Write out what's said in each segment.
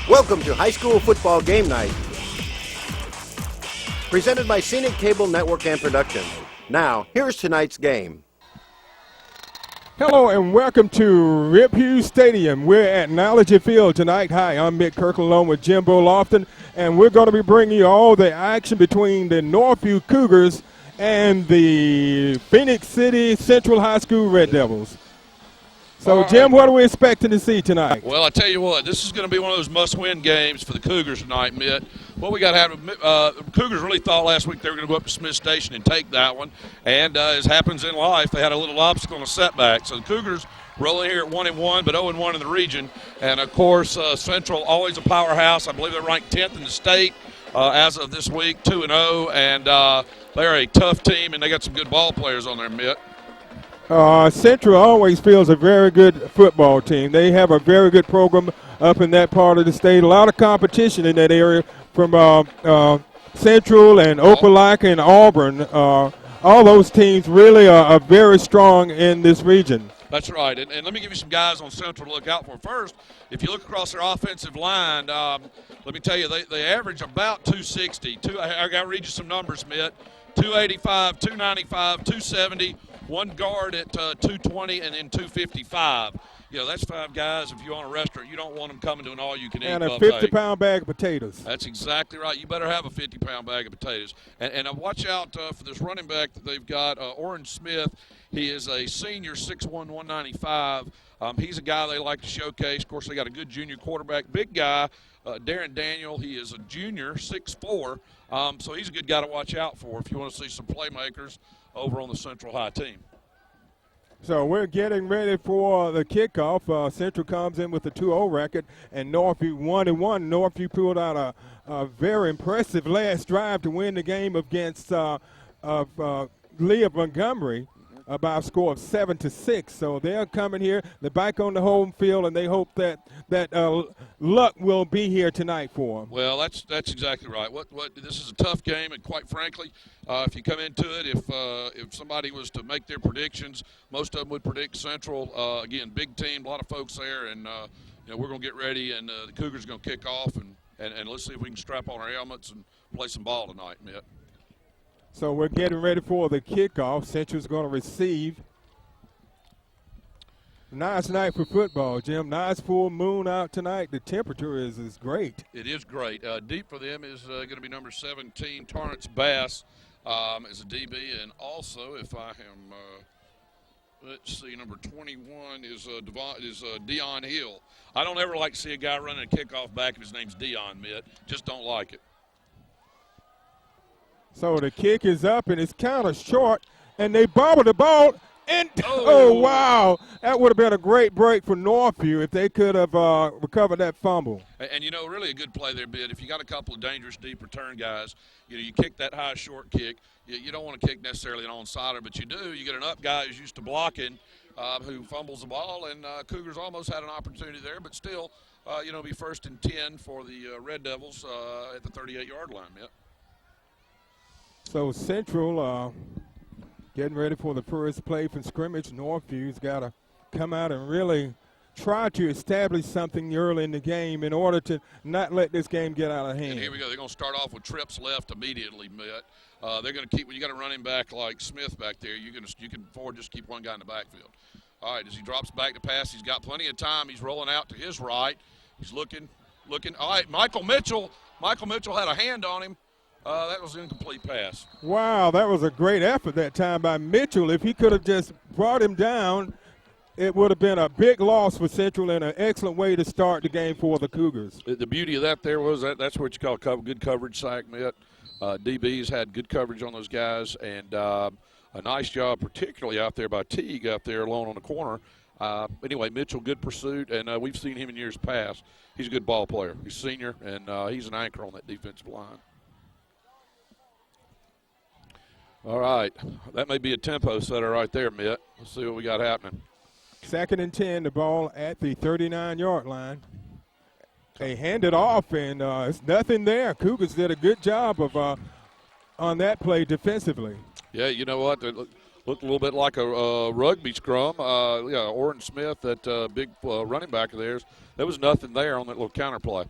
Welcome to High School Football Game Night, presented by Scenic Cable Network and Production. Now, here's tonight's game. Hello and welcome to Northview Stadium. We're at Knowledge Field tonight. Hi, I'm Mick Kirkland along with Jimbo Lofton, and we're going to be bringing you all the action between the Northview Cougars and the Phoenix City Central High School Red Devils. So, Jim, what are we expecting to see tonight? Well, I tell you what, this is going to be one of those must-win games for the Cougars tonight, Mitt. What we got to have, the Cougars really thought last week they were going to go up to Smith Station and take that one. And as happens in life, they had a little obstacle and a setback. So the Cougars rolling here at 1-1, but 0-1 in the region. And, of course, Central, always a powerhouse. I believe they're ranked 10th in the state as of this week, 2-0. And they're a tough team, and they got some good ball players on there, Mitt. Central always feels a very good football team. They have a very good program up in that part of the state. A lot of competition in that area from Central and Opelika and Auburn. All those teams really are very strong in this region. That's right. And let me give you some guys on Central to look out for. First, if you look across their offensive line, let me tell you, they average about 260. I got to read you some numbers, Mitt. 285, 295, 270. One guard at 220 and then 255. You know, that's five guys. If you own a restaurant, you don't want them coming to an all-you-can-eat buffet. And a 50-pound bag of potatoes. That's exactly right. You better have a 50-pound bag of potatoes. And watch out for this running back that they've got, Orange Smith. He is a senior, 6'1", 195. He's a guy they like to showcase. Of course, they got a good junior quarterback. Big guy, Darren Daniel. He is a junior, 6'4". So he's a good guy to watch out for if you want to see some playmakers over on the Central High team. So we're getting ready for the kickoff. Central comes in with a 2-0 record, and Northview 1-1. Northview pulled out a very impressive last drive to win the game against Lee of Montgomery by a score of 7-6. So they're coming here. They're back on the home field, and they hope that luck will be here tonight for them. Well, that's exactly right. This is a tough game, and quite frankly, if you come into it, if somebody was to make their predictions, most of them would predict Central. Again, big team, a lot of folks there, and we're going to get ready, and the Cougars are going to kick off, and let's see if we can strap on our helmets and play some ball tonight, Mitt. So we're getting ready for the kickoff. Central's going to receive. Nice night for football, Jim. Nice full moon out tonight. The temperature is great. It is great. Deep for them is going to be number 17, Torrance Bass, as a DB. And also, if I am, let's see, number 21 is Dion Hill. I don't ever like to see a guy running a kickoff back if his name's Dion, Mitt. Just don't like it. So the kick is up, and it's kind of short, and they bobble the ball. And oh, wow. That would have been a great break for Northview if they could have recovered that fumble. And really a good play there, Bid. If you got a couple of dangerous deep return guys, you kick that high short kick. You don't want to kick necessarily an onside, but you do. You get an up guy who's used to blocking who fumbles the ball, and Cougars almost had an opportunity there, but still, be 1st and 10 for the Red Devils at the 38-yard line, Mitt. So Central getting ready for the first play from scrimmage. Northview's got to come out and really try to establish something early in the game in order to not let this game get out of hand. And here we go. They're going to start off with trips left immediately, Mitt. They're going to keep – when you got a running back like Smith back there, you can afford just keep one guy in the backfield. All right, as he drops back to pass, he's got plenty of time. He's rolling out to his right. He's looking. All right, Michael Mitchell had a hand on him. That was an incomplete pass. Wow, that was a great effort that time by Mitchell. If he could have just brought him down, it would have been a big loss for Central and an excellent way to start the game for the Cougars. The beauty of that there was that's what you call good coverage sack, Mitt. DBs had good coverage on those guys, and a nice job particularly out there by Teague out there alone on the corner. Anyway, Mitchell, good pursuit, and we've seen him in years past. He's a good ball player. He's senior, and he's an anchor on that defensive line. All right. That may be a tempo setter right there, Mitt. Let's see what we got happening. 2nd and 10, the ball at the 39-yard line. They hand it off, and it's nothing there. Cougars did a good job of on that play defensively. Yeah, you know what? It looked a little bit like a rugby scrum. Oren Smith, that big running back of theirs, there was nothing there on that little counter play.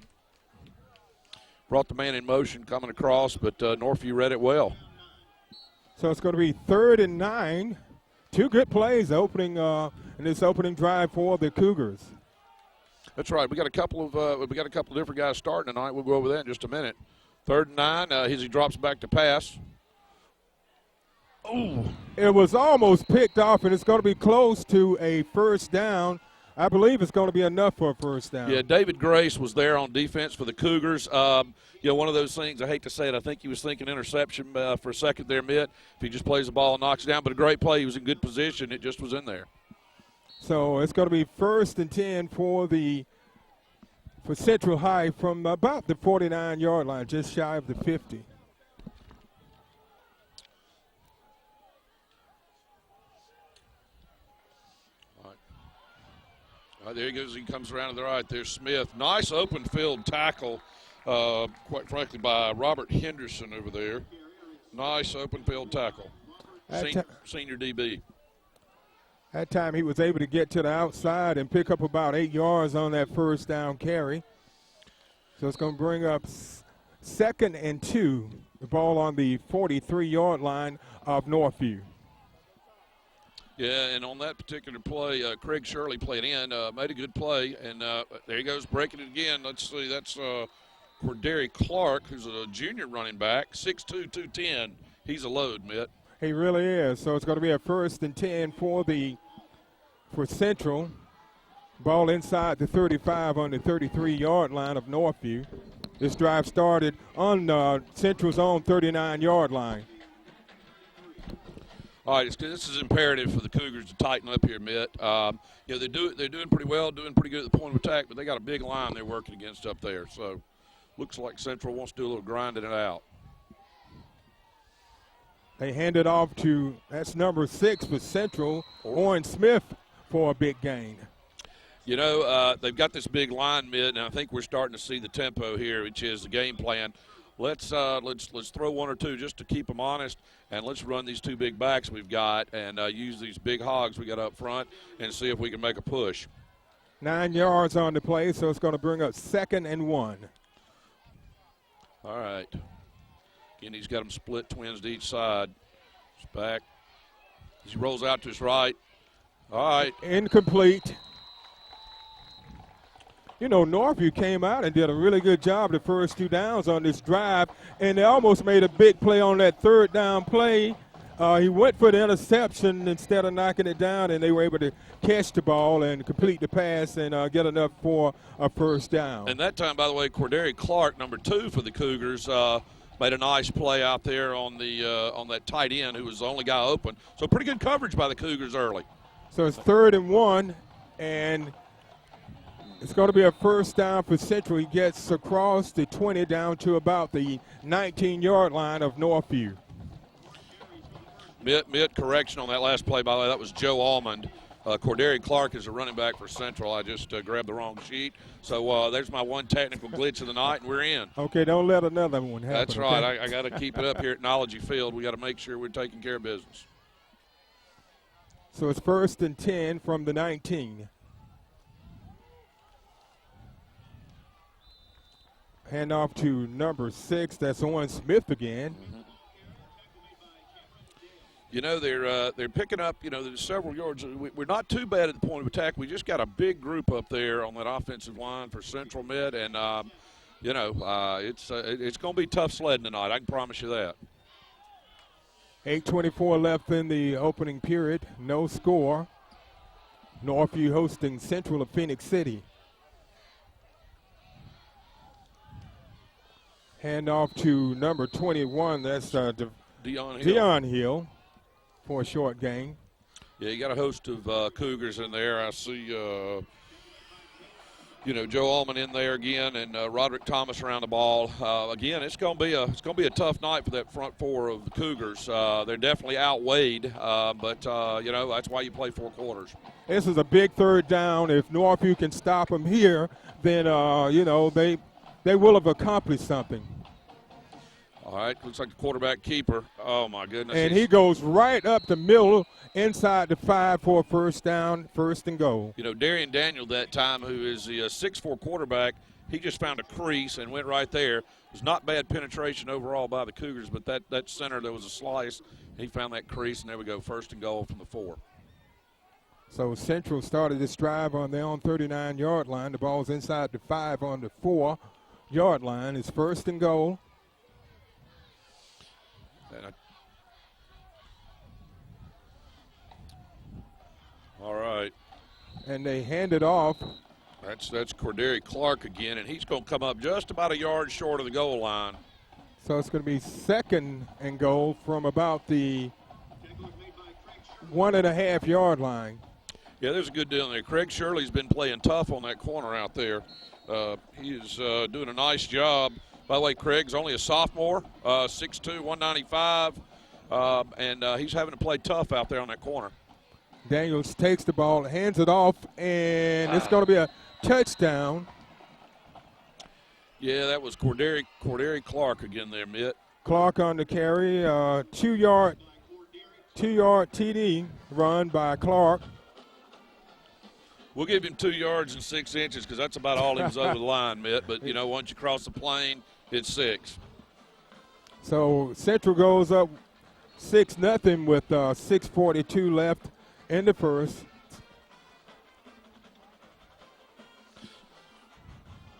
brought the man in motion coming across, but Northview read it well. So it's going to be 3rd and 9. Two good plays in this opening drive for the Cougars. That's right. We got a couple of different guys starting tonight. We'll go over that in just a minute. 3rd and 9 as he drops back to pass. Oh, it was almost picked off, and it's going to be close to a first down. I believe it's going to be enough for a first down. Yeah, David Grace was there on defense for the Cougars. One of those things, I hate to say it, I think he was thinking interception for a second there, Mitt. If he just plays the ball and knocks it down, but a great play. He was in good position. It just was in there. So it's going to be 1st and 10 for Central High from about the 49-yard line, just shy of the 50. There he goes. He comes around to the right. There's Smith. Nice open field tackle, quite frankly, by Robert Henderson over there. Nice open field tackle. Senior DB. That time he was able to get to the outside and pick up about 8 yards on that first down carry. So it's going to bring up 2nd and 2. The ball on the 43-yard line of Northview. Yeah, and on that particular play, Craig Shirley played in, made a good play, and there he goes, breaking it again. Let's see, that's Corderi Clark, who's a junior running back, 6'2", 210. He's a load, Mitt. He really is. So it's going to be a 1st and 10 for Central. Ball inside the 35 on the 33-yard line of Northview. This drive started on Central's own 39-yard line. All right, this is imperative for the Cougars to tighten up here, Mitt. They're doing pretty well, doing pretty good at the point of attack, but they got a big line they're working against up there. So looks like Central wants to do a little grinding it out. They hand it off to, that's number 6 for Central, Owen Smith, for a big gain. They've got this big line, Mitt, and I think we're starting to see the tempo here, which is the game plan. Let's throw one or two just to keep them honest, and let's run these two big backs we've got and use these big hogs we got up front and see if we can make a push. 9 yards on the play, so it's going to bring up 2nd and 1. All right. Again, he's got them split twins to each side. He's back. He rolls out to his right. All right. Incomplete. Northview came out and did a really good job the first 2 downs on this drive, and they almost made a big play on that 3rd down play. He went for the interception instead of knocking it down, and they were able to catch the ball and complete the pass and get enough for a first down. And that time, by the way, Corderi Clark, number 2 for the Cougars, made a nice play out there on that tight end who was the only guy open. So pretty good coverage by the Cougars early. So it's 3rd and 1, and it's going to be a first down for Central. He gets across the 20 down to about the 19-yard line of Northview. Mid correction on that last play, by the way, that was Joe Almond. Corderi Clark is a running back for Central. I just grabbed the wrong sheet. So there's my one technical glitch of the night, and we're in. Okay, don't let another one happen. That's right. Okay? I got to keep it up here at Knology Field. We got to make sure we're taking care of business. So it's 1st and 10 from the 19. Hand off to number 6. That's Owen Smith again. Mm-hmm. They're picking up, there's several yards. We're not too bad at the point of attack. We just got a big group up there on that offensive line for Central Mid, and, it's going to be tough sledding tonight. I can promise you that. 8:24 left in the opening period. No score. Northview hosting Central of Phoenix City. Hand off to number 21. That's Dion Hill for a short gain. Yeah, you got a host of Cougars in there. I see, Joe Allman in there again, and Roderick Thomas around the ball. Again, it's going to be a tough night for that front four of the Cougars. They're definitely outweighed, but that's why you play 4 quarters. This is a big 3rd down. If Northview can stop them here, then they will have accomplished something. All right, looks like the quarterback keeper. Oh, my goodness. And he goes right up the middle inside the 5 for a first down, 1st and goal. Darian Daniel that time, who is the 6'4" quarterback, he just found a crease and went right there. It was not bad penetration overall by the Cougars, but that center, there was a slice. He found that crease, and there we go, 1st and goal from the 4. So Central started this drive on their own 39-yard line. The ball's inside the 5 on the 4-yard line. It's 1st and goal. All right. And they hand it off. That's Corderi Clark again, and he's going to come up just about a yard short of the goal line. So it's going to be 2nd and goal from about the 1.5-yard line. Yeah, there's a good deal in there. Craig Shirley's been playing tough on that corner out there. He is doing a nice job. By the way, Craig's only a sophomore, 6'2", 195, and he's having to play tough out there on that corner. Daniels takes the ball, hands it off, and it's going to be a touchdown. Yeah, that was Corderi Clark again there, Mitt. Clark on the carry, 2-yard TD run by Clark. We'll give him 2 yards and 6 inches because that's about all he was over the line, Mitt. But, you know, once you cross the plane, it's 6. So Central goes up 6-0 with 6:42 left in the first.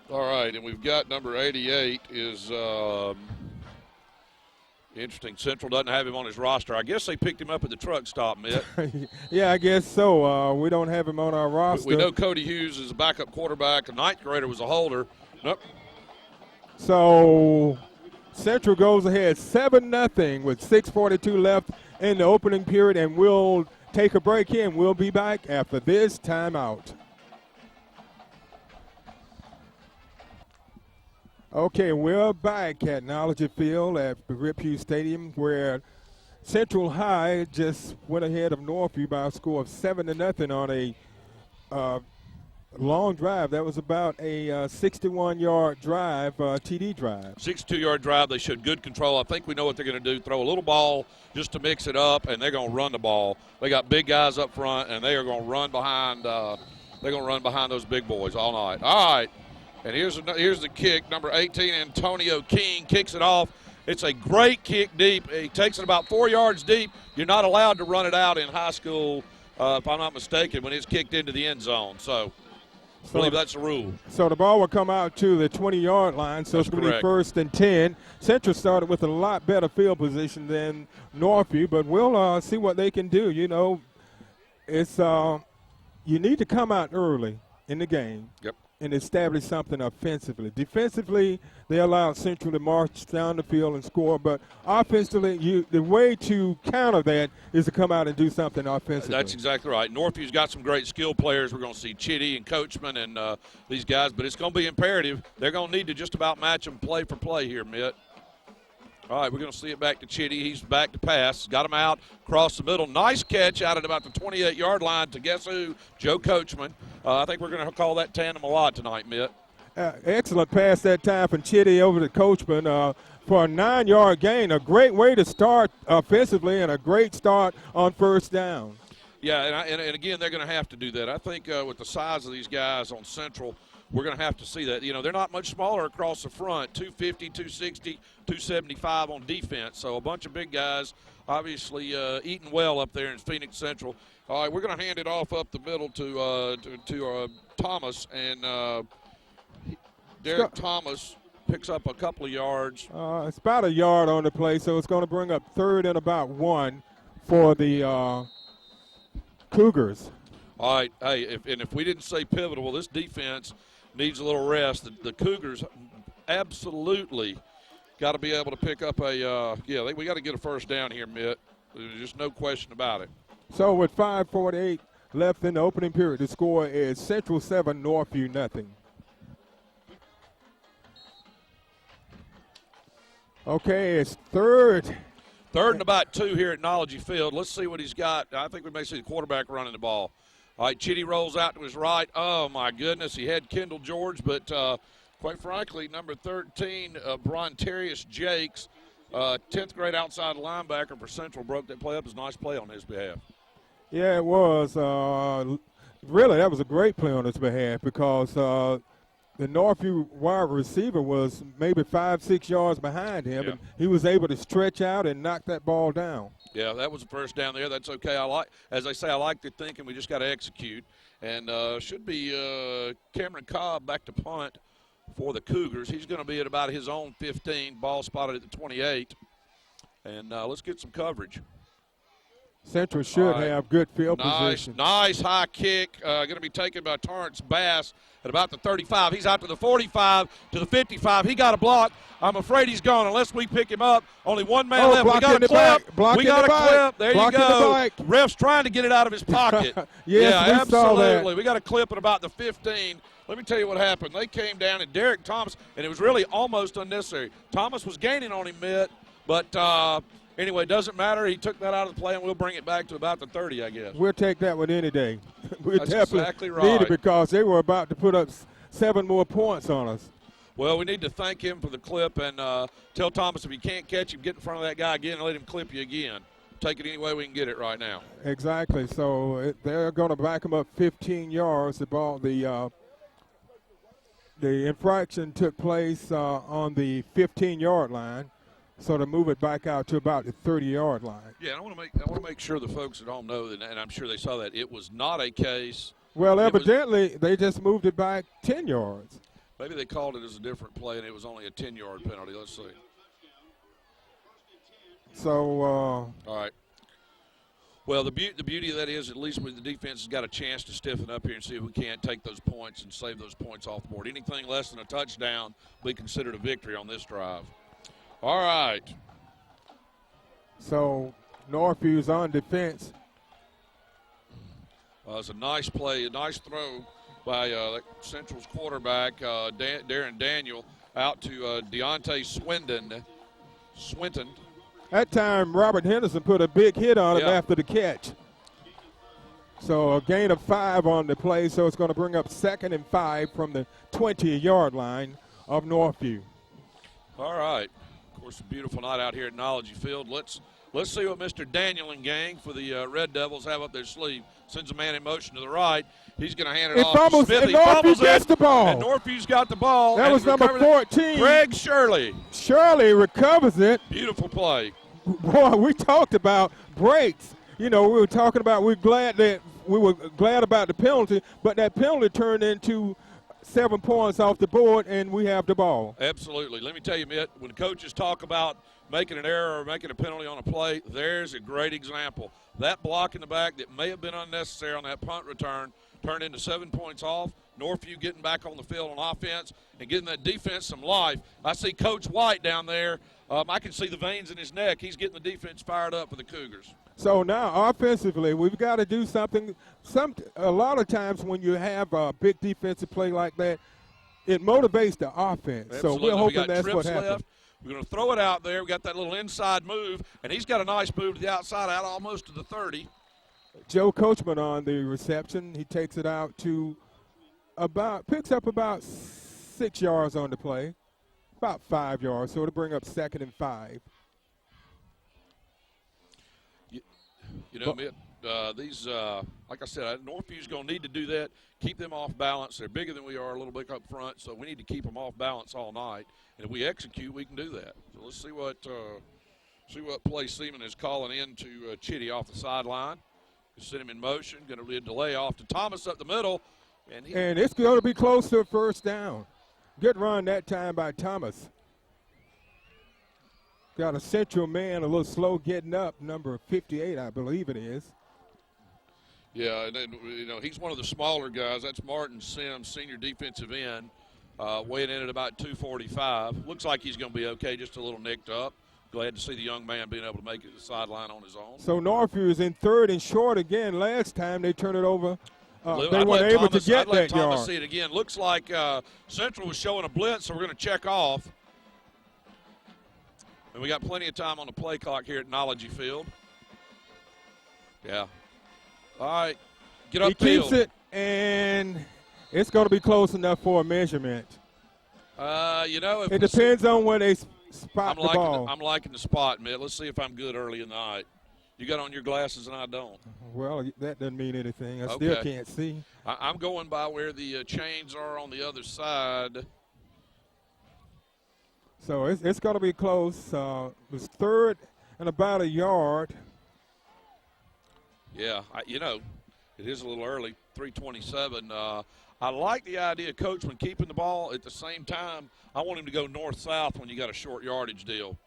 All right, and we've got number 88 is interesting. Central doesn't have him on his roster. I guess they picked him up at the truck stop, Mitt. Yeah, I guess so. We don't have him on our roster. We know Cody Hughes is a backup quarterback. A 9th grader was a holder. Nope. So Central goes ahead 7-0 with 6:42 left in the opening period, and we'll take a break here, and we'll be back after this timeout. Okay, we're back at Knowledge Field at Rip Hughes Stadium, where Central High just went ahead of Northview by a score of 7-0 on a long drive. That was about a 61-yard drive, TD drive. 62-yard drive. They showed good control. I think we know what they're going to do. Throw a little ball just to mix it up, and they're going to run the ball. They got big guys up front, and they are going to run behind. They're going to run behind those big boys all night. All right. And here's the kick. Number 18, Antonio King, kicks it off. It's a great kick deep. He takes it about 4 yards deep. You're not allowed to run it out in high school, if I'm not mistaken, when it's kicked into the end zone. So I believe that's the rule. So the ball will come out to the 20-yard line, so it's going to be 1st and 10. Central started with a lot better field position than Northview, but we'll see what they can do. You know, it's you need to come out early in the game. Yep. And establish something offensively. Defensively, they allowed Central to march down the field and score, but offensively, the way to counter that is to come out and do something offensively. That's exactly right. Northview's got some great skill players. We're going to see Chitty and Coachman and these guys, but it's going to be imperative. They're going to need to just about match them play for play here, Mitt. All right, we're going to see it back to Chitty. He's back to pass. Got him out, across the middle. Nice catch out at about the 28-yard line to guess who? Joe Coachman. I think we're going to call that tandem a lot tonight, Mitt. Excellent pass that time from Chitty over to Coachman for a 9-yard gain. A great way to start offensively and a great start on 1st down. Yeah, and again, they're going to have to do that. I think with the size of these guys on Central, we're going to have to see that. You know, they're not much smaller across the front, 250, 260, 275 on defense. So a bunch of big guys obviously eating well up there in Phoenix Central. All right, we're going to hand it off up the middle to Thomas, and Derek Thomas picks up a couple of yards. It's about a yard on the play, so it's going to bring up 3rd and about 1 for the Cougars. All right, hey, if we didn't say pivotal, well, this defense needs a little rest. The Cougars absolutely got to be able to pick up we got to get a 1st down here, Mitt. There's just no question about it. So with 5:48 left in the opening period, the score is Central 7, Northview 0. Okay, it's 3rd. 3rd and about 2 here at Knowledge Field. Let's see what he's got. I think we may see the quarterback running the ball. All right, Chitty rolls out to his right. Oh, my goodness. He had Kendall George, but quite frankly, number 13, Brontarius Jakes, 10th grade outside linebacker for Central, broke that play up. It was a nice play on his behalf. Yeah, it was. Really, that was a great play on his behalf because the Northview wide receiver was maybe 5-6 yards behind him, and he was able to stretch out and knock that ball down. Yeah, that was the first down there. That's okay. As I say, I like the thinking. We just got to execute. And should be Cameron Cobb back to punt for the Cougars. He's going to be at about his own 15, ball spotted at the 28. And let's get some coverage. Central should have good field position. Nice high kick. Going to be taken by Torrance Bass at about the 35. He's out to the 45, to the 55. He got a block. I'm afraid he's gone unless we pick him up. Only one man left. We got a clip. We got a clip. There you go. Ref's trying to get it out of his pocket. Yes, we saw that. Absolutely. We got a clip at about the 15. Let me tell you what happened. They came down, and Derek Thomas, and it was really almost unnecessary. Thomas was gaining on him, Mitt, but anyway, doesn't matter. He took that out of the play, and we'll bring it back to about the 30, I guess. We'll take that one any day. That's exactly right. Need it because they were about to put up 7 more points on us. Well, we need to thank him for the clip and tell Thomas if you can't catch him, get in front of that guy again and let him clip you again. Take it any way we can get it right now. Exactly. So they're going to back him up 15 yards. The infraction took place on the 15-yard line. So to move it back out to about the 30-yard line. Yeah, I want to make sure the folks at home know that, and I'm sure they saw that it was not a case. Well, evidently they just moved it back 10 yards. Maybe they called it as a different play, and it was only a 10-yard penalty. Let's see. So. All right. Well, the beauty of that is at least the defense has got a chance to stiffen up here and see if we can't take those points and save those points off the board. Anything less than a touchdown will be considered a victory on this drive. All right. So Northview's on defense. It's a nice play, a nice throw by Central's quarterback, Darren Daniel, out to Deontay Swinton. That time, Robert Henderson put a big hit on him after the catch. So a gain of 5 on the play, so it's going to bring up 2nd and 5 from the 20-yard line of Northview. All right. Of course, a beautiful night out here at Knowledge Field. Let's see what Mr. Daniel and gang for the Red Devils have up their sleeve. Sends a man in motion to the right. He's going to hand it off to Smith. Northview gets the ball. And Northview's got the ball. That was number 14. Greg Shirley. Shirley recovers it. Beautiful play. Boy, we talked about breaks. You know, we were talking about we were glad about the penalty, but that penalty turned into 7 points off the board, and we have the ball. Absolutely. Let me tell you, Mitt, when coaches talk about making an error or making a penalty on a play, there's a great example. That block in the back that may have been unnecessary on that punt return turned into 7 points off. Northview getting back on the field on offense and getting that defense some life. I see Coach White down there. I can see the veins in his neck. He's getting the defense fired up for the Cougars. So now offensively, we've got to do something. A lot of times when you have a big defensive play like that, it motivates the offense. Absolutely. So we're hoping that's what happens. Left. We're going to throw it out there. We got that little inside move, and he's got a nice move to the outside, out almost to the 30. Joe Coachman on the reception. He takes it out to picks up about 6 yards on the play, about 5 yards. So it'll bring up 2nd and 5. You know, Mitt, these, like I said, Northview's going to need to do that, keep them off balance. They're bigger than we are a little bit up front, so we need to keep them off balance all night. And if we execute, we can do that. So let's see what play Seaman is calling in to Chitty off the sideline. Send him in motion. Going to be a delay off to Thomas up the middle. And it's going to be close to a first down. Good run that time by Thomas. Got a Central man a little slow getting up, number 58, I believe it is. Yeah, and then, you know, he's one of the smaller guys. That's Martin Sims, senior defensive end, weighing in at about 245. Looks like he's going to be okay, just a little nicked up. Glad to see the young man being able to make it to the sideline on his own. So Northview is in 3rd and short again. Last time they turned it over. They weren't able to get that yard. Thomas see it again. Looks like Central was showing a blitz, so we're going to check off. And we got plenty of time on the play clock here at Knowledge Field. Yeah. All right. Get up He keeps it, and it's going to be close enough for a measurement. You know, it depends on where they spot the ball. I'm liking the spot, man. Let's see if I'm good early in the night. You got on your glasses and I don't. Well, that doesn't mean anything. I Okay. still can't see. I'm going by where the chains are on the other side. So it's going to be close. It's third and about a yard. Yeah, it is a little early, 3:27. I like the idea of Coachman keeping the ball. At the same time, I want him to go north-south when you got a short yardage deal.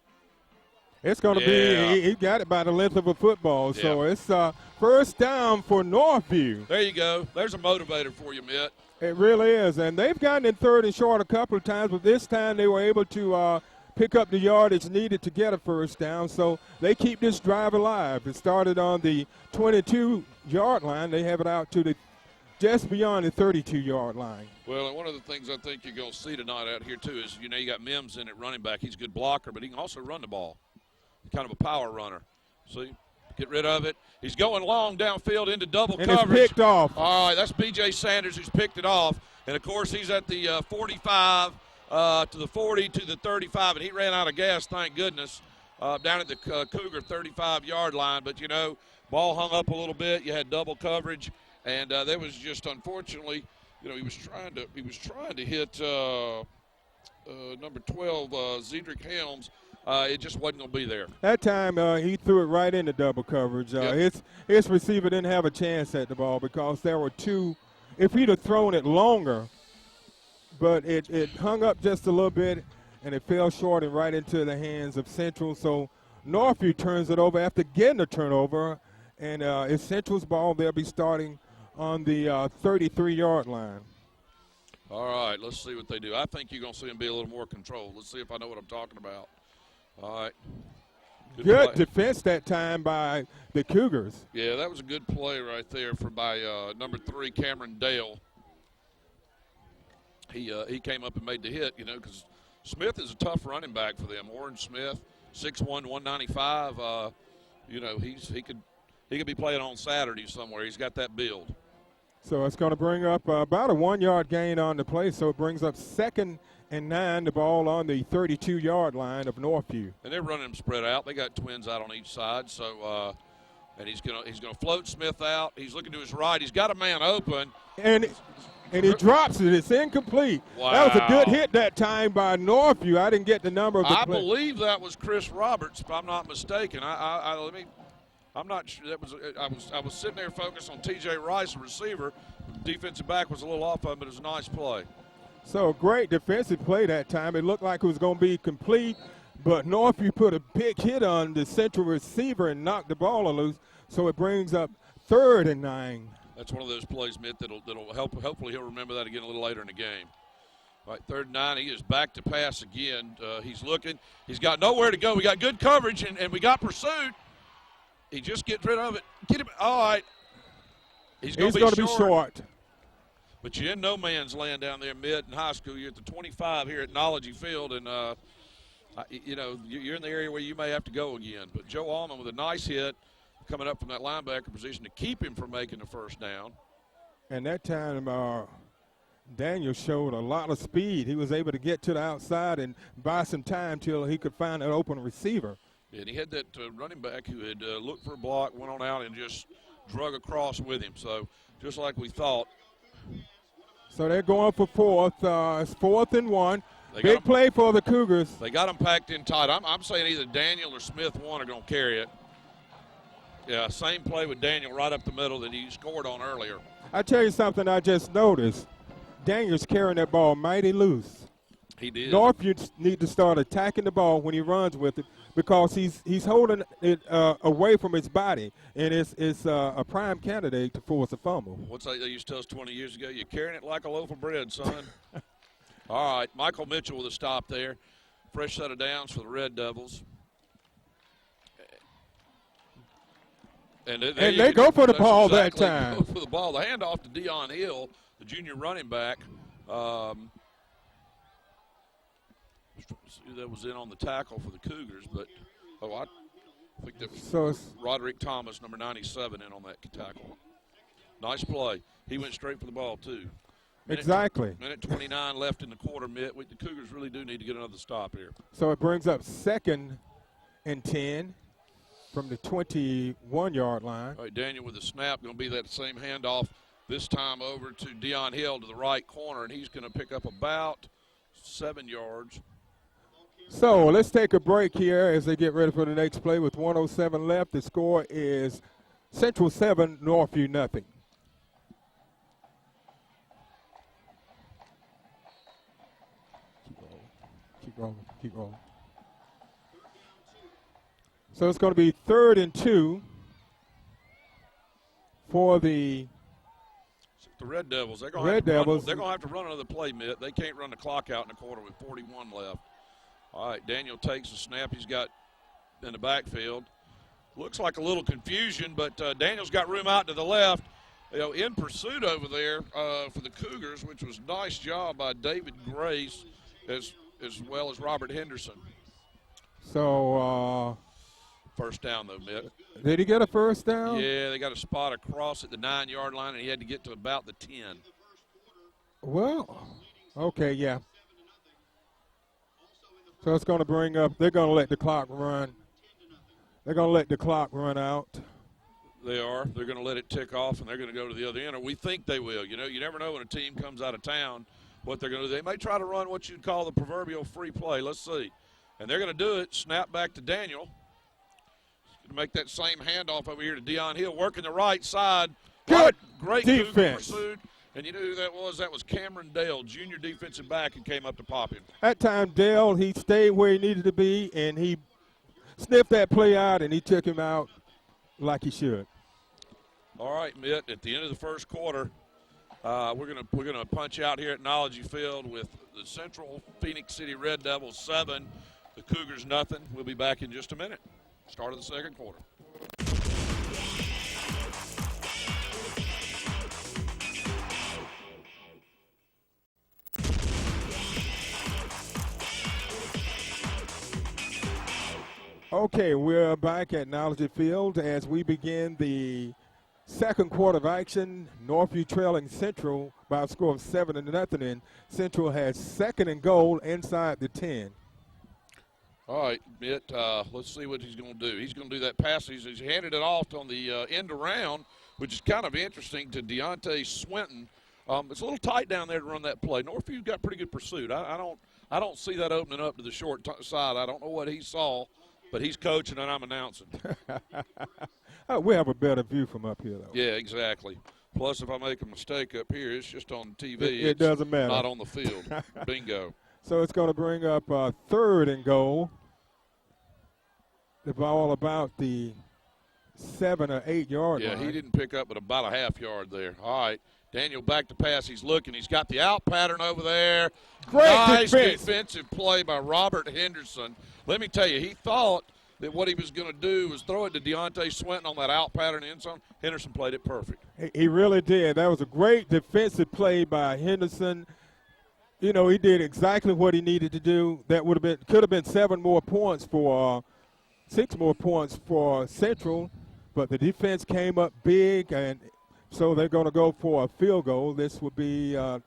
It's going to be, he got it by the length of a football. Yeah. So it's first down for Northview. There you go. There's a motivator for you, Mitt. It really is. And they've gotten in third and short a couple of times, but this time they were able to pick up the yardage needed to get a first down. So they keep this drive alive. It started on the 22-yard line. They have it out to just beyond the 32-yard line. Well, and one of the things I think you're going to see tonight out here, too, is, you got Mims in at running back. He's a good blocker, but he can also run the ball. Kind of a power runner. See, get rid of it. He's going long downfield into double and coverage. It's picked off. All right, that's B.J. Sanders who's picked it off. And, of course, he's at the 45 to the 40 to the 35, and he ran out of gas, thank goodness, down at the Cougar 35-yard line. But, ball hung up a little bit. You had double coverage, and there was just, unfortunately, he was trying to hit number 12, Zedric Helms. It just wasn't going to be there. That time he threw it right into double coverage. Yep. His receiver didn't have a chance at the ball because there were two. If he'd have thrown it longer, but it hung up just a little bit, and it fell short and right into the hands of Central. So Northview turns it over after getting a turnover, and it's Central's ball. They'll be starting on the 33-yard line. All right, let's see what they do. I think you're going to see them be a little more controlled. Let's see if I know what I'm talking about. All right. Good defense that time by the Cougars. Yeah, that was a good play right there by number 3, Cameron Dale. He came up and made the hit, because Smith is a tough running back for them. Orange Smith, 6'1", 195. He could be playing on Saturday somewhere. He's got that build. So it's going to bring up about a 1-yard gain on the play. So it brings up 2nd and 9, the ball on the 32-yard line of Northview. And they're running them spread out. They got twins out on each side. So, and he's gonna float Smith out. He's looking to his right. He's got a man open. And he drops it. It's incomplete. Wow. That was a good hit that time by Northview. I didn't get the number of the I play. believe that was Chris Roberts, if I'm not mistaken. I'm not sure. I was sitting there focused on T.J. Rice, the receiver. The defensive back was a little off of him, but it was a nice play. So great defensive play that time. It looked like it was going to be complete, but Northview put a big hit on the Central receiver and knocked the ball loose. So it brings up 3rd and 9. That's one of those plays, Mitt, that'll help. Hopefully he'll remember that again a little later in the game. All right, 3rd and 9. He is back to pass again. He's looking. He's got nowhere to go. We got good coverage, and we got pursuit. He just gets rid of it. Get him. All right. He's going to be short. But you're in no man's land down there, Mitt, in high school. You're at the 25 here at Knowledge Field, and, you're in the area where you may have to go again. But Joe Allman with a nice hit coming up from that linebacker position to keep him from making the first down. And that time Daniel showed a lot of speed. He was able to get to the outside and buy some time till he could find an open receiver. And he had that running back who had looked for a block, went on out, and just drug across with him. So just like we thought. So they're going for 4th. It's 4th and 1. Big play for the Cougars. They got them packed in tight. I'm saying either Daniel or Smith one are going to carry it. Yeah, same play with Daniel right up the middle that he scored on earlier. I tell you something I just noticed. Daniel's carrying that ball mighty loose. He did. Northview need to start attacking the ball when he runs with it because he's holding it away from his body, and it's a prime candidate to force a fumble. What's that they used to tell us 20 years ago? You're carrying it like a loaf of bread, son. All right, Michael Mitchell with a stop there. Fresh set of downs for the Red Devils. And they go for the ball exactly that time. Go for the ball. The handoff to Deion Hill, the junior running back. That was in on the tackle for the Cougars, but I think that was Roderick Thomas, number 97, in on that tackle. Nice play. He went straight for the ball, too. Exactly. Minute 29 left in the quarter. The Cougars really do need to get another stop here. So it brings up 2nd and 10. from the 21-yard line. All right, Daniel with the snap, going to be that same handoff this time over to Deion Hill to the right corner, and he's going to pick up about 7 yards. So let's take a break here as they get ready for the next play with 1:07 left. The score is Central 7, Northview nothing. Keep rolling. So it's going to be 3rd and 2 for the Red Devils. They're going to have to run another play, Mitt. They can't run the clock out in the quarter with 41 left. All right, Daniel takes the snap he's got in the backfield. Looks like a little confusion, but Daniel's got room out to the left. In pursuit over there for the Cougars, which was a nice job by David Grace as well as Robert Henderson. So first down, though, Mitt. Did he get a first down? Yeah, they got a spot across at the 9-yard line, and he had to get to about the 10. Well, okay, yeah. So it's going to bring up, they're going to let the clock run. They're going to let the clock run out. They are. They're going to let it tick off, and they're going to go to the other end, or we think they will. You never know when a team comes out of town what they're going to do. They may try to run what you'd call the proverbial free play. Let's see. And they're going to do it. Snap back to Daniel. He's going to make that same handoff over here to Deion Hill, working the right side. Good Great defense. Pursuit. And you know who that was? That was Cameron Dale, junior defensive back, who came up to pop him. That time, Dale, he stayed where he needed to be, and he sniffed that play out, and he took him out like he should. All right, Mitt, at the end of the first quarter, we're gonna punch out here at Knowledge Field with the Central Phoenix City Red Devils 7, the Cougars nothing. We'll be back in just a minute. Start of the second quarter. Okay, we're back at Knowledge Field as we begin the second quarter of action. Northview trailing Central by a score of 7-0, and Central has 2nd and goal inside the 10. All right, Mitt, let's see what he's going to do. He's going to do that pass. He's handed it off on the end around, which is kind of interesting, to Deontay Swinton. It's a little tight down there to run that play. Northview got pretty good pursuit. I don't see that opening up to the short side. I don't know what he saw. But he's coaching and I'm announcing. We have a better view from up here, though. Yeah, exactly. Plus, if I make a mistake up here, it's just on TV. It doesn't matter. Not on the field. Bingo. So it's going to bring up 3rd and goal. The ball about the 7 or 8 yard line. Yeah, he didn't pick up but about a half yard there. All right. Daniel back to pass. He's looking. He's got the out pattern over there. Nice defensive play by Robert Henderson. Let me tell you, he thought that what he was going to do was throw it to Deontay Swinton on that out pattern end zone. Henderson played it perfect. He really did. That was a great defensive play by Henderson. He did exactly what he needed to do. That could have been 6 more points for Central, but the defense came up big, and so they're going to go for a field goal. This would be from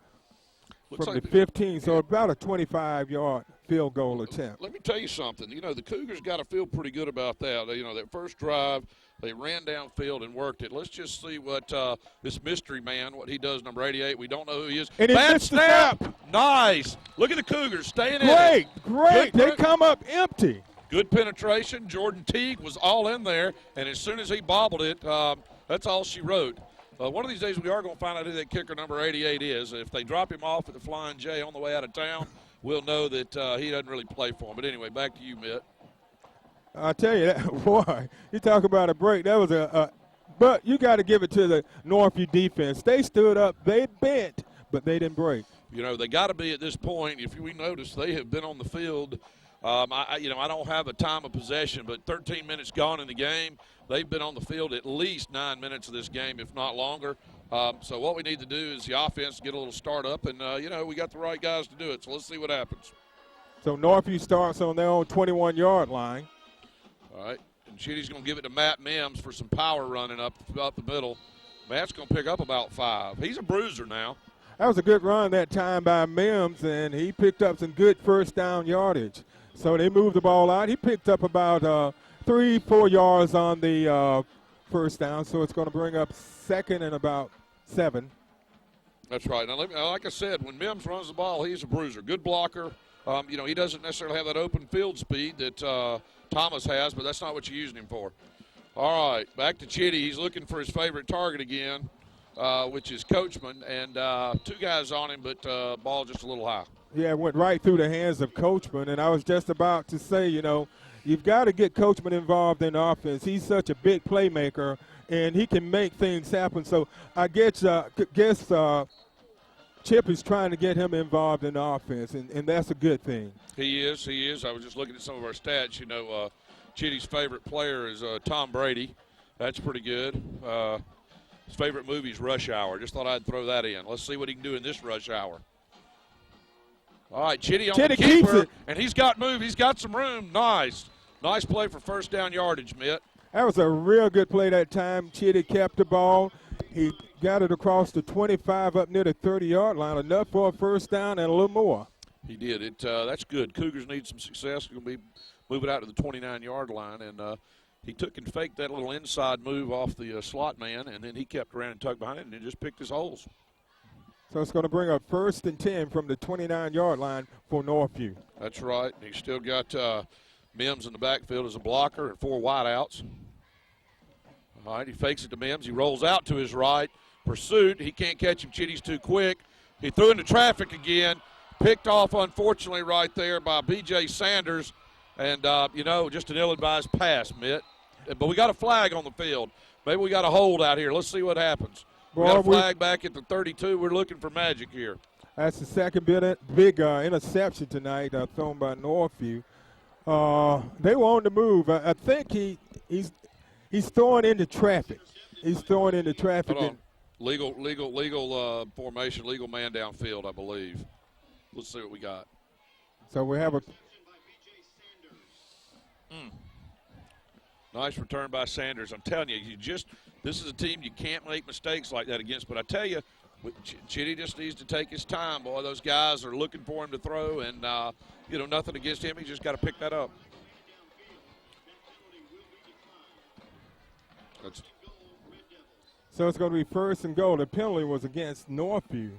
the 15, so about a 25-yard field goal attempt. Let me tell you something. The Cougars got to feel pretty good about that. That first drive, they ran downfield and worked it. Let's just see what this mystery man, what he does, number 88. We don't know who he is. And bad snap. Nice. Look at the Cougars staying in it. Great. They come up empty. Good penetration. Jordan Teague was all in there, and as soon as he bobbled it, that's all she wrote. One of these days we are going to find out who that kicker number 88 is. If they drop him off at the Flying J on the way out of town, we'll know that he doesn't really play for him. But anyway, back to you, Mitt. I tell you, boy, you talk about a break. That was but you got to give it to the Northview defense. They stood up, they bent, but they didn't break. They got to be at this point. If we notice, they have been on the field. I don't have a time of possession, but 13 minutes gone in the game. They've been on the field at least 9 minutes of this game, if not longer. So what we need to do is the offense get a little start up, and, we got the right guys to do it. So let's see what happens. So Northview starts on their own 21-yard line. All right. And Chitty's going to give it to Matt Mims for some power running up the middle. Matt's going to pick up about 5. He's a bruiser now. That was a good run that time by Mims, and he picked up some good first down yardage. So they moved the ball out. He picked up about 3-4 yards on the first down, so it's going to bring up second and about 7. That's right. Now, like I said, when Mims runs the ball, he's a bruiser. Good blocker. He doesn't necessarily have that open field speed that Thomas has, but that's not what you're using him for. All right, back to Chitty. He's looking for his favorite target again, which is Coachman, and 2 guys on him, but ball just a little high. Yeah, it went right through the hands of Coachman, and I was just about to say, you've got to get Coachman involved in offense. He's such a big playmaker, and he can make things happen. So I guess Chip is trying to get him involved in the offense, and that's a good thing. He is. I was just looking at some of our stats. Chitty's favorite player is Tom Brady. That's pretty good. His favorite movie is Rush Hour. Just thought I'd throw that in. Let's see what he can do in this rush hour. All right, Chitty on the keeper, and he's got move. He's got some room. Nice play for first down yardage, Mitt. That was a real good play that time. Chitty kept the ball. He got it across the 25 up near the 30-yard line, enough for a first down and a little more. He did. That's good. Cougars need some success. They're going to be moving out to the 29-yard line, and he took and faked that little inside move off the slot man, and then he kept around and tucked behind it and just picked his holes. So it's going to bring up 1st and 10 from the 29-yard line for Northview. That's right. He's still got Mims in the backfield as a blocker and 4 wideouts. All right, he fakes it to Mims. He rolls out to his right. Pursuit. He can't catch him. Chitty's too quick. He threw into traffic again. Picked off, unfortunately, right there by B.J. Sanders. And, just an ill-advised pass, Mitt. But we got a flag on the field. Maybe we got a hold out here. Let's see what happens. We got a flag back at the 32. We're looking for magic here. That's the second big interception tonight thrown by Northview. They were on the move. I think he's throwing into traffic. He's throwing into traffic. Hold on. Legal formation, legal man downfield, I believe. Let's see what we got. So we have a nice return by Sanders. I'm telling you, this is a team you can't make mistakes like that against. But I tell you, Chitty just needs to take his time, boy. Those guys are looking for him to throw, and nothing against him. He just got to pick that up. So it's going to be 1st and goal. The penalty was against Northview.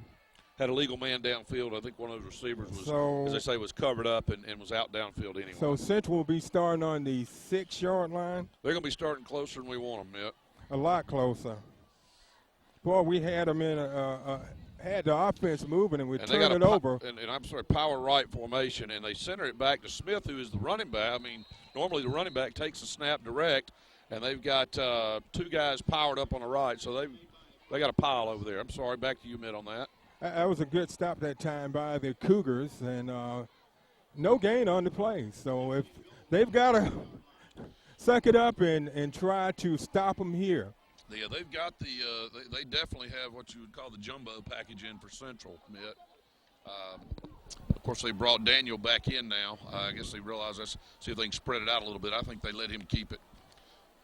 Had a legal man downfield. I think one of those receivers was, as they say, was covered up and was out downfield anyway. So Central will be starting on the 6-yard line. They're going to be starting closer than we want them, Mitt. A lot closer. Boy, we had them had the offense moving, and we turned it over. And I'm sorry, power right formation, and they center it back to Smith, who is the running back. I mean, normally the running back takes the snap direct, and they've got 2 guys powered up on the right, so they got a pile over there. I'm sorry, back to you, Mitt, on that. That was a good stop that time by the Cougars, and no gain on the play. So if they've got to suck it up and try to stop them here. Yeah, they've got they definitely have what you would call the jumbo package in for Central, Mitt. Of course, they brought Daniel back in now. I guess they realize see if they can spread it out a little bit. I think they let him keep it.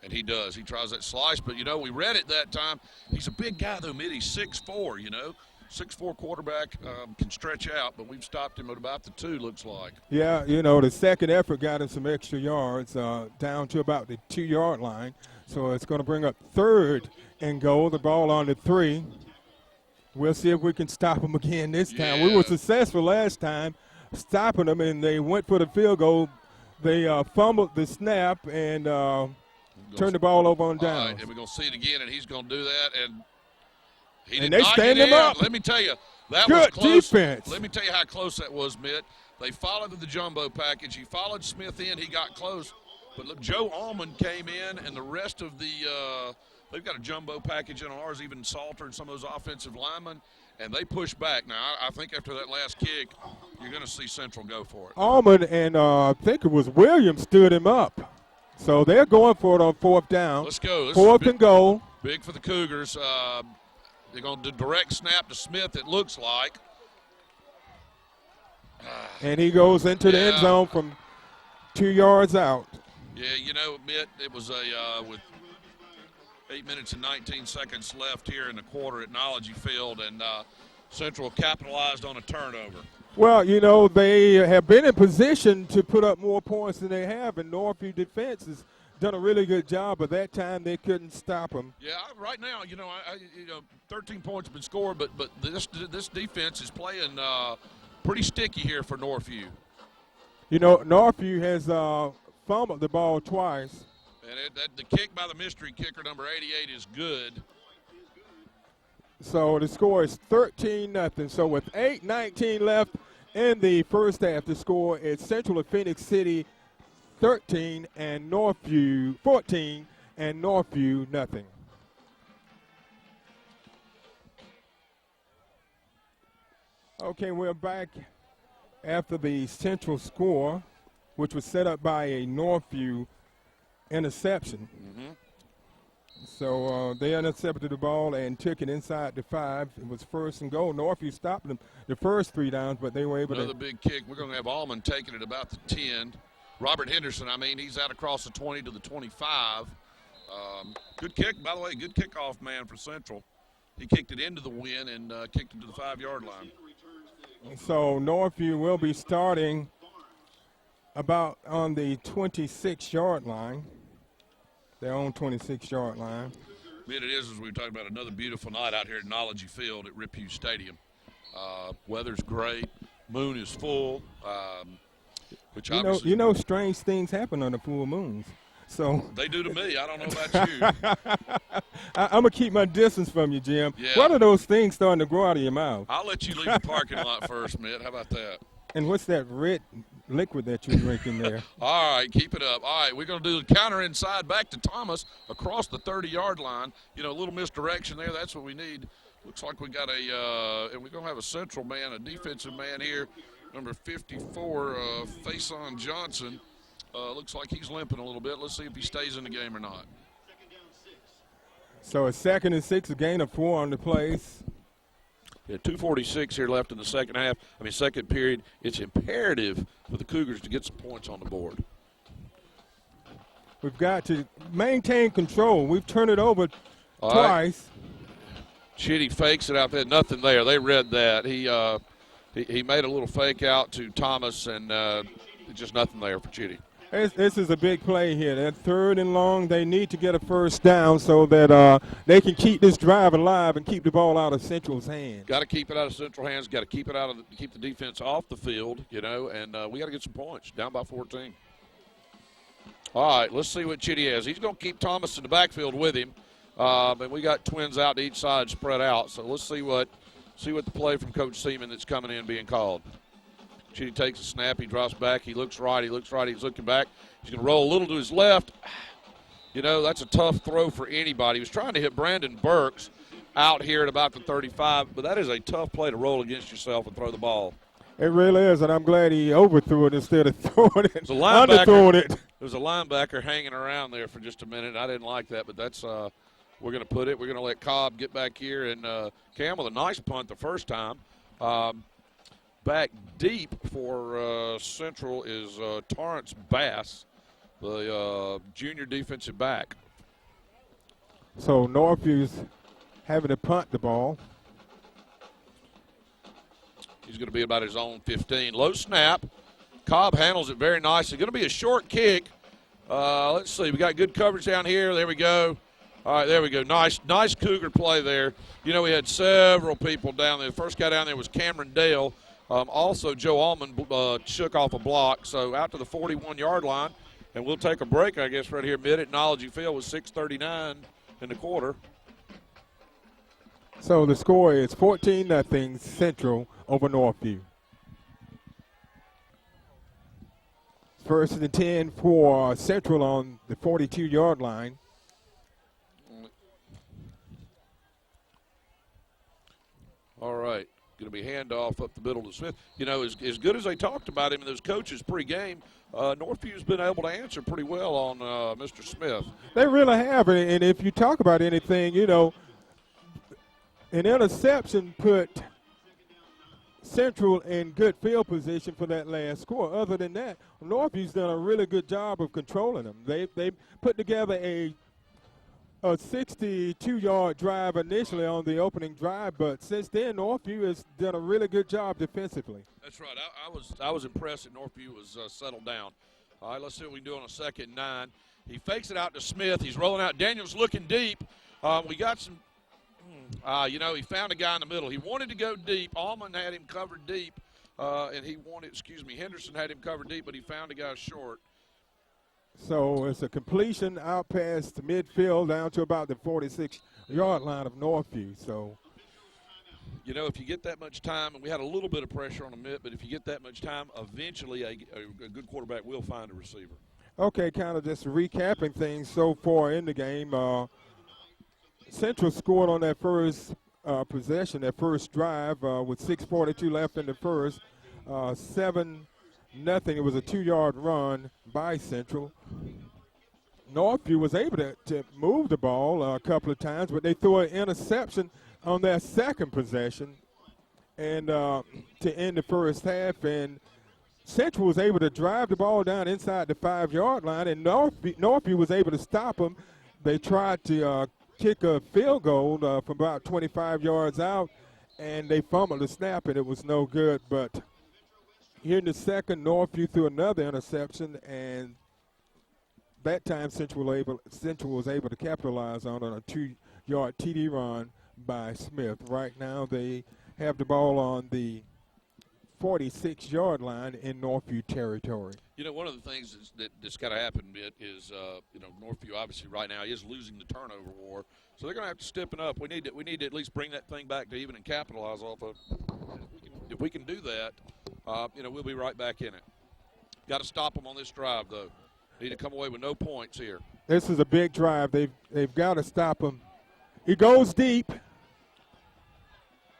And he does. He tries that slice, but, we read it that time. He's a big guy, though, Mitt. He's 6'4", 6'4" quarterback, can stretch out, but we've stopped him at about the 2, looks like. Yeah, the second effort got him some extra yards down to about the 2-yard line. So it's going to bring up 3rd and goal, the ball on the 3. We'll see if we can stop them again this time. Yeah. We were successful last time stopping them, and they went for the field goal. They fumbled the snap and turned the ball over on downs. All right, and we're going to see it again, and he's going to do that, and he did they not stand get him in. up. Let me tell you, that Good was close. defense. Let me tell you how close that was, Mitt. They followed the jumbo package. He followed Smith in. He got close. But look, Joe Allman came in, and the rest of they've got a jumbo package in on ours, even Salter and some of those offensive linemen, and they pushed back. Now, I think after that last kick, you're going to see Central go for it. Allman and I think it was Williams stood him up. So they're going for it on 4th down. Let's go. This 4th and goal. Big for the Cougars. They're going to direct snap to Smith, it looks like. And he goes into the end zone from 2 yards out. Yeah, Mitt, it was with 8 minutes and 19 seconds left here in the quarter at Nology Field, and Central capitalized on a turnover. Well, they have been in position to put up more points than they have, and Northview defense is done a really good job, but that time they couldn't stop them. Yeah, right now, 13 points have been scored, but this defense is playing pretty sticky here for Northview. Northview has fumbled the ball twice. And the kick by the mystery kicker, number 88, is good. So the score is 13-0. So with 8:19 left in the first half, the score is Central of Phoenix City 13 and Northview 14 and Northview nothing. Okay, we're back after the Central score, which was set up by a Northview interception. Mm-hmm. So they intercepted the ball and took it inside the 5. It was first and goal. Northview stopped them the first 3 downs, but they were able Another big kick. We're going to have Allman taking it about the 10. Robert Henderson, he's out across the 20 to the 25. Good kick, by the way, good kickoff man for Central. He kicked it into the win and kicked it to the 5-yard line. So Northview will be starting about on the 26-yard line. Their own 26-yard line. It is, as we were talking about, another beautiful night out here at Knowledge Field at Rip Hughes Stadium. Weather's great. Moon is full. Which obviously, strange things happen on the full moons. So they do to me. I don't know about you. I'm going to keep my distance from you, Jim. Yeah. What are those things starting to grow out of your mouth? I'll let you leave the parking lot first, Mitt. How about that? And what's that red liquid that you're drinking there? All right, keep it up. All right, we're going to do the counter inside back to Thomas across the 30-yard line. A little misdirection there. That's what we need. Looks like we got and we're going to have a central man, a defensive man here, number 54, Faison Johnson. Looks like he's limping a little bit. Let's see if he stays in the game or not. So a 2nd and 6, a gain of 4 on the plays. Yeah, 2:46 here left in the second period. It's imperative for the Cougars to get some points on the board. We've got to maintain control. We've turned it over twice. Chitty fakes it out there. Nothing there. They read that. He made a little fake out to Thomas, and just nothing there for Chitty. This is a big play here. They're 3rd and long. They need to get a first down so that they can keep this drive alive and keep the ball out of Central's hands. Got to keep it out of Central hands. Got to keep it keep the defense off the field, and we got to get some points. Down by 14. All right, let's see what Chitty has. He's going to keep Thomas in the backfield with him, and we got twins out to each side spread out. So let's see what the play from Coach Seaman that's coming in being called. Chitty takes a snap. He drops back. He looks right. He's looking back. He's going to roll a little to his left. That's a tough throw for anybody. He was trying to hit Brandon Burks out here at about the 35, but that is a tough play to roll against yourself and throw the ball. It really is, and I'm glad he overthrew it instead of throwing it. Underthrowing it. There was a linebacker hanging around there for just a minute. I didn't like that, but that's we're going to put it. We're going to let Cobb get back here, and Cam with a nice punt the first time. Back deep for Central is Torrance Bass, the junior defensive back. So Northview's having to punt the ball. He's going to be about his own 15. Low snap. Cobb handles it very nicely. Going to be a short kick. Let's see. We got good coverage down here. There we go. All right, there we go. Nice Cougar play there. We had several people down there. The first guy down there was Cameron Dale. Also, Joe Allman shook off a block. So out to the 41-yard line. And we'll take a break, I guess, right here mid at Knowledge Field with 6:39 in the quarter. So the score is 14-0 Central over Northview. First and 10 for Central on the 42-yard line. All right. Going to be handoff up the middle to Smith. As good as they talked about him and those coaches pre-game, Northview's been able to answer pretty well on Mr. Smith. They really have. And if you talk about anything, an interception put Central in good field position for that last score. Other than that, Northview's done a really good job of controlling them. They put together a 62-yard drive initially on the opening drive, but since then Northview has done a really good job defensively. That's right. I was impressed that Northview was settled down. All right, let's see what we can do on a 2nd and 9. He fakes it out to Smith. He's rolling out. Daniels looking deep. We got some, he found a guy in the middle. He wanted to go deep. Allman had him covered deep, Henderson had him covered deep, but he found a guy short. So it's a completion out past the midfield down to about the 46-yard line of Northview. So, if you get that much time, and we had a little bit of pressure on the mid, but if you get that much time, eventually a good quarterback will find a receiver. Okay, kind of just recapping things so far in the game. Central scored on that first possession, that first drive with 6:42 left in the first, 7-0. It was a 2-yard run by Central. Northview was able to move the ball a couple of times, but they threw an interception on their second possession and to end the first half. And Central was able to drive the ball down inside the 5-yard line, and Northview was able to stop them. They tried to kick a field goal from about 25 yards out, and they fumbled the snap, and it was no good. But here in the second, Northview threw another interception, and that time Central was able to capitalize on a 2-yard TD run by Smith. Right now they have the ball on the 46-yard line in Northview territory. One of the things that's got to happen, is Northview obviously right now is losing the turnover war, so they're going to have to step it up. We need to at least bring that thing back to even and capitalize off of. If we can do that, we'll be right back in it. Got to stop them on this drive, though. Need to come away with no points here. This is a big drive. They've got to stop him. He goes deep,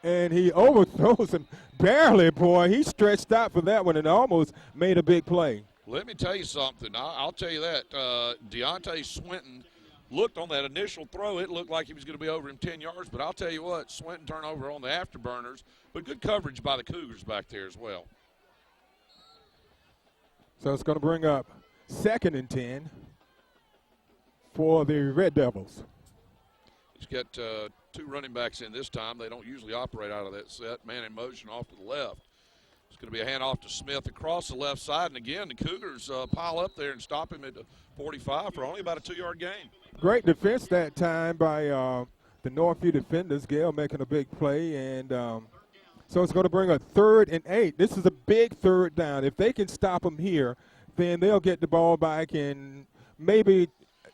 and he overthrows him barely, boy. He stretched out for that one and almost made a big play. Let me tell you something. I'll tell you that. Deontay Swinton looked on that initial throw. It looked like he was going to be over him 10 yards, but I'll tell you what, Swinton turned over on the afterburners, but good coverage by the Cougars back there as well. So it's going to bring up 2nd and 10 for the Red Devils. He's got 2 running backs in this time. They don't usually operate out of that set. Man in motion off to the left. It's going to be a handoff to Smith across the left side. And, again, the Cougars pile up there and stop him at 45 for only about a 2-yard gain. Great defense that time by the Northview defenders. Gale making a big play. And so it's going to bring a 3rd and 8. This is a big third down. If they can stop them here, then they'll get the ball back and maybe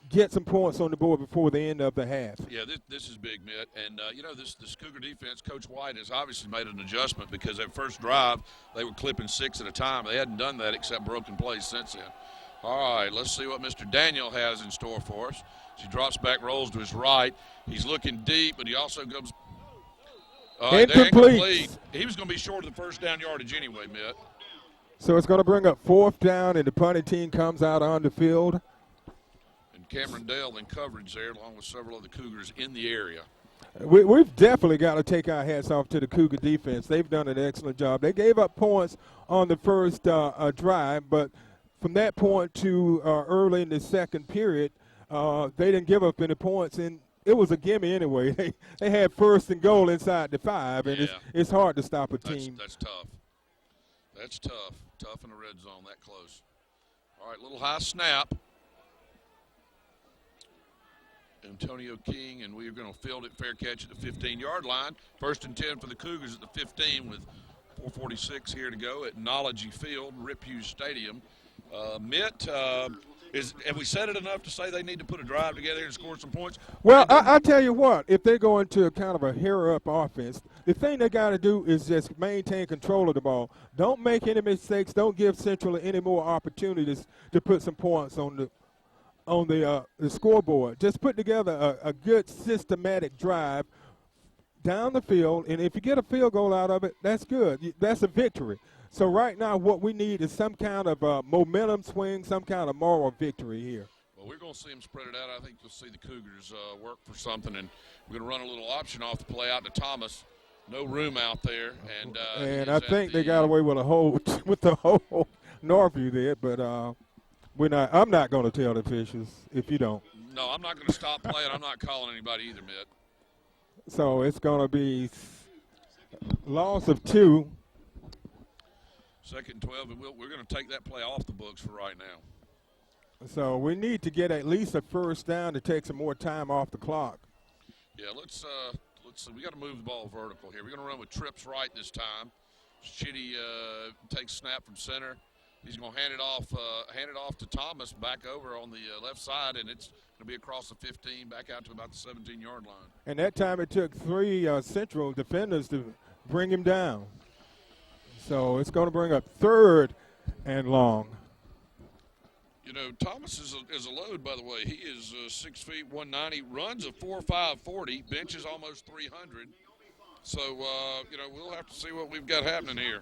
get some points on the board before the end of the half. Yeah, this is big, Mitt. And, this Cougar defense, Coach White has obviously made an adjustment because that first drive they were clipping 6 at a time. They hadn't done that except broken plays since then. All right, let's see what Mr. Daniel has in store for us. As he drops back, rolls to his right. He's looking deep, but he also goes incomplete. He was going to be short of the first down yardage anyway, Mitt. So it's going to bring up 4th down, and the punting team comes out on the field. And Cameron Dale in coverage there, along with several other Cougars in the area. We've definitely got to take our hats off to the Cougar defense. They've done an excellent job. They gave up points on the first drive, but from that point to early in the second period, they didn't give up any points, and it was a gimme anyway. They had 1st and goal inside the 5, and it's hard to stop a team. That's tough. That's tough. Tough in the red zone that close. All right, little high snap. Antonio King, and we're going to field it, fair catch at the 15-yard line. 1st and 10 for the Cougars at the 15 with 4:46 here to go at Nology Field, Rip Hughes Stadium. Mitt, have we said it enough to say they need to put a drive together and score some points? Well, I tell you what, if they go into a kind of a hurry-up offense, the thing they got to do is just maintain control of the ball. Don't make any mistakes. Don't give Central any more opportunities to put some points on the scoreboard. Just put together a good systematic drive down the field, and if you get a field goal out of it, that's good. That's a victory. So right now what we need is some kind of momentum swing, some kind of moral victory here. Well, we're going to see them spread it out. I think you'll see the Cougars work for something, and we're going to run a little option off the play out to Thomas. No room out there. And I think they got away with a hold with the whole Northview there, but I'm not going to tell the officials if you don't. No, I'm not going to stop playing. I'm not calling anybody either, Mitt. So it's going to be loss of 2. 2nd and 12, and we're going to take that play off the books for right now. So we need to get at least a first down to take some more time off the clock. Yeah, let's see. We got to move the ball vertical here. We're going to run with trips right this time. Chitty takes snap from center. He's going to hand it off to Thomas back over on the left side, and it's going to be across the 15, back out to about the 17-yard line. And that time it took 3 Central defenders to bring him down. So it's going to bring up 3rd and long. You know, Thomas is a load, by the way. He is 6 feet, 190, runs a 4.5 40, benches almost 300. So, you know, we'll have to see what we've got happening here.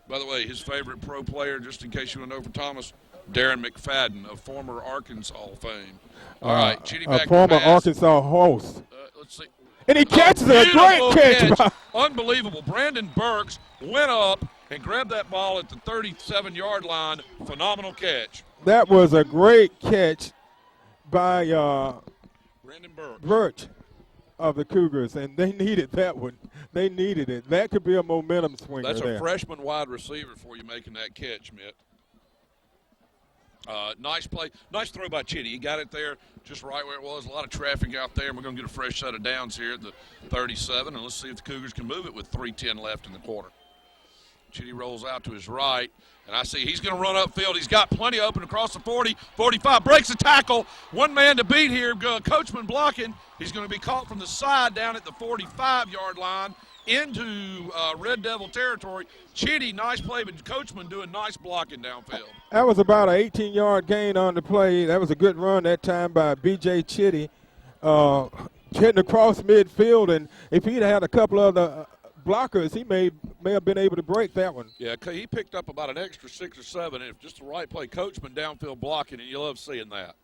By the way, his favorite pro player, just in case you want to know for Thomas, Darren McFadden, a former Arkansas fame. All right, Chitty back a former pass. Arkansas host. Let's see. And he catches a great catch. Unbelievable. Brandon Burks went up and grabbed that ball at the 37-yard line. Phenomenal catch. That was a great catch by Brandon Burks. Birch of the Cougars, and they needed that one. They needed it. That could be a momentum swinger. That's there. A freshman wide receiver for you making that catch, Mitt. Nice play. Nice throw by Chitty. He got it there just right where it was. A lot of traffic out there, and we're going to get a fresh set of downs here at the 37, and let's see if the Cougars can move it with 3:10 left in the quarter. Chitty rolls out to his right, and I see he's going to run upfield. He's got plenty open across the 40, 45, breaks a tackle. One man to beat here. Coachman blocking. He's going to be caught from the side down at the 45-yard line into Red Devil territory. Chitty, nice play, but Coachman doing nice blocking downfield. That was about an 18-yard gain on the play. That was a good run that time by B.J. Chitty, getting across midfield. And if he'd had a couple of the blockers, he may have been able to break that one. Yeah, he picked up about an extra 6 or 7, and if just the right play, Coachman downfield blocking, and you love seeing that.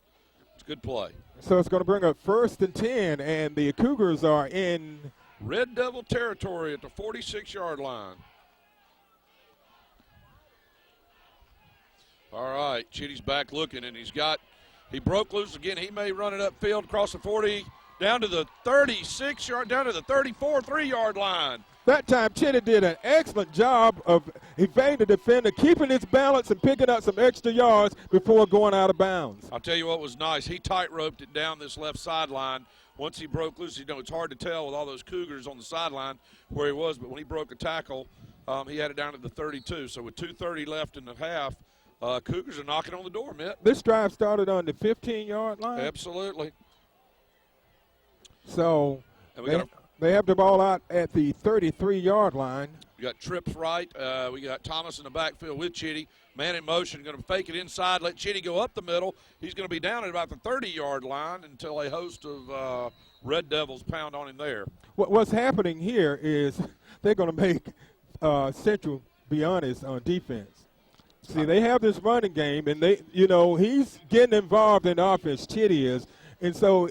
It's a good play. So it's going to bring up 1st and 10, and the Cougars are in Red Devil territory at the 46-yard line. All right, Chitty's back looking, and he broke loose again. He may run it upfield across the 40, down to the 36-yard, down to the 34, 3-yard line. That time, Chitty did an excellent job of evading the defender, keeping his balance and picking up some extra yards before going out of bounds. I'll tell you what was nice. He tight-roped it down this left sideline. Once he broke loose, you know, it's hard to tell with all those Cougars on the sideline where he was, but when he broke a tackle, he had it down to the 32. So with 2:30 left in the half, Cougars are knocking on the door, Mitt. This drive started on the 15-yard line. Absolutely. So they have the ball out at the 33-yard line. We got trips right. We got Thomas in the backfield with Chitty. Man in motion, going to fake it inside, let Chitty go up the middle. He's going to be down at about the 30-yard line until a host of Red Devils pound on him there. What's happening here is they're going to make Central be honest on defense. See, they have this running game, and he's getting involved in offense, Chitty is, and so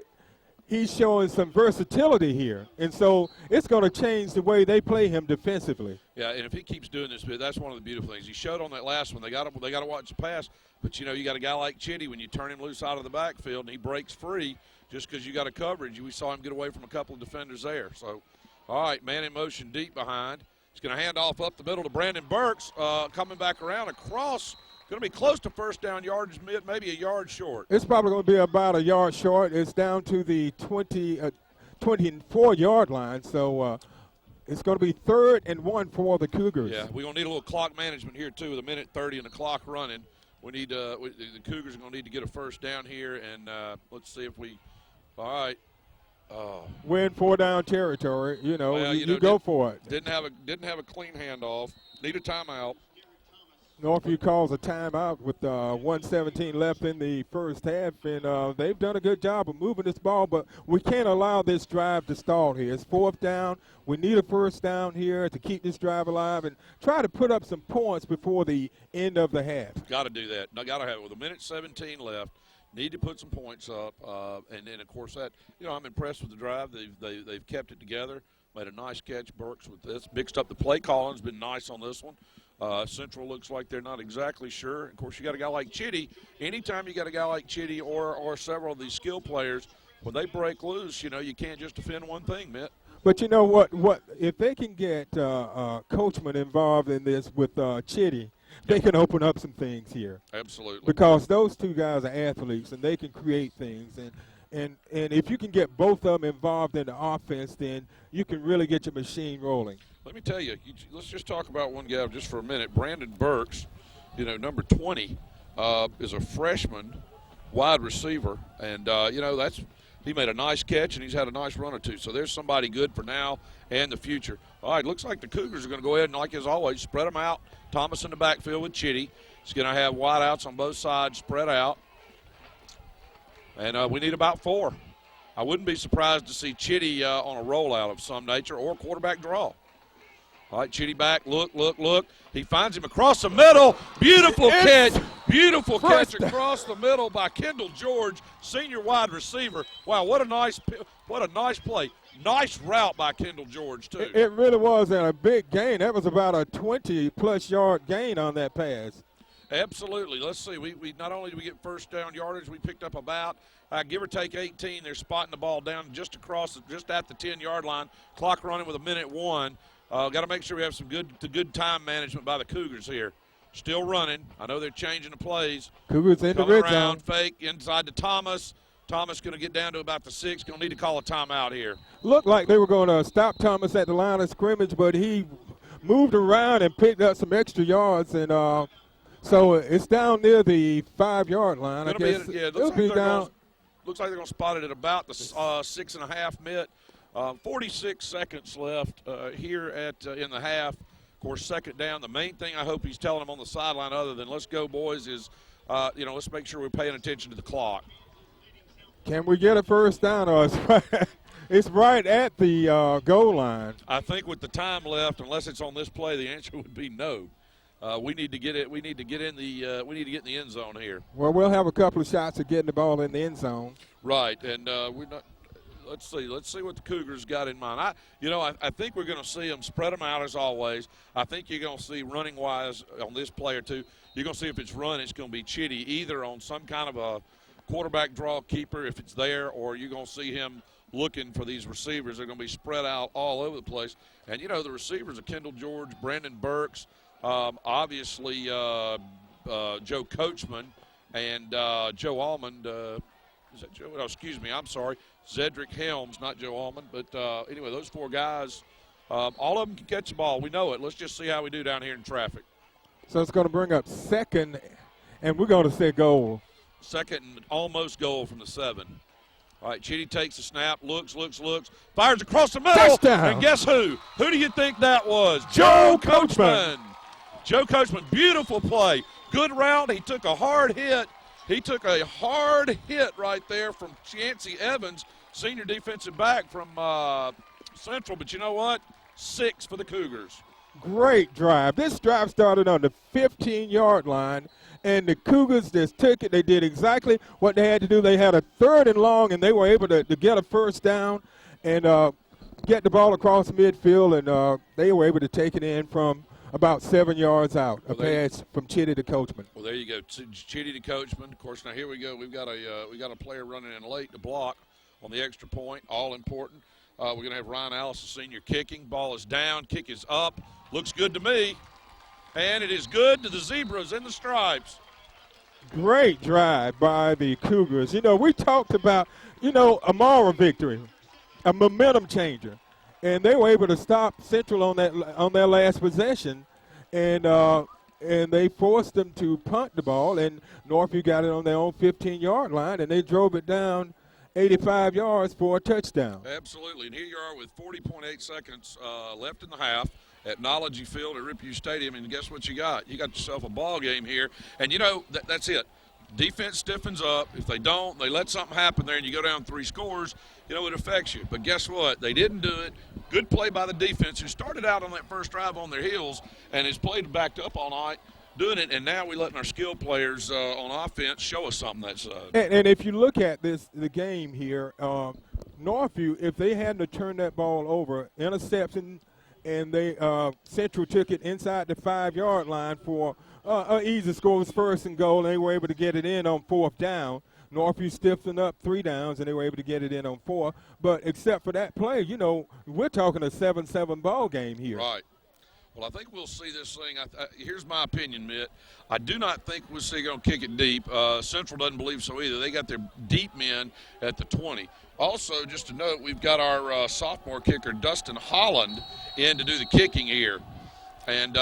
he's showing some versatility here. And so it's going to change the way they play him defensively. Yeah, and if he keeps doing this, that's one of the beautiful things. He showed on that last one. They got to watch the pass. But, you got a guy like Chitty, when you turn him loose out of the backfield and he breaks free just because you got a coverage, we saw him get away from a couple of defenders there. So, all right, man in motion deep behind. He's going to hand off up the middle to Brandon Burks, coming back around across. Going to be close to first down yardage, maybe a yard short. It's probably going to be about a yard short. It's down to the 24-yard line, so it's going to be 3rd and 1 for the Cougars. Yeah, we're going to need a little clock management here, too, with 1:30 and the clock running. We need the Cougars are going to need to get a first down here, and let's see if we – all right. Win 4-down territory, you go for it. Didn't have a clean handoff. Need a timeout. Northview calls a timeout with 1:17 left in the first half, and they've done a good job of moving this ball, but we can't allow this drive to stall here. It's 4th down. We need a first down here to keep this drive alive and try to put up some points before the end of the half. Got to do that. Got to have it with 1:17 left. Need to put some points up, and then, of course, that I'm impressed with the drive. They've kept it together. Made a nice catch, Burks, with this. Mixed up the play calling. Has been nice on this one. Central looks like they're not exactly sure. Of course, you got a guy like Chitty. Anytime you got a guy like Chitty or several of these skill players, when they break loose, you can't just defend one thing, Mitt. But you know what? If they can get Coachman involved in this with Chitty, they can open up some things here. Absolutely. Because those two guys are athletes, and they can create things. And if you can get both of them involved in the offense, then you can really get your machine rolling. Let me tell you, let's just talk about one guy just for a minute. Brandon Burks, number 20, is a freshman wide receiver. And, he made a nice catch, and he's had a nice run or two. So there's somebody good for now and the future. All right, looks like the Cougars are going to go ahead and, like as always, spread them out. Thomas in the backfield with Chitty. He's going to have wideouts on both sides spread out. And we need about 4. I wouldn't be surprised to see Chitty on a rollout of some nature or quarterback draw. All right, Chitty back, look. He finds him across the middle. Beautiful catch. Beautiful catch across the middle by Kendall George, senior wide receiver. Wow, what a nice play. Nice route by Kendall George, too. It really was a big gain. That was about a 20-plus yard gain on that pass. Absolutely. Let's see. We not only do we get first down yardage, we picked up about, give or take 18. They're spotting the ball down just at the 10-yard line. Clock running with 1:01. Got to make sure we have some good time management by the Cougars here. Still running. I know they're changing the plays. Cougars in the red zone. Fake inside to Thomas. Thomas going to get down to about the 6. Going to need to call a timeout here. Looked like they were going to stop Thomas at the line of scrimmage, but he moved around and picked up some extra yards, and so it's down near the 5-yard line. I guess looks like they're going to spot it at about the 6.5 mitt. 46 seconds left here in the half. Of course, second down. The main thing I hope he's telling them on the sideline, other than "let's go, boys," is let's make sure we're paying attention to the clock. Can we get a first down, or it's right at the goal line? I think with the time left, unless it's on this play, the answer would be no. We need to get it. We need to get in the. We need to get in the end zone here. Well, we'll have a couple of shots at getting the ball in the end zone. Right, and we're not. Let's see what the Cougars got in mind. I think we're going to see them spread them out as always. I think you're going to see running wise on this play or two. You're going to see if it's run, it's going to be Chitty either on some kind of a quarterback draw keeper if it's there, or you're going to see him looking for these receivers. They're going to be spread out all over the place. And the receivers are Kendall George, Brandon Burks, obviously Joe Coachman, and Joe Almond. Is that Joe? Oh, excuse me. I'm sorry. Zedrick Helms, not Joe Almond. But anyway, those 4 guys, all of them can catch the ball. We know it. Let's just see how we do down here in traffic. So it's going to bring up second, and we're going to say goal. Second and almost goal from the 7. All right, Chitty takes the snap, looks, fires across the middle. Touchdown. And guess who? Who do you think that was? Joe Coachman. Joe Coachman, beautiful play. Good route. He took a hard hit. Right there from Chancey Evans, senior defensive back from Central. But you know what? 6 for the Cougars. Great drive. This drive started on the 15-yard line, and the Cougars just took it. They did exactly what they had to do. They had a 3rd and long, and they were able to get a first down and get the ball across midfield, and they were able to take it in from about 7 yards out, a pass from Chitty to Coachman. Well, there you go, Chitty to Coachman. Of course, now here we go. We've got a player running in late to block on the extra point, all important. We're going to have Ryan Allison, senior, kicking. Ball is down, kick is up. Looks good to me. And it is good to the Zebras in the stripes. Great drive by the Cougars. We talked about, a moral victory, a momentum changer. And they were able to stop Central on their last possession, and they forced them to punt the ball, and Northview got it on their own 15-yard line, and they drove it down 85 yards for a touchdown. Absolutely, and here you are with 40.8 seconds left in the half at Nology Field at Rippey Stadium, and guess what you got? You got yourself a ball game here, and that's it. Defense stiffens up. If they don't, they let something happen there, and you go down 3 scores, it affects you. But guess what? They didn't do it. Good play by the defense, who started out on that first drive on their heels and has played backed up all night doing it. And now we're letting our skilled players on offense show us something that's and if you look at the game here, Northview, if they hadn't turned that ball over, interception, and they Central took it inside the 5-yard line for an easy score. It was 1st and goal, and they were able to get it in on 4th down. Northview stiffened up 3 downs, and they were able to get it in on 4. But except for that play, we're talking a 7-7 ball game here. Right. Well, I think we'll see this thing. Here's my opinion, Mitt. I do not think we'll see going to kick it deep. Central doesn't believe so either. They got their deep men at the 20. Also, just to note, we've got our sophomore kicker, Dustin Holland, in to do the kicking here. And,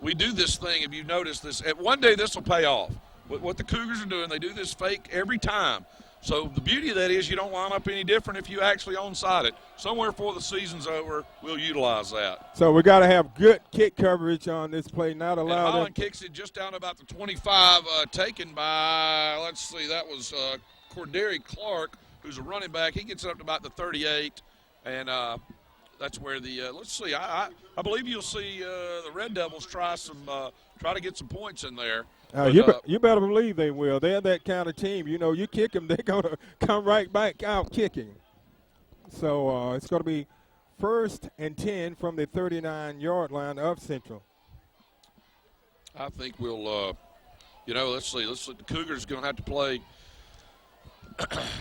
we do this thing, if you've noticed this. One day this will pay off. What the Cougars are doing, they do this fake every time. So the beauty of that is you don't line up any different if you actually onside it. Somewhere before the season's over, we'll utilize that. So we got to have good kick coverage on this play, not allow and them. Holland kicks it just down about the 25, taken by, let's see, that was Corderi Clark, who's a running back. He gets it up to about the 38, and that's where the let's see. I believe you'll see the Red Devils try to get some points in there. You better believe they will. They're that kind of team. You know, you kick them, they're going to come right back out kicking. So it's going to be 1st and 10 from the 39-yard line of Central. I think we'll, let's see. The Cougars going to have to play.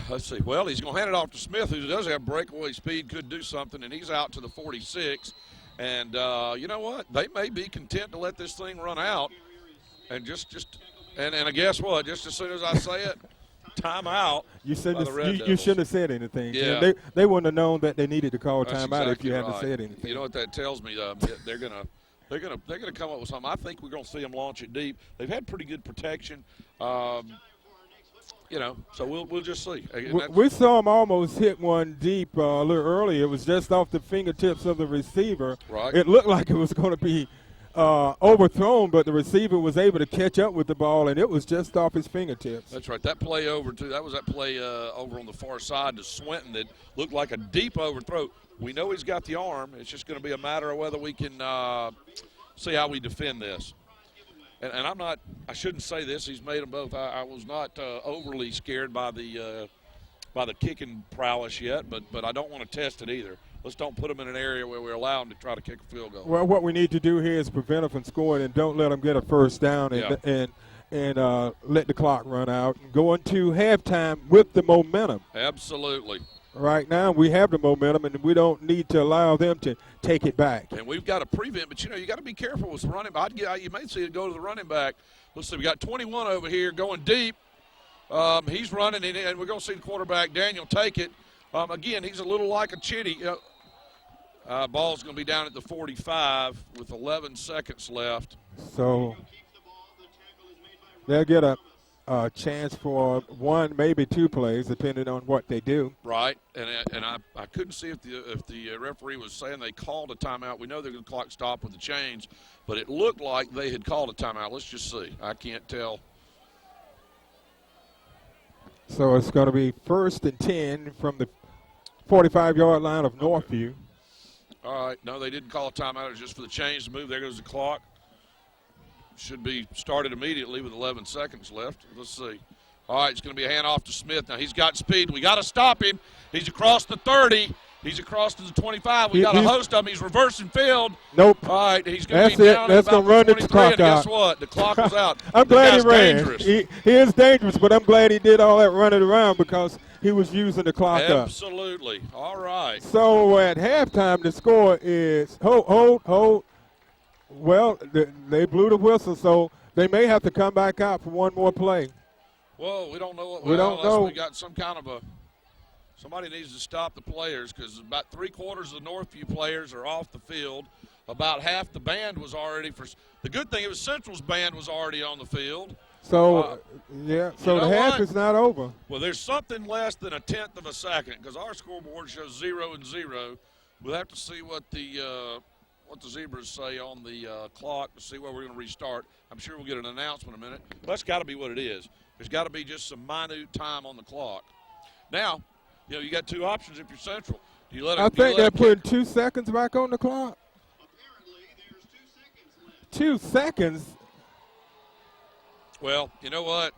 Let's see. Well, he's going to hand it off to Smith, who does have breakaway speed, could do something, and he's out to the 46. And you know what? They may be content to let this thing run out. And and I guess what? Just as soon as I say it, timeout. You shouldn't have said anything. Yeah. They wouldn't have known that they needed to call timeout exactly if you hadn't right. said anything. You know what that tells me? They're gonna come up with something. I think we're gonna see them launch it deep. They've had pretty good protection. So we'll just see. We saw him almost hit one deep a little earlier. It was just off the fingertips of the receiver. Right. It looked like it was going to be overthrown, but the receiver was able to catch up with the ball, and it was just off his fingertips. That's right. That play over, too, that was that play over on the far side to Swinton that looked like a deep overthrow. We know he's got the arm. It's just going to be a matter of whether we can see how we defend this. And I shouldn't say this. He's made them both. I was not overly scared by the kicking prowess yet, but I don't want to test it either. Let's don't put them in an area where we're allowing to try to kick a field goal. Well, what we need to do here is prevent them from scoring and don't let them get a first down and let the clock run out and go into halftime with the momentum. Absolutely. Right now we have the momentum, and we don't need to allow them to take it back. And we've got a prevent, but, you got to be careful with the running back. You may see it go to the running back. Let's see, we got 21 over here going deep. He's running, and we're going to see the quarterback, Daniel, take it. Again, he's a little like a chitty. Ball's going to be down at the 45 with 11 seconds left. So they'll get a chance for one, maybe two plays, depending on what they do. Right, and I couldn't see if the referee was saying they called a timeout. We know they're going to clock stop with the chains, but it looked like they had called a timeout. Let's just see. I can't tell. So it's going to be 1st and 10 from the 45-yard line of Northview. All right. No, they didn't call a timeout. It was just for the chains to move. There goes the clock. Should be started immediately with 11 seconds left. Let's see. All right, it's going to be a handoff to Smith. Now, he's got speed. We got to stop him. He's across the 30. He's across to the 25. We got a host of them. He's reversing field. Nope. All right, he's going to be down That's about going to run the 23. the clock and out. guess what? The clock was out. I'm glad he ran. Dangerous. He is dangerous, but I'm glad he did all that running around because he was using the clock up. Absolutely. All right. So at halftime, the score is hold. Well, they blew the whistle, so they may have to come back out for one more play. Well, we don't know. We don't know. We got some kind of somebody needs to stop the players because about 3/4 of the Northview players are off the field. About half the band was already the good thing, it was Central's band was already on the field. So, so the half is not over. Well, there's something less than 1/10 of a second because our scoreboard shows 0 and 0. We'll have to see what the Zebras say on the clock to see where we're going to restart. I'm sure we'll get an announcement in a minute. But that's got to be what it is. There's got to be just some minute time on the clock. Now, you got two options if you're Central. Do you let I think they're putting 2 seconds back on the clock. Apparently, there's 2 seconds left. 2 seconds. Well, you know what?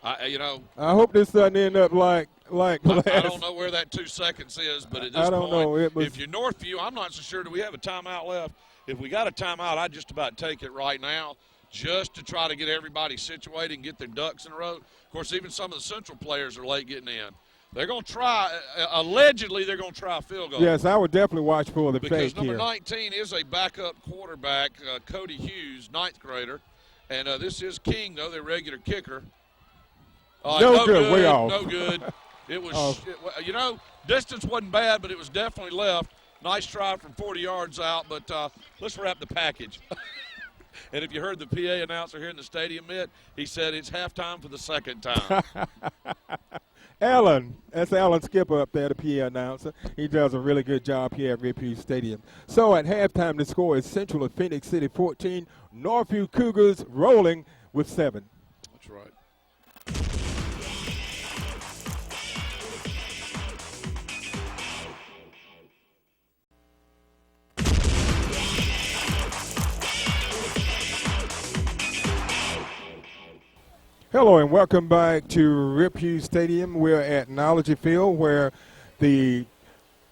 I hope this doesn't end up like last. I don't know where that 2 seconds is, but at this point, if you're Northview, I'm not so sure. Do we have a timeout left? If we got a timeout, I'd just about take it right now just to try to get everybody situated and get their ducks in a row. Of course, even some of the Central players are late getting in. They're going to try. Allegedly, they're going to try a field goal. Yes, I would definitely watch for the because fake number here. 19 is a backup quarterback, Cody Hughes, ninth grader. And this is King, though, their regular kicker. No good, way off. No good. It was, distance wasn't bad, but it was definitely left. Nice try from 40 yards out, but let's wrap the package. And if you heard the PA announcer here in the stadium, he said it's halftime for the second time. Alan, that's Alan Skipper up there, the PA announcer. He does a really good job here at Ripley Stadium. So at halftime, the score is Central of Phoenix City 14, Northview Cougars rolling with 7. That's right. Hello and welcome back to Ripley Stadium. We're at Knowledge Field where the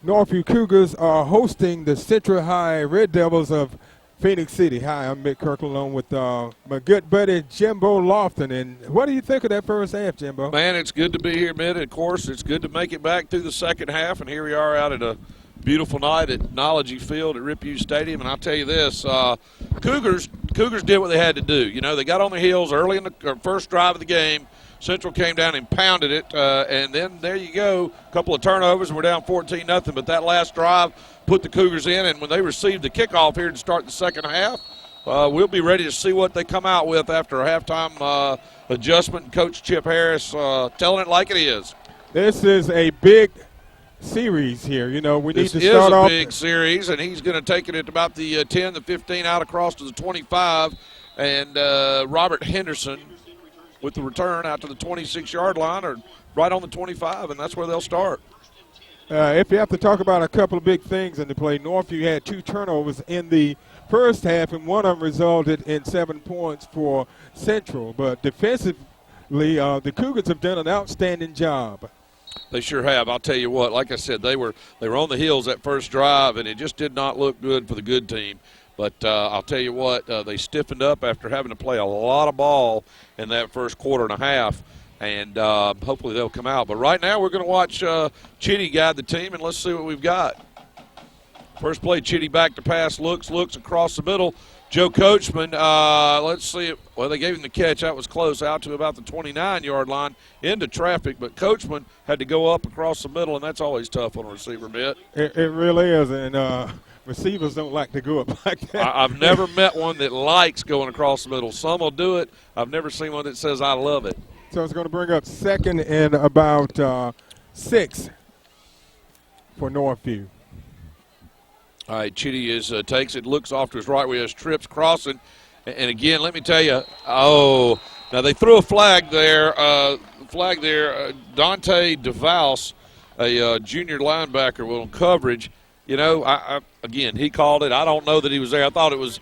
Northview Cougars are hosting the Central High Red Devils of Phoenix City. Hi, I'm Mick Kirkland along with my good buddy Jimbo Lofton. And what do you think of that first half, Jimbo? Man, it's good to be here, Mitt. Of course, it's good to make it back through the second half. And here we are out at a beautiful night at Knowledge Field at Ripley Stadium. And I'll tell you this, Cougars did what they had to do. You know, they got on their heels early in the first drive of the game. Central came down and pounded it, and then there you go, a couple of turnovers, and we're down 14-0. But that last drive put the Cougars in, and when they received the kickoff here to start the second half, we'll be ready to see what they come out with after a halftime adjustment. Coach Chip Harris telling it like it is. This is a big series here. You know, we need to This start off. is a big series, and he's going to take it at about the 10, the 15, out across to the 25, and Robert Henderson with the return out to the 26-yard line or right on the 25, and that's where they'll start. If you have to talk about a couple of big things in the play, Northview had 2 turnovers in the first half, and one of them resulted in 7 points for Central. But defensively, the Cougars have done an outstanding job. They sure have. I'll tell you what, like I said, they were on the heels that first drive, and it just did not look good for the good team. But I'll tell you what, they stiffened up after having to play a lot of ball in that first quarter and a half, and hopefully they'll come out. But right now we're going to watch Chitty guide the team, and let's see what we've got. First play, Chitty back to pass, looks across the middle. Joe Coachman, let's see. Well, they gave him the catch. That was close, out to about the 29-yard line into traffic. But Coachman had to go up across the middle, and that's always tough on a receiver, Mitt. It really is, and receivers don't like to go up like that. I've never met one that likes going across the middle. Some will do it. I've never seen one that says, I love it. So it's going to bring up second and about 6 for Northview. All right, Chitty takes it, looks off to his right where he has trips crossing. And again, let me tell you, now they threw a flag there. Dante DeVals, a junior linebacker, on coverage. You know, again, he called it. I don't know that he was there. I thought it was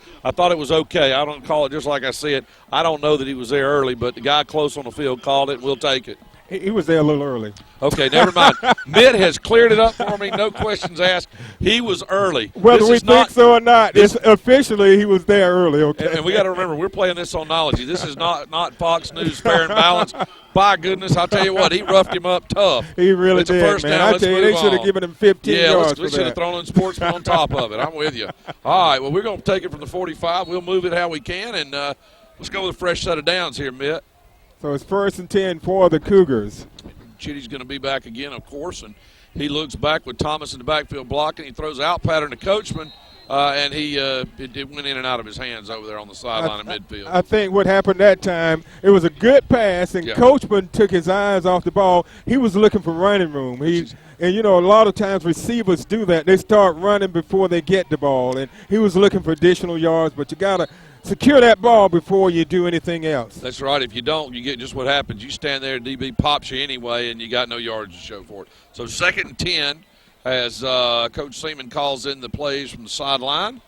okay. I don't call it just like I see it. I don't know that he was there early, but the guy close on the field called it. We'll take it. He was there a little early. Okay, never mind. Mitt has cleared it up for me. No questions asked. He was early. Whether we think so or not, officially he was there early. Okay. And we got to remember, we're playing this on Knowledge. This is not Fox News Fair and Balance. By goodness, I'll tell you what, he roughed him up tough. He really it's did, a first man. Down. I tell you, they should have given him 15 yards. We should have thrown in Sportsman on top of it. I'm with you. All right, well, we're going to take it from the 45. We'll move it how we can, and let's go with a fresh set of downs here, Mitt. So it's 1st and 10 for the Cougars. Chitty's going to be back again, of course, and he looks back with Thomas in the backfield blocking. He throws out pattern to Coachman, and it went in and out of his hands over there on the sideline in midfield. I think what happened that time, it was a good pass, and Coachman took his eyes off the ball. He was looking for running room. And, you know, a lot of times receivers do that. They start running before they get the ball, and he was looking for additional yards, but you got to secure that ball before you do anything else. That's right. If you don't, you get just what happens. You stand there, DB pops you anyway, and you got no yards to show for it. So 2nd and 10 as Coach Seaman calls in the plays from the sideline.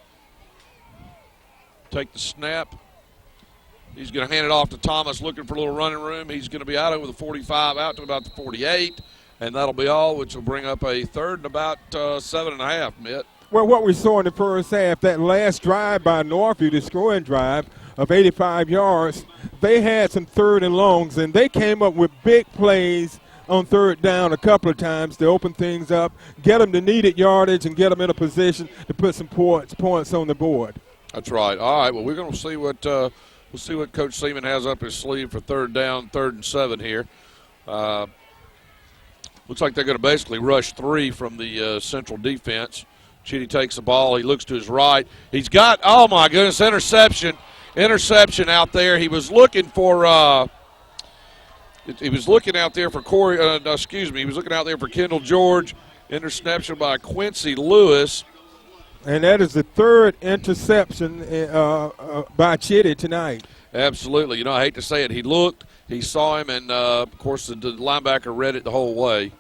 Take the snap. He's going to hand it off to Thomas, looking for a little running room. He's going to be out over the 45, out to about the 48, and that'll be all, which will bring up a 3rd and about 7.5, Mitt. Well, what we saw in the first half, that last drive by Northview, the scoring drive of 85 yards, they had some 3rd and longs, and they came up with big plays on third down a couple of times to open things up, get them the needed yardage, and get them in a position to put some points on the board. That's right. All right. Well, we're going to see what Coach Seaman has up his sleeve for third down, 3rd and 7 here. Looks like they're going to basically rush 3 from the Central defense. Chitty takes the ball. He looks to his right. He's got, oh my goodness, interception out there. He was looking for. He was looking out there for Corey. He was looking out there for Kendall George. Interception by Quincy Lewis. And that is the 3rd interception by Chitty tonight. Absolutely. You know, I hate to say it. He looked, he saw him, and, of course, the linebacker read it the whole way.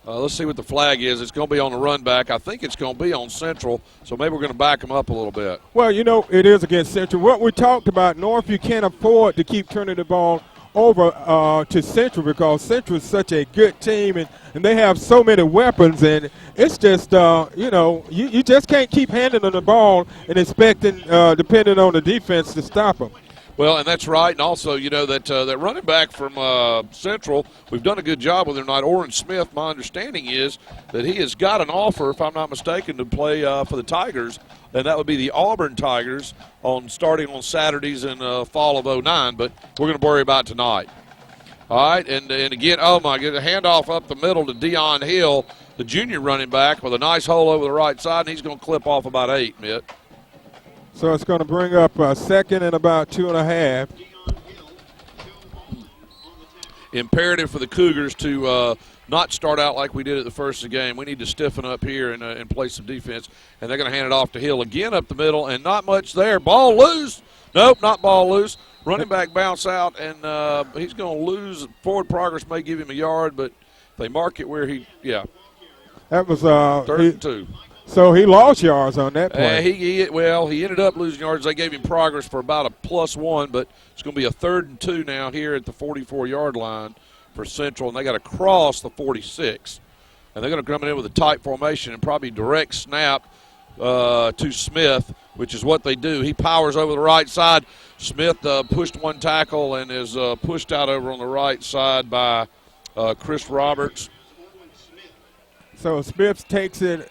Let's see what the flag is. It's going to be on the run back. I think it's going to be on Central, so maybe we're going to back him up a little bit. Well, you know, it is against Central. What we talked about, Northview can't afford to keep turning the ball over to Central because Central is such a good team, and they have so many weapons, and it's just, you know, you just can't keep handing them the ball and expecting, depending on the defense, to stop them. Well, and that's right. And also, you know, that running back from Central, we've done a good job with him tonight. Orrin Smith, my understanding is that he has got an offer, if I'm not mistaken, to play for the Tigers, and that would be the Auburn Tigers starting on Saturdays in fall of '09, but we're going to worry about tonight. All right, and again, oh, my goodness, handoff up the middle to Deion Hill, the junior running back, with a nice hole over the right side, and he's going to clip off about 8, Mitt. So it's going to bring up 2nd and about 2.5. Imperative for the Cougars to not start out like we did at the first of the game. We need to stiffen up here and play some defense. And they're going to hand it off to Hill again up the middle, and not much there. Ball loose. Nope, not ball loose. Running back bounce out, and he's going to lose. Forward progress may give him a yard, but they mark it where That was 3rd and 2. So he lost yards on that play. He ended up losing yards. They gave him progress for about a +1, but it's going to be a 3rd and 2 now here at the 44-yard line for Central, and they got to cross the 46. And they're going to come in with a tight formation and probably direct snap to Smith, which is what they do. He powers over the right side. Smith pushed one tackle and is pushed out over on the right side by Chris Roberts. So Smith takes it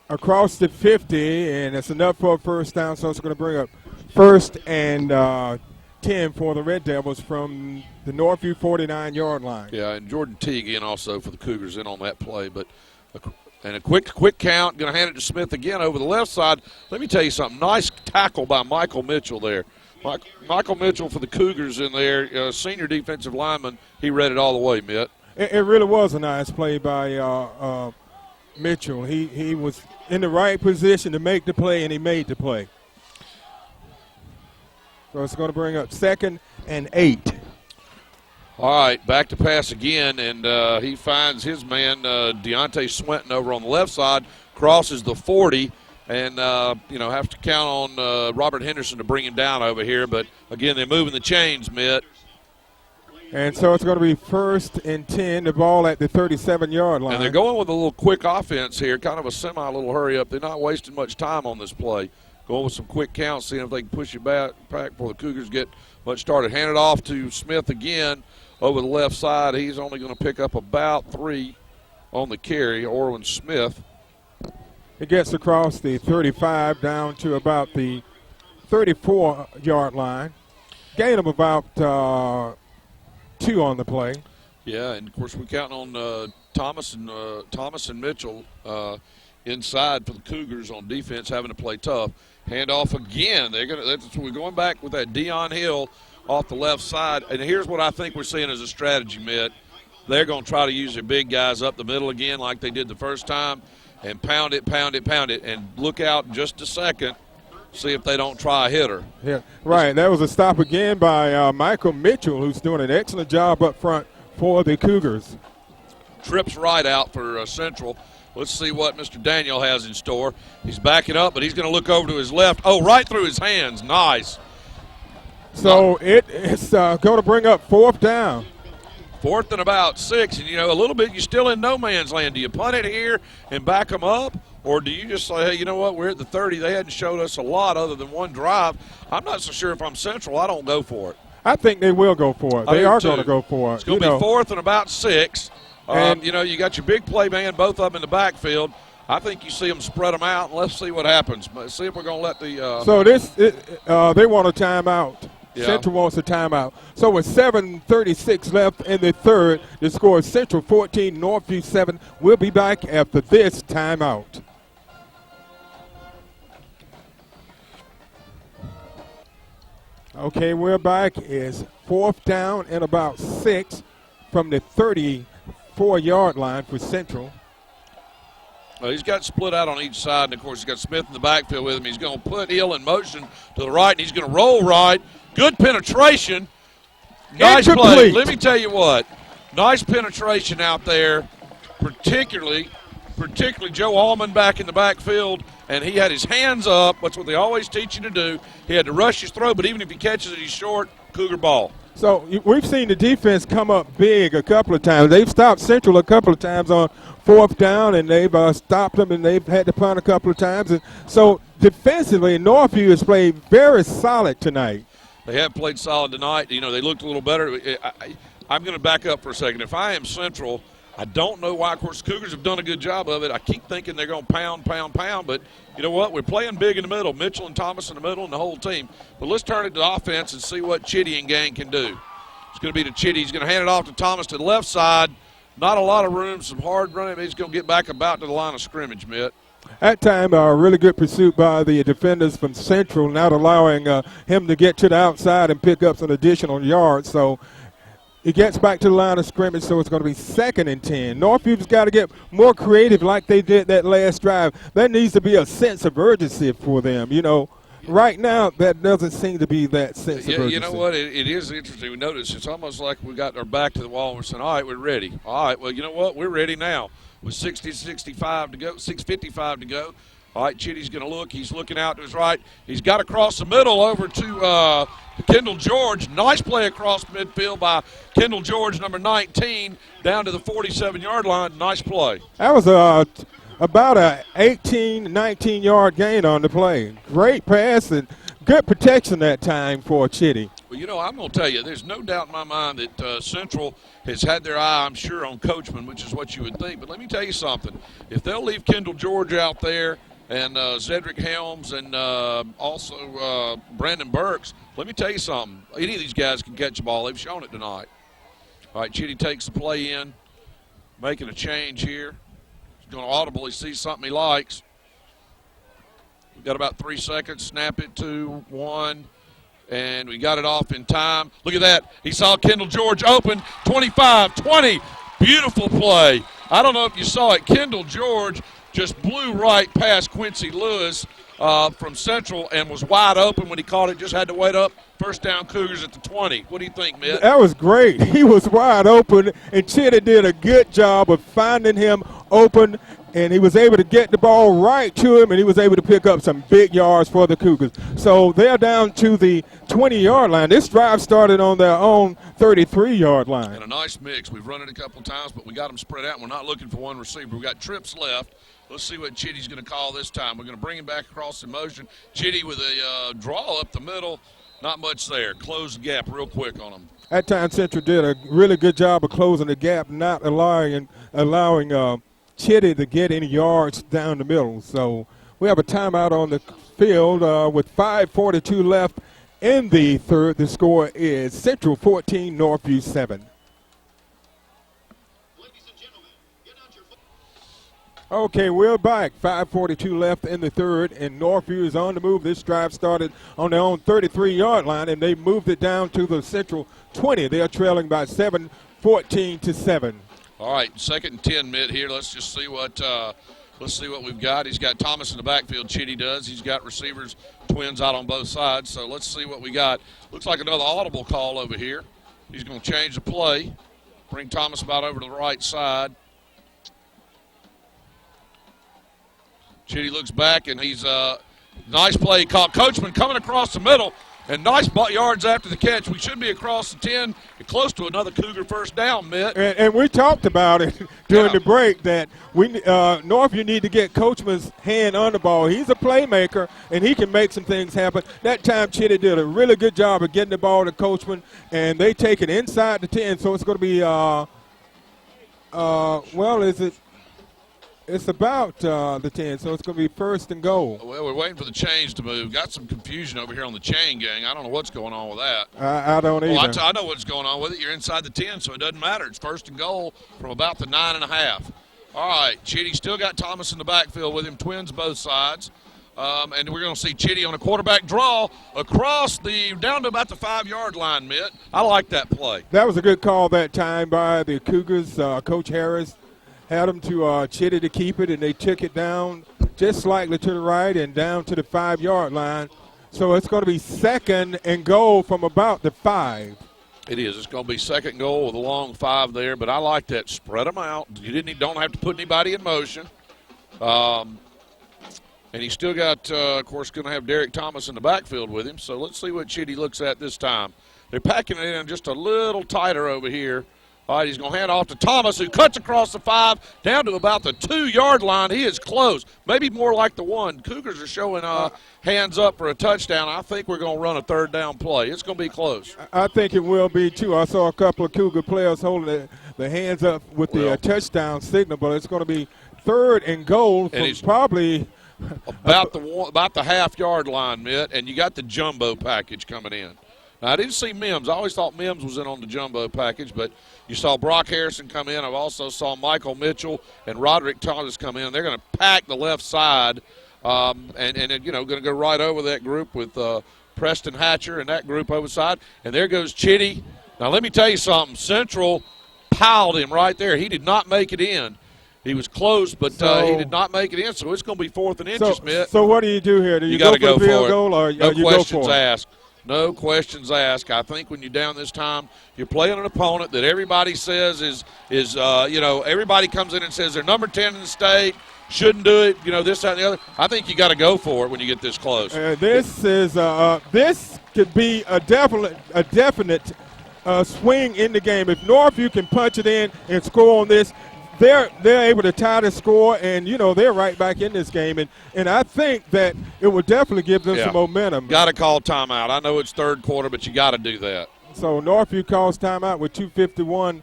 across the 50, and it's enough for a first down, so it's going to bring up 1st and 10 for the Red Devils from the Northview 49-yard line. Yeah, and Jordan Teague in also for the Cougars in on that play. But a quick count, going to hand it to Smith again over the left side. Let me tell you something. Nice tackle by Michael Mitchell there. Michael Mitchell for the Cougars in there, senior defensive lineman. He read it all the way, Mitt. It really was a nice play by Mitchell. He was in the right position to make the play, and he made the play. So it's going to bring up 2nd and 8. All right, back to pass again, and he finds his man, Deontay Swinton, over on the left side, crosses the 40, and, have to count on Robert Henderson to bring him down over here. But, again, they're moving the chains, Mitt. And so it's going to be 1st and 10, the ball at the 37-yard line. And they're going with a little quick offense here, kind of a semi-little hurry-up. They're not wasting much time on this play. Going with some quick counts, seeing if they can push it back before the Cougars get much started. Hand it off to Smith again over the left side. He's only going to pick up about 3 on the carry, Orwin Smith. It gets across the 35 down to about the 34-yard line. Gain of about 2 on the play. Yeah, and of course we're counting on Thomas and Mitchell inside for the Cougars on defense, having to play tough. Hand off again. We're going back with that Deion Hill off the left side. And here's what I think we're seeing as a strategy, Mitt. They're going to try to use their big guys up the middle again like they did the first time and pound it, and look out in just a second. See if they don't try a hitter. Yeah, right. That was a stop again by Michael Mitchell, who's doing an excellent job up front for the Cougars. Trips right out for Central. Let's see what Mr. Daniel has in store. He's backing up, but he's going to look over to his left. Oh, right through his hands. Nice. So it's going to bring up 4th down. 4th and about 6, and, a little bit, you're still in no man's land. Do you punt it here and back them up, or do you just say, hey, you know what, we're at the 30. They hadn't showed us a lot other than one drive. I'm not so sure if I'm Central. I don't go for it. I think they will go for it. They are going to go for it. It's going to be fourth and about 6. And you got your big play man, both of them in the backfield. I think you see them spread them out, and let's see what happens. See if we're going to let the they want a timeout. Yeah. Central wants a timeout. So with 7:36 left in the third, the score is Central 14, Northview 7. We'll be back after this timeout. Okay, we're back. It's 4th down and about 6 from the 34-yard line for Central. Well, he's got split out on each side, and, of course, he's got Smith in the backfield with him. He's going to put Hill in motion to the right, and he's going to roll right. Good penetration. Nice play. Let me tell you what. Nice penetration out there, particularly Joe Allman back in the backfield, and he had his hands up. That's what they always teach you to do. He had to rush his throw, but even if he catches it, he's short, Cougar ball. So we've seen the defense come up big a couple of times. They've stopped Central a couple of times on 4th down, and they've stopped them, and they've had to punt a couple of times. And so defensively, Northview has played very solid tonight. They have played solid tonight. You know, they looked a little better. I'm going to back up for a second. If I am Central, I don't know why. Of course, Cougars have done a good job of it. I keep thinking they're going to pound. But you know what? We're playing big in the middle. Mitchell and Thomas in the middle and the whole team. But let's turn it to offense and see what Chitty and gang can do. It's going to be to Chitty. He's going to hand it off to Thomas to the left side. Not a lot of room, some hard running. He's going to get back about to the line of scrimmage, Mitt. That time, a really good pursuit by the defenders from Central, not allowing him to get to the outside and pick up some additional yards. So he gets back to the line of scrimmage, so it's going to be 2nd and 10. Northview's got to get more creative like they did that last drive. There needs to be a sense of urgency for them. You know, right now that doesn't seem to be that sense of urgency. You know what? It is interesting. We notice it's almost like we got our back to the wall and we're saying, all right, we're ready. All right, well, you know what? We're ready now. With 6:55 to go, 6:55 to go. All right, Chitty's going to look. He's looking out to his right. He's got across the middle over to Kendall George. Nice play across midfield by Kendall George, number 19, down to the 47-yard line. Nice play. That was about a 18, 19-yard gain on the play. Great pass and good protection that time for Chitty. Well, you know, I'm going to tell you, there's no doubt in my mind that Central has had their eye, I'm sure, on Coachman, which is what you would think. But let me tell you something. If they'll leave Kendall George out there and Zedrick Helms and also Brandon Burks, let me tell you something. Any of these guys can catch the ball. They've shown it tonight. All right, Chitty takes the play in, making a change here. He's going to audibly see something he likes. We've got about 3 seconds. Snap it, 2, 1. And we got it off in time. Look at that. He saw Kendall George open, 25, 20. Beautiful play. I don't know if you saw it. Kendall George just blew right past Quincy Lewis from Central and was wide open when he caught it. Just had to wait up. First down Cougars at the 20. What do you think, Mitt? That was great. He was wide open, and Chitty did a good job of finding him open, and he was able to get the ball right to him, and he was able to pick up some big yards for the Cougars. So they're down to the 20-yard line. This drive started on their own 33-yard line. And a nice mix. We've run it a couple times, but we got them spread out, and we're not looking for one receiver. We've got trips left. Let's see what Chitty's going to call this time. We're going to bring him back across in motion. Chitty with a draw up the middle. Not much there. Close the gap real quick on him. That time Central did a really good job of closing the gap, not allowing Chitty to get any yards down the middle. So we have a timeout on the field with 5:42 left in the third. The score is Central 14, Northview 7. Okay, we're back. 5:42 left in the third, and Northview is on the move. This drive started on their own 33-yard line, and they moved it down to the Central 20. They are trailing by 7, 14-7. All right, 2nd and 10, Mitt here. Let's just see what we've got. He's got Thomas in the backfield. Chitty does. He's got receivers, twins out on both sides. So let's see what we got. Looks like another audible call over here. He's going to change the play, bring Thomas about over to the right side. Chitty looks back, and he's nice play called. Coachman coming across the middle. And nice yards after the catch. We should be across the 10 and close to another Cougar first down, Mitt. And we talked about it during the break that Northview need to get Coachman's hand on the ball. He's a playmaker, and he can make some things happen. That time, Chitty did a really good job of getting the ball to Coachman, and they take it inside the 10. So it's going to be, it's about the 10, so it's going to be first and goal. Well, we're waiting for the chains to move. Got some confusion over here on the chain gang. I don't know what's going on with that. I don't either. Well, I know what's going on with it. You're inside the 10, so it doesn't matter. It's first and goal from about the 9.5. All right, Chitty still got Thomas in the backfield with him, twins both sides. And we're going to see Chitty on a quarterback draw across down to about the 5-yard line, Mitt. I like that play. That was a good call that time by the Cougars. Coach Harris had them to Chitty to keep it, and they took it down just slightly to the right and down to the 5-yard line. So it's going to be second and goal from about the 5. It is. It's going to be second goal with a long 5 there, but I like that. Spread them out. You don't have to put anybody in motion. And he's still got, of course, going to have Derek Thomas in the backfield with him. So let's see what Chitty looks at this time. They're packing it in just a little tighter over here. All right, he's going to hand off to Thomas, who cuts across the 5 down to about the 2-yard line. He is close, maybe more like the 1. Cougars are showing hands up for a touchdown. I think we're going to run a third down play. It's going to be close. I think it will be, too. I saw a couple of Cougar players holding the hands up with the touchdown signal, but it's going to be third and goal from probably about the half-yard line, Mitt, and you got the jumbo package coming in. Now, I didn't see Mims. I always thought Mims was in on the jumbo package, but you saw Brock Harrison come in. I've also saw Michael Mitchell and Roderick Thomas come in. They're going to pack the left side and going to go right over that group with Preston Hatcher and that group over the side. And there goes Chitty. Now, let me tell you something. Central piled him right there. He did not make it in. He was close, but he did not make it in, so it's going to be 4th and inches, Mitt. So what do you do here? Do you got to go for go the field for goal or no you questions go for asked. No questions asked. I think when you're down this time, you're playing an opponent that everybody says is everybody comes in and says they're number 10 in the state, shouldn't do it, this, that, and the other. I think you got to go for it when you get this close. This could be a definite swing in the game. If Northview can punch it in and score on this, they're able to tie the score, and they're right back in this game, and I think that it will definitely give them some momentum. Got to call timeout. I know it's third quarter, but you got to do that. So Northview calls timeout with 2:51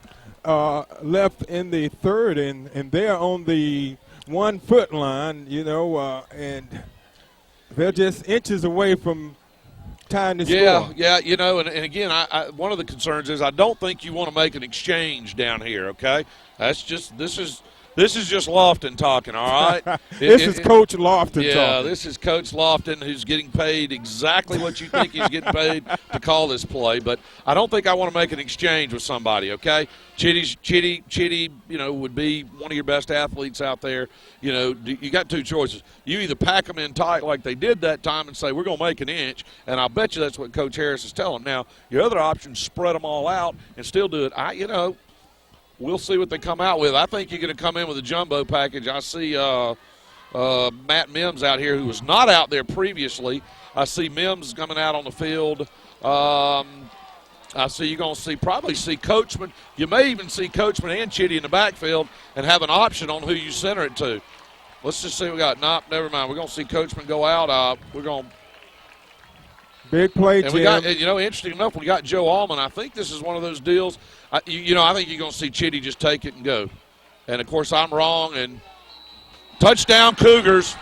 left in the third, and they're on the 1-foot line, and they're just inches away from tying the score. Yeah, and again, I one of the concerns is I don't think you want to make an exchange down here, okay? That's just this is just Lofton talking, all right? This is Coach Lofton talking. Yeah, this is Coach Lofton who's getting paid exactly what you think he's getting paid to call this play. But I don't think I want to make an exchange with somebody, okay? Chitty, would be one of your best athletes out there. You got 2 choices. You either pack them in tight like they did that time and say, we're going to make an inch, and I'll bet you that's what Coach Harris is telling them. Now, your other option, spread them all out and still do it. We'll see what they come out with. I think you're going to come in with a jumbo package. I see Matt Mims out here who was not out there previously. I see Mims coming out on the field. I see you're going to probably see Coachman. You may even see Coachman and Chitty in the backfield and have an option on who you center it to. Let's just see what we got. Nope, never mind. We're going to see Coachman go out. We're going to. Big play, and we got, interesting enough, we got Joe Allman. I think this is one of those deals. I think you're going to see Chitty just take it and go. And, of course, I'm wrong. And touchdown Cougars.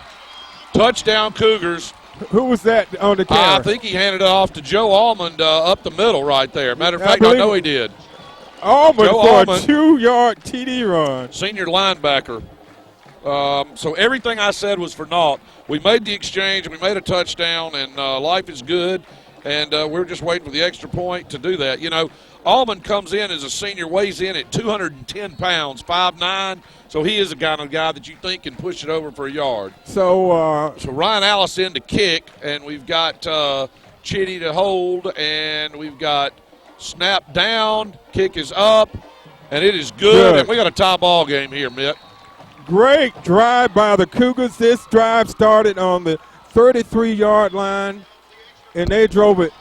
Touchdown Cougars. Who was that on the carry? I think he handed it off to Joe Allman up the middle right there. Matter of fact, I know he did. Allman for a 2-yard TD run. Senior linebacker. So everything I said was for naught. We made the exchange, and we made a touchdown, and life is good, and we're just waiting for the extra point to do that. Allman comes in as a senior, weighs in at 210 pounds, 5'9", so he is the kind of guy that you think can push it over for a yard. So Ryan Alice in to kick, and we've got Chitty to hold, and we've got snap down, kick is up, and it is good. And we got a tie ball game here, Mitt. Great drive by the Cougars. This drive started on the 33-yard line, and they drove it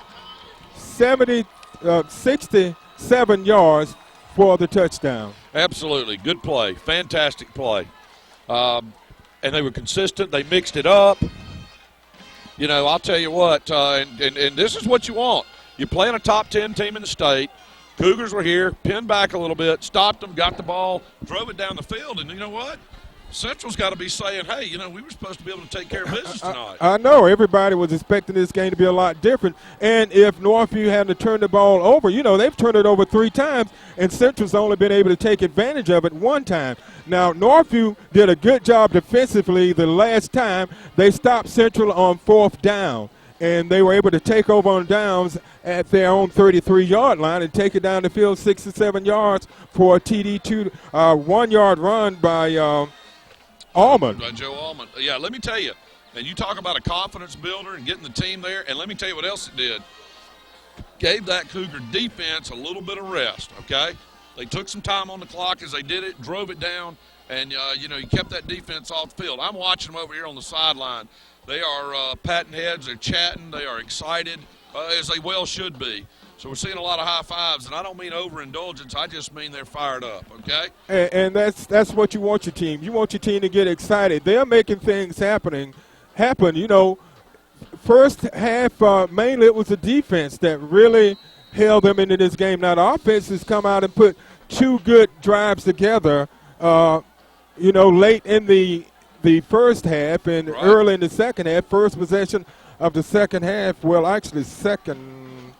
67 yards for the touchdown. Absolutely. Good play. Fantastic play. And they were consistent. They mixed it up. You know, I'll tell you what, and this is what you want. You're playing a top 10 team in the state. Cougars were here, pinned back a little bit, stopped them, got the ball, drove it down the field, and you know what? Central's got to be saying, hey, you know, we were supposed to be able to take care of business tonight. I know. Everybody was expecting this game to be a lot different. And if Northview had to turn the ball over, you know, they've turned it over 3 times, and Central's only been able to take advantage of it 1 time. Now, Northview did a good job defensively the last time. They stopped Central on 4th down, and they were able to take over on downs at their own 33-yard line and take it down the field 6 or 7 yards for a TD 1-yard run by Almond. By Joe Almond. Yeah, let me tell you, and you talk about a confidence builder and getting the team there, and let me tell you what else it did. Gave that Cougar defense a little bit of rest, okay? They took some time on the clock as they did it, drove it down, and, you know, you kept that defense off the field. I'm watching them over here on the sideline. They are patting heads. They're chatting. They are excited, as they well should be. So we're seeing a lot of high fives, and I don't mean overindulgence. I just mean they're fired up, okay? And that's what you want your team. You want your team to get excited. They're making things happen. You know, first half, mainly it was the defense that really held them into this game. Now, the offense has come out and put 2 good drives together, you know, late in the first half and early in the second half. First possession of the second half, well, actually second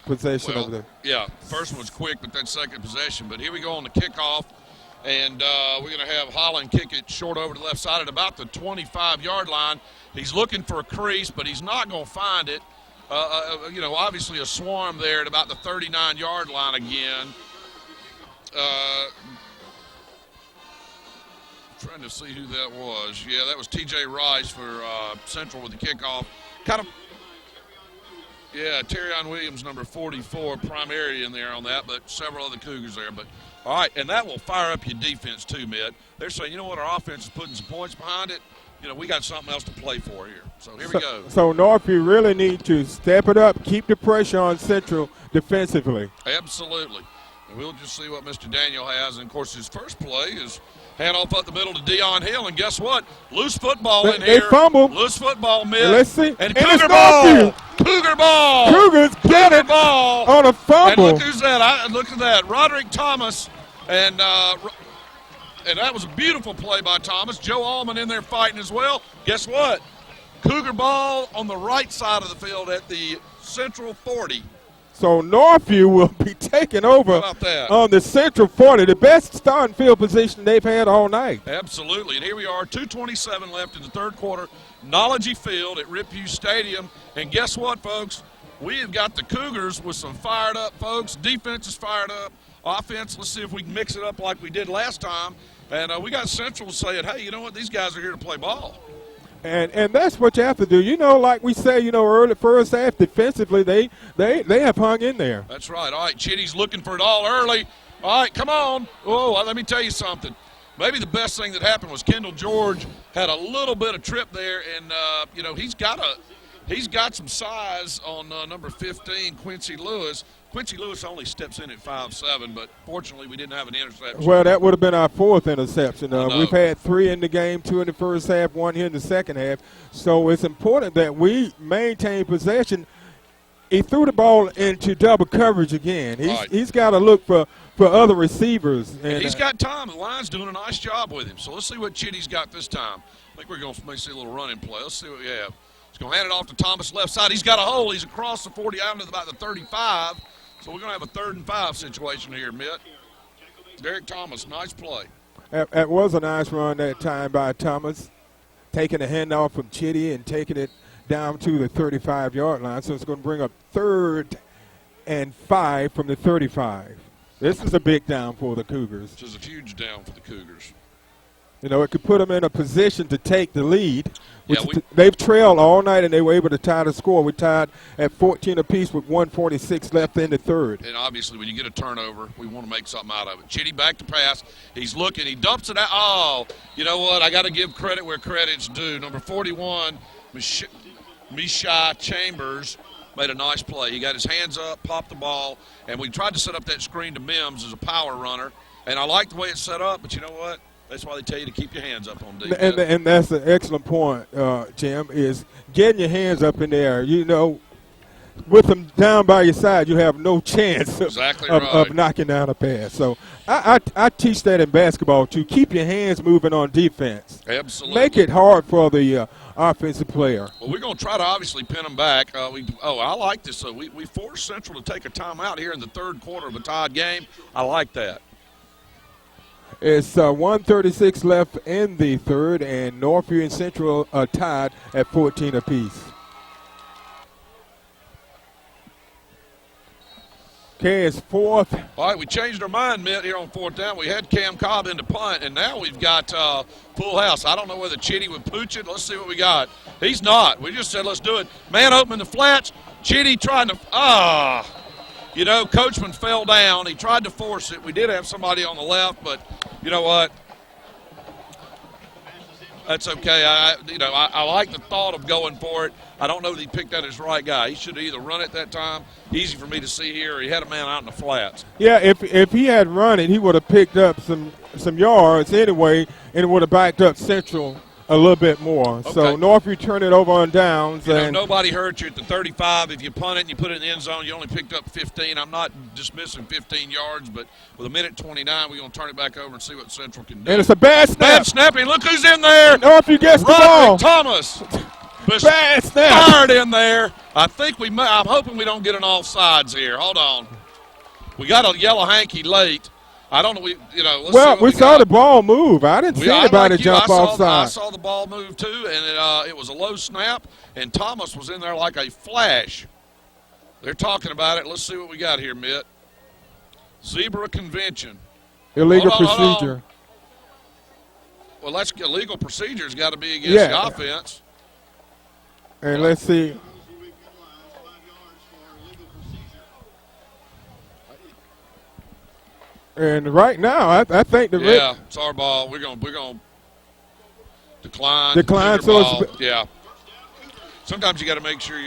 possession of the. Yeah, first one was quick, but that second possession. But here we go on the kickoff, and we're going to have Holland kick it short over to the left side at about the 25-yard line. He's looking for a crease, but he's not going to find it. You know, obviously a swarm there at about the 39-yard line again. Trying to see who that was. Yeah, that was T.J. Rice for Central with the kickoff. Kind of. Yeah, Terrion Williams, number 44, primary in there on that, but several other Cougars there. But all right, and that will fire up your defense too, Mitt. They're saying, you know what, our offense is putting some points behind it. You know, we got something else to play for here. So here we go. So Northview really need to step it up, keep the pressure on Central defensively. Absolutely. And we'll just see what Mr. Daniel has. And, of course, his first play is handoff up the middle to Dion Hill. And guess what? Loose football in here. They fumble. Loose football, Mitt. Let's see. And Cougar ball. Cougar ball. Cougars get it ball on a fumble. And look who's that. Look at that. Roderick Thomas. And that was a beautiful play by Thomas. Joe Allman in there fighting as well. Guess what? Cougar ball on the right side of the field at the Central 40. So Northview will be taking over on the Central 40, the best starting field position they've had all night. Absolutely. And here we are, 2:27 left in the third quarter. Knowledge Field at Riphue Stadium. And guess what, folks? We have got the Cougars with some fired up folks. Defense is fired up. Offense, let's see if we can mix it up like we did last time. And we got Central saying, hey, you know what? These guys are here to play ball. And that's what you have to do. You know, like we say, you know, early first half defensively, they have hung in there. That's right. All right, Chitty's looking for it all early. All right, come on. Oh, let me tell you something. Maybe the best thing that happened was Kendall George had a little bit of trip there, and you know, he's got some size on number 15, Quincy Lewis. Quincy Lewis only steps in at 5'7", but fortunately we didn't have an interception. Well, that would have been our 4th interception. We've had 3 in the game, 2 in the first half, 1 here in the second half. So it's important that we maintain possession. He threw the ball into double coverage again. He's got to look for other receivers. And he's got time. The line's doing a nice job with him. So let's see what Chitty's got this time. I think we're going to see a little running play. Let's see what we have. He's going to hand it off to Thomas left side. He's got a hole. He's across the 40 out to about the 35. So we're going to have a 3rd and 5 situation here, Mitt. Derek Thomas, nice play. That was a nice run that time by Thomas, taking a handoff from Chitty and taking it down to the 35-yard line. So it's going to bring up 3rd and 5 from the 35. This is a big down for the Cougars. This is a huge down for the Cougars. You know, it could put them in a position to take the lead. They've trailed all night, and they were able to tie the score. We tied at 14 apiece with 1:46 left in the third. And obviously, when you get a turnover, we want to make something out of it. Chitty back to pass. He's looking. He dumps it out. Oh, you know what? I got to give credit where credit's due. Number 41, Mishai Chambers made a nice play. He got his hands up, popped the ball, and we tried to set up that screen to Mims as a power runner. And I like the way it's set up, but you know what? That's why they tell you to keep your hands up on defense. And that's an excellent point, Jim, is getting your hands up in the air. You know, with them down by your side, you have no chance of knocking down a pass. So I teach that in basketball, too. Keep your hands moving on defense. Absolutely. Make it hard for the offensive player. Well, we're going to try to obviously pin them back. I like this. So we forced Central to take a timeout here in the third quarter of a tied game. I like that. It's 1:36 left in the third, and Northview and Central are tied at 14 apiece. Okay, it's fourth. All right, we changed our mind, Mitt, here on fourth down. We had Cam Cobb into punt, and now we've got full house. I don't know whether Chitty would pooch it. Let's see what we got. He's not. We just said let's do it. Man open in the flats. Chitty trying to you know, Coachman fell down. He tried to force it. We did have somebody on the left, but you know what? That's okay. I like the thought of going for it. I don't know that he picked out his right guy. He should have either run it that time, easy for me to see here, or he had a man out in the flats. Yeah, if he had run it, he would have picked up some yards anyway, and it would have backed up Central a little bit more. Okay. So Northview turned it over on downs. Nobody hurt you at the 35. If you punt it and you put it in the end zone, you only picked up 15. I'm not dismissing 15 yards, but with 1:29, we're going to turn it back over and see what Central can do. And it's a bad snap. Bad snapping. Look who's in there. Northview gets the ball. Thomas. Bad snap. Fired in there. I'm hoping we don't get an offsides here. Hold on. We got a yellow hanky late. I don't know. We saw the ball move. I didn't see anybody jump offside. I saw the ball move too, and it was a low snap, and Thomas was in there like a flash. They're talking about it. Let's see what we got here, Mitt. Zebra convention. Illegal procedure. Well, that's illegal procedure's got to be against the offense. And let's see. And right now, I think it's our ball. We're going to decline. So yeah. Sometimes you got to make sure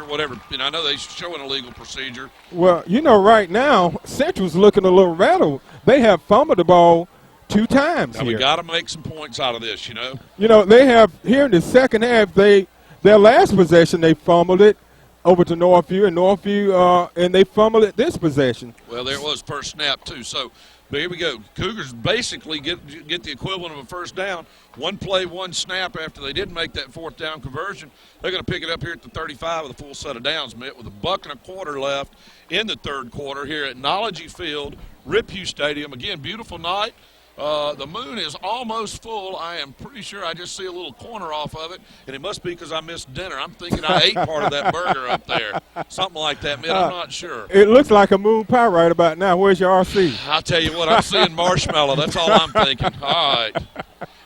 whatever. I know they show an illegal procedure. Well, right now Central's looking a little rattled. They have fumbled the ball 2 times now here. We got to make some points out of this. They have here in the second half. Their last possession they fumbled it over to Northview, and they fumbled it this possession. Well, there was first snap, too. So, but here we go. Cougars basically get the equivalent of a first down. 1 play, 1 snap after they did make that fourth down conversion. They're going to pick it up here at the 35 with a full set of downs, Mitt, with $1.25 left in the third quarter here at Nology Field, Riphew Stadium. Again, beautiful night. The moon is almost full. I am pretty sure I just see a little corner off of it, and it must be because I missed dinner. I'm thinking I ate part of that burger up there. Something like that, Mitt. I'm not sure. It looks like a moon pie right about now. Where's your RC? I'll tell you what, I'm seeing marshmallow. That's all I'm thinking. All right.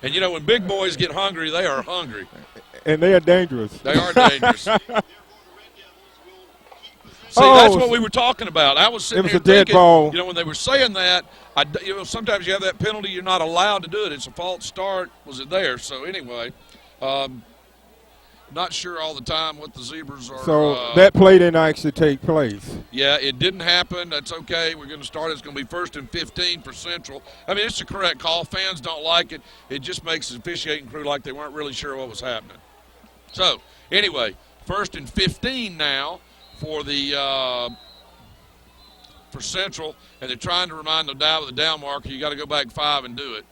And, when big boys get hungry, they are hungry. And they are dangerous. They are dangerous. See, that's what we were talking about. I was sitting here thinking, dead ball. When they were saying that, sometimes you have that penalty, you're not allowed to do it. It's a false start. Was it there? So, anyway, not sure all the time what the Zebras are. So, that play didn't actually take place. Yeah, it didn't happen. That's okay. We're going to start. It's going to be 1st and 15 for Central. I mean, it's the correct call. Fans don't like it. It just makes the officiating crew like they weren't really sure what was happening. So, anyway, 1st and 15 now for Central, and they're trying to remind them down with the down marker, you got to go back 5 and do it.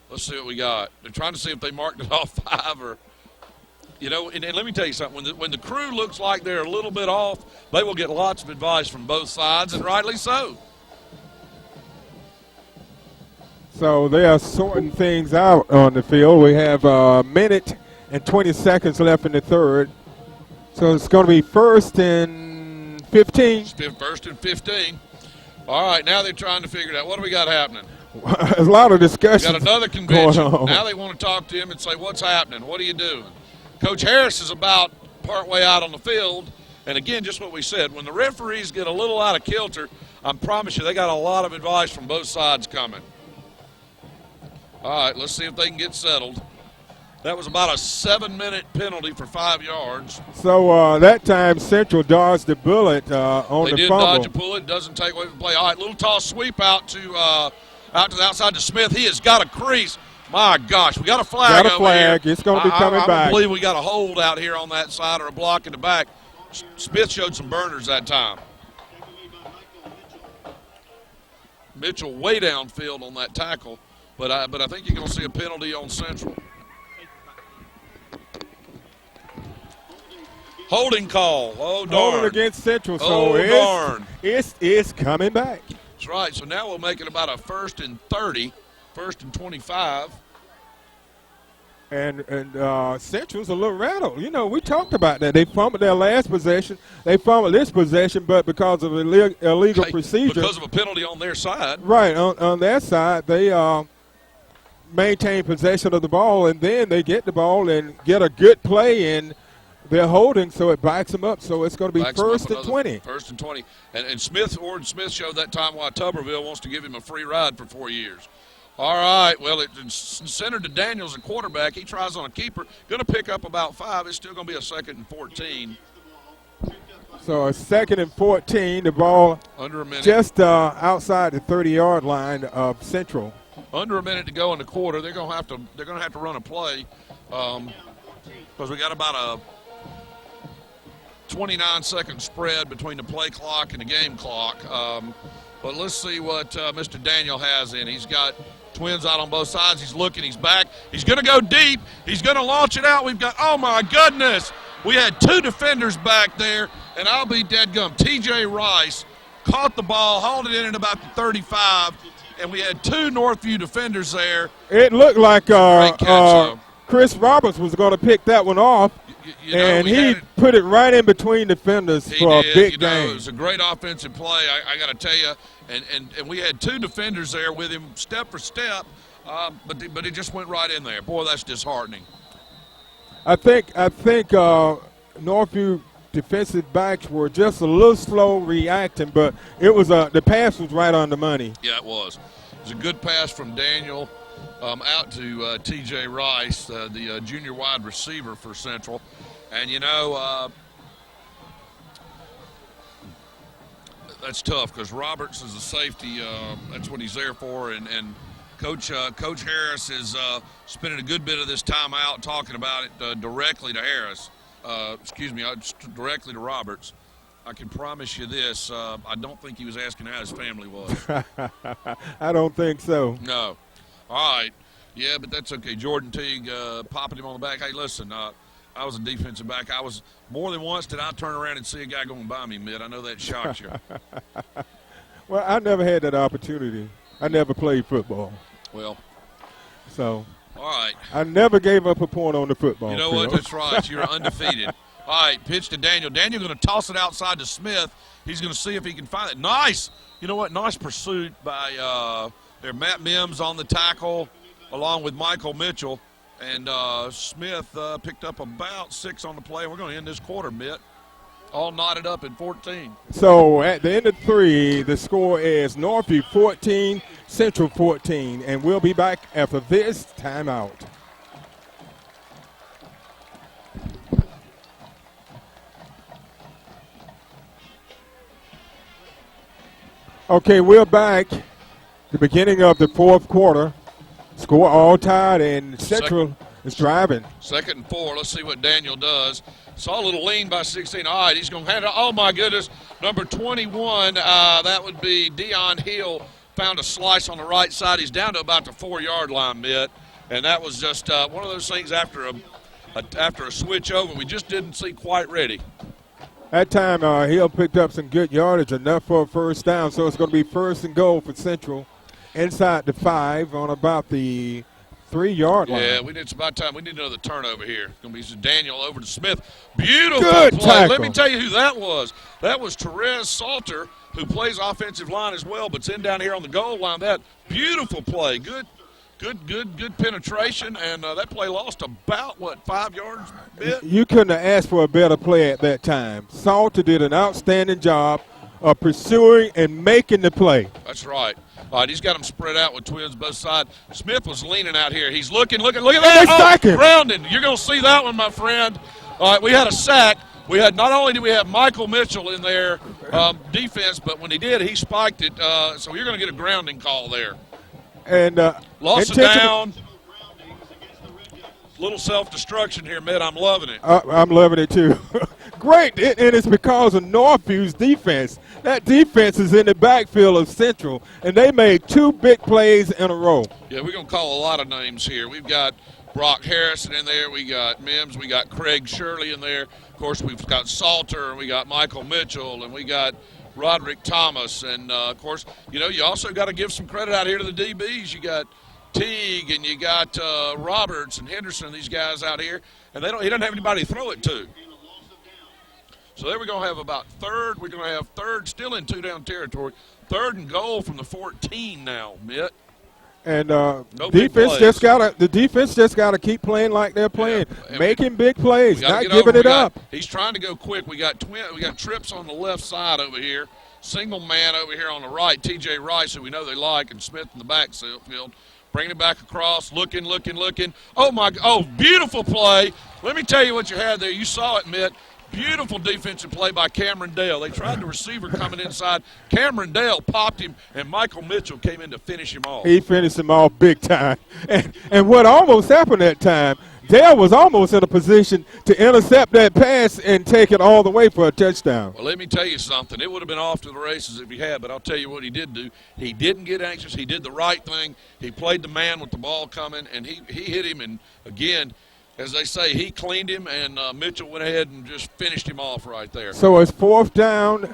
Let's see what we got. They're trying to see if they marked it off 5 or, and let me tell you something. When the crew looks like they're a little bit off, they will get lots of advice from both sides, and rightly so. So they are sorting things out on the field. We have a minute and 20 seconds left in the third. So it's going to be 1st and 15. 1st and 15. All right, now they're trying to figure it out. What do we got happening? There's a lot of discussion. Got another convention. Now they want to talk to him and say, what's happening? What are you doing? Coach Harris is about partway out on the field. And, again, just what we said, when the referees get a little out of kilter, I promise you they got a lot of advice from both sides coming. All right, let's see if they can get settled. That was about a 7-minute penalty for 5 yards. So that time Central dodged the bullet on They the did fumble. dodge a bullet. Doesn't take away from the play. All right, little toss sweep out to the outside to Smith. He has got a crease. My gosh, we got a flag. Got a flag. It's going to be coming I back. don't believe we got a hold out here on that side or a block in the back. Smith showed some burners that time. Mitchell way downfield on that tackle, but I think you're going to see a penalty on Central. Holding call. Oh, darn. Holding against Central, so Oh, darn. it's coming back. That's right. So now we'll make it about a 1st and 30, 1st and 25. And Central's a little rattled. You know, we talked about that. They fumbled their last possession. They fumbled this possession, but because of illegal procedure. Because of a penalty on their side. Right, on their side, they maintain possession of the ball, and then they get the ball and get a good play, and they're holding, so it backs them up. So it's going to be 1st and 20. 1st and 20. And Orton Smith showed that time why Tuberville wants to give him a free ride for 4 years. All right, well, it's centered to Daniels, a quarterback. He tries on a keeper. Going to pick up about 5. It's still going to be a 2nd and 14. So a 2nd and 14. The ball under a minute, just outside the 30-yard line of Central. Under a minute to go in the quarter. They're going to have to run a play because we got about a 29-second spread between the play clock and the game clock. But let's see what Mr. Daniel has in. He's got twins out on both sides. He's looking. He's back. He's going to go deep. He's going to launch it out. We've got, oh, my goodness. We had 2 defenders back there, and I'll be deadgum. T.J. Rice caught the ball, hauled it in at about the 35, and we had 2 Northview defenders there. It looked like catch, Chris Roberts was going to pick that one off. And he put it right in between defenders for a big game. It was a great offensive play, I got to tell you. And we had 2 defenders there with him step for step, but he just went right in there. Boy, that's disheartening. I think Northview defensive backs were just a little slow reacting, but it was the pass was right on the money. Yeah, it was. It was a good pass from Daniel out to T.J. Rice, the junior wide receiver for Central. And, you know, that's tough because Roberts is a safety. That's what he's there for. And Coach Harris is spending a good bit of this time out talking about it directly to Harris. Directly to Roberts. I can promise you this. I don't think he was asking how his family was. I don't think so. No. All right. Yeah, but that's okay. Jordan Teague popping him on the back. Hey, listen, I was a defensive back. I was more than once did I turn around and see a guy going by me, Mitt. I know that shocked you. Well, I never had that opportunity. I never played football. Well. So. All right. I never gave up a point on the football. You know field. what? That's right. You're undefeated. All right, pitch to Daniel. Daniel going to toss it outside to Smith. He's going to see if he can find it. Nice. You know what? Nice pursuit by Matt Mims on the tackle along with Michael Mitchell. And Smith picked up about 6 on the play. We're going to end this quarter, Mitt. All knotted up at 14. So at the end of 3, the score is Northview 14, Central 14. And we'll be back after this timeout. Okay, we're back. The beginning of the 4th quarter. Score all tied, and Central is driving. 2nd and 4. Let's see what Daniel does. Saw a little lean by 16. All right, he's going to hand it. Oh, my goodness. Number 21, that would be Dion Hill, found a slice on the right side. He's down to about the 4-yard line, Mitt. And that was just one of those things after a switch over we just didn't see quite ready. That time, Hill picked up some good yardage, enough for a first down. So it's going to be 1st and goal for Central inside the 5 on about the 3-yard line. Yeah, it's about time. We need another turnover here. It's going to be Daniel over to Smith. Beautiful good play. Tackle. Let me tell you who that was. That was Therese Salter, who plays offensive line as well, but's in down here on the goal line. That beautiful play. Good penetration, and that play lost about, 5 yards? You couldn't have asked for a better play at that time. Salter did an outstanding job of pursuing and making the play. That's right. All right, he's got them spread out with twins both sides. Smith was leaning out here. He's looking. Look at that. Oh, grounding. You're going to see that one, my friend. All right, we had a sack. We had not only did we have Michael Mitchell in there defense, but when he did, he spiked it. So you're going to get a grounding call there. And lost it down. Little self-destruction here, Mitt. I'm loving it. I'm loving it too. Great, and it's because of Northview's defense. That defense is in the backfield of Central, and they made 2 big plays in a row. Yeah, we're going to call a lot of names here. We've got Brock Harrison in there. We got Mims. We got Craig Shirley in there. Of course, we've got Salter, and we got Michael Mitchell, and we got Roderick Thomas. And, of course, you also got to give some credit out here to the DBs. You got Teague, and you got Roberts and Henderson, these guys out here, and he doesn't have anybody to throw it to. So there we're going to have about third. We're going to have third still in 2-down territory. 3rd and goal from the 14 now, Mitt. And the defense just gotta keep playing like they're playing, making big plays, not giving it up. He's trying to go quick. We got trips on the left side over here. Single man over here on the right. T.J. Rice, who we know they like, and Smith in the backfield. Bringing it back across, looking. Oh, beautiful play. Let me tell you what you had there. You saw it, Mitt. Beautiful defensive play by Cameron Dale. They tried the receiver coming inside. Cameron Dale popped him, and Michael Mitchell came in to finish him off. He finished him off big time. And what almost happened that time, Dale was almost in a position to intercept that pass and take it all the way for a touchdown. Well, let me tell you something. It would have been off to the races if he had, but I'll tell you what he did do. He didn't get anxious. He did the right thing. He played the man with the ball coming, and he hit him. And, again, as they say, he cleaned him, and Mitchell went ahead and just finished him off right there. So it's 4th down,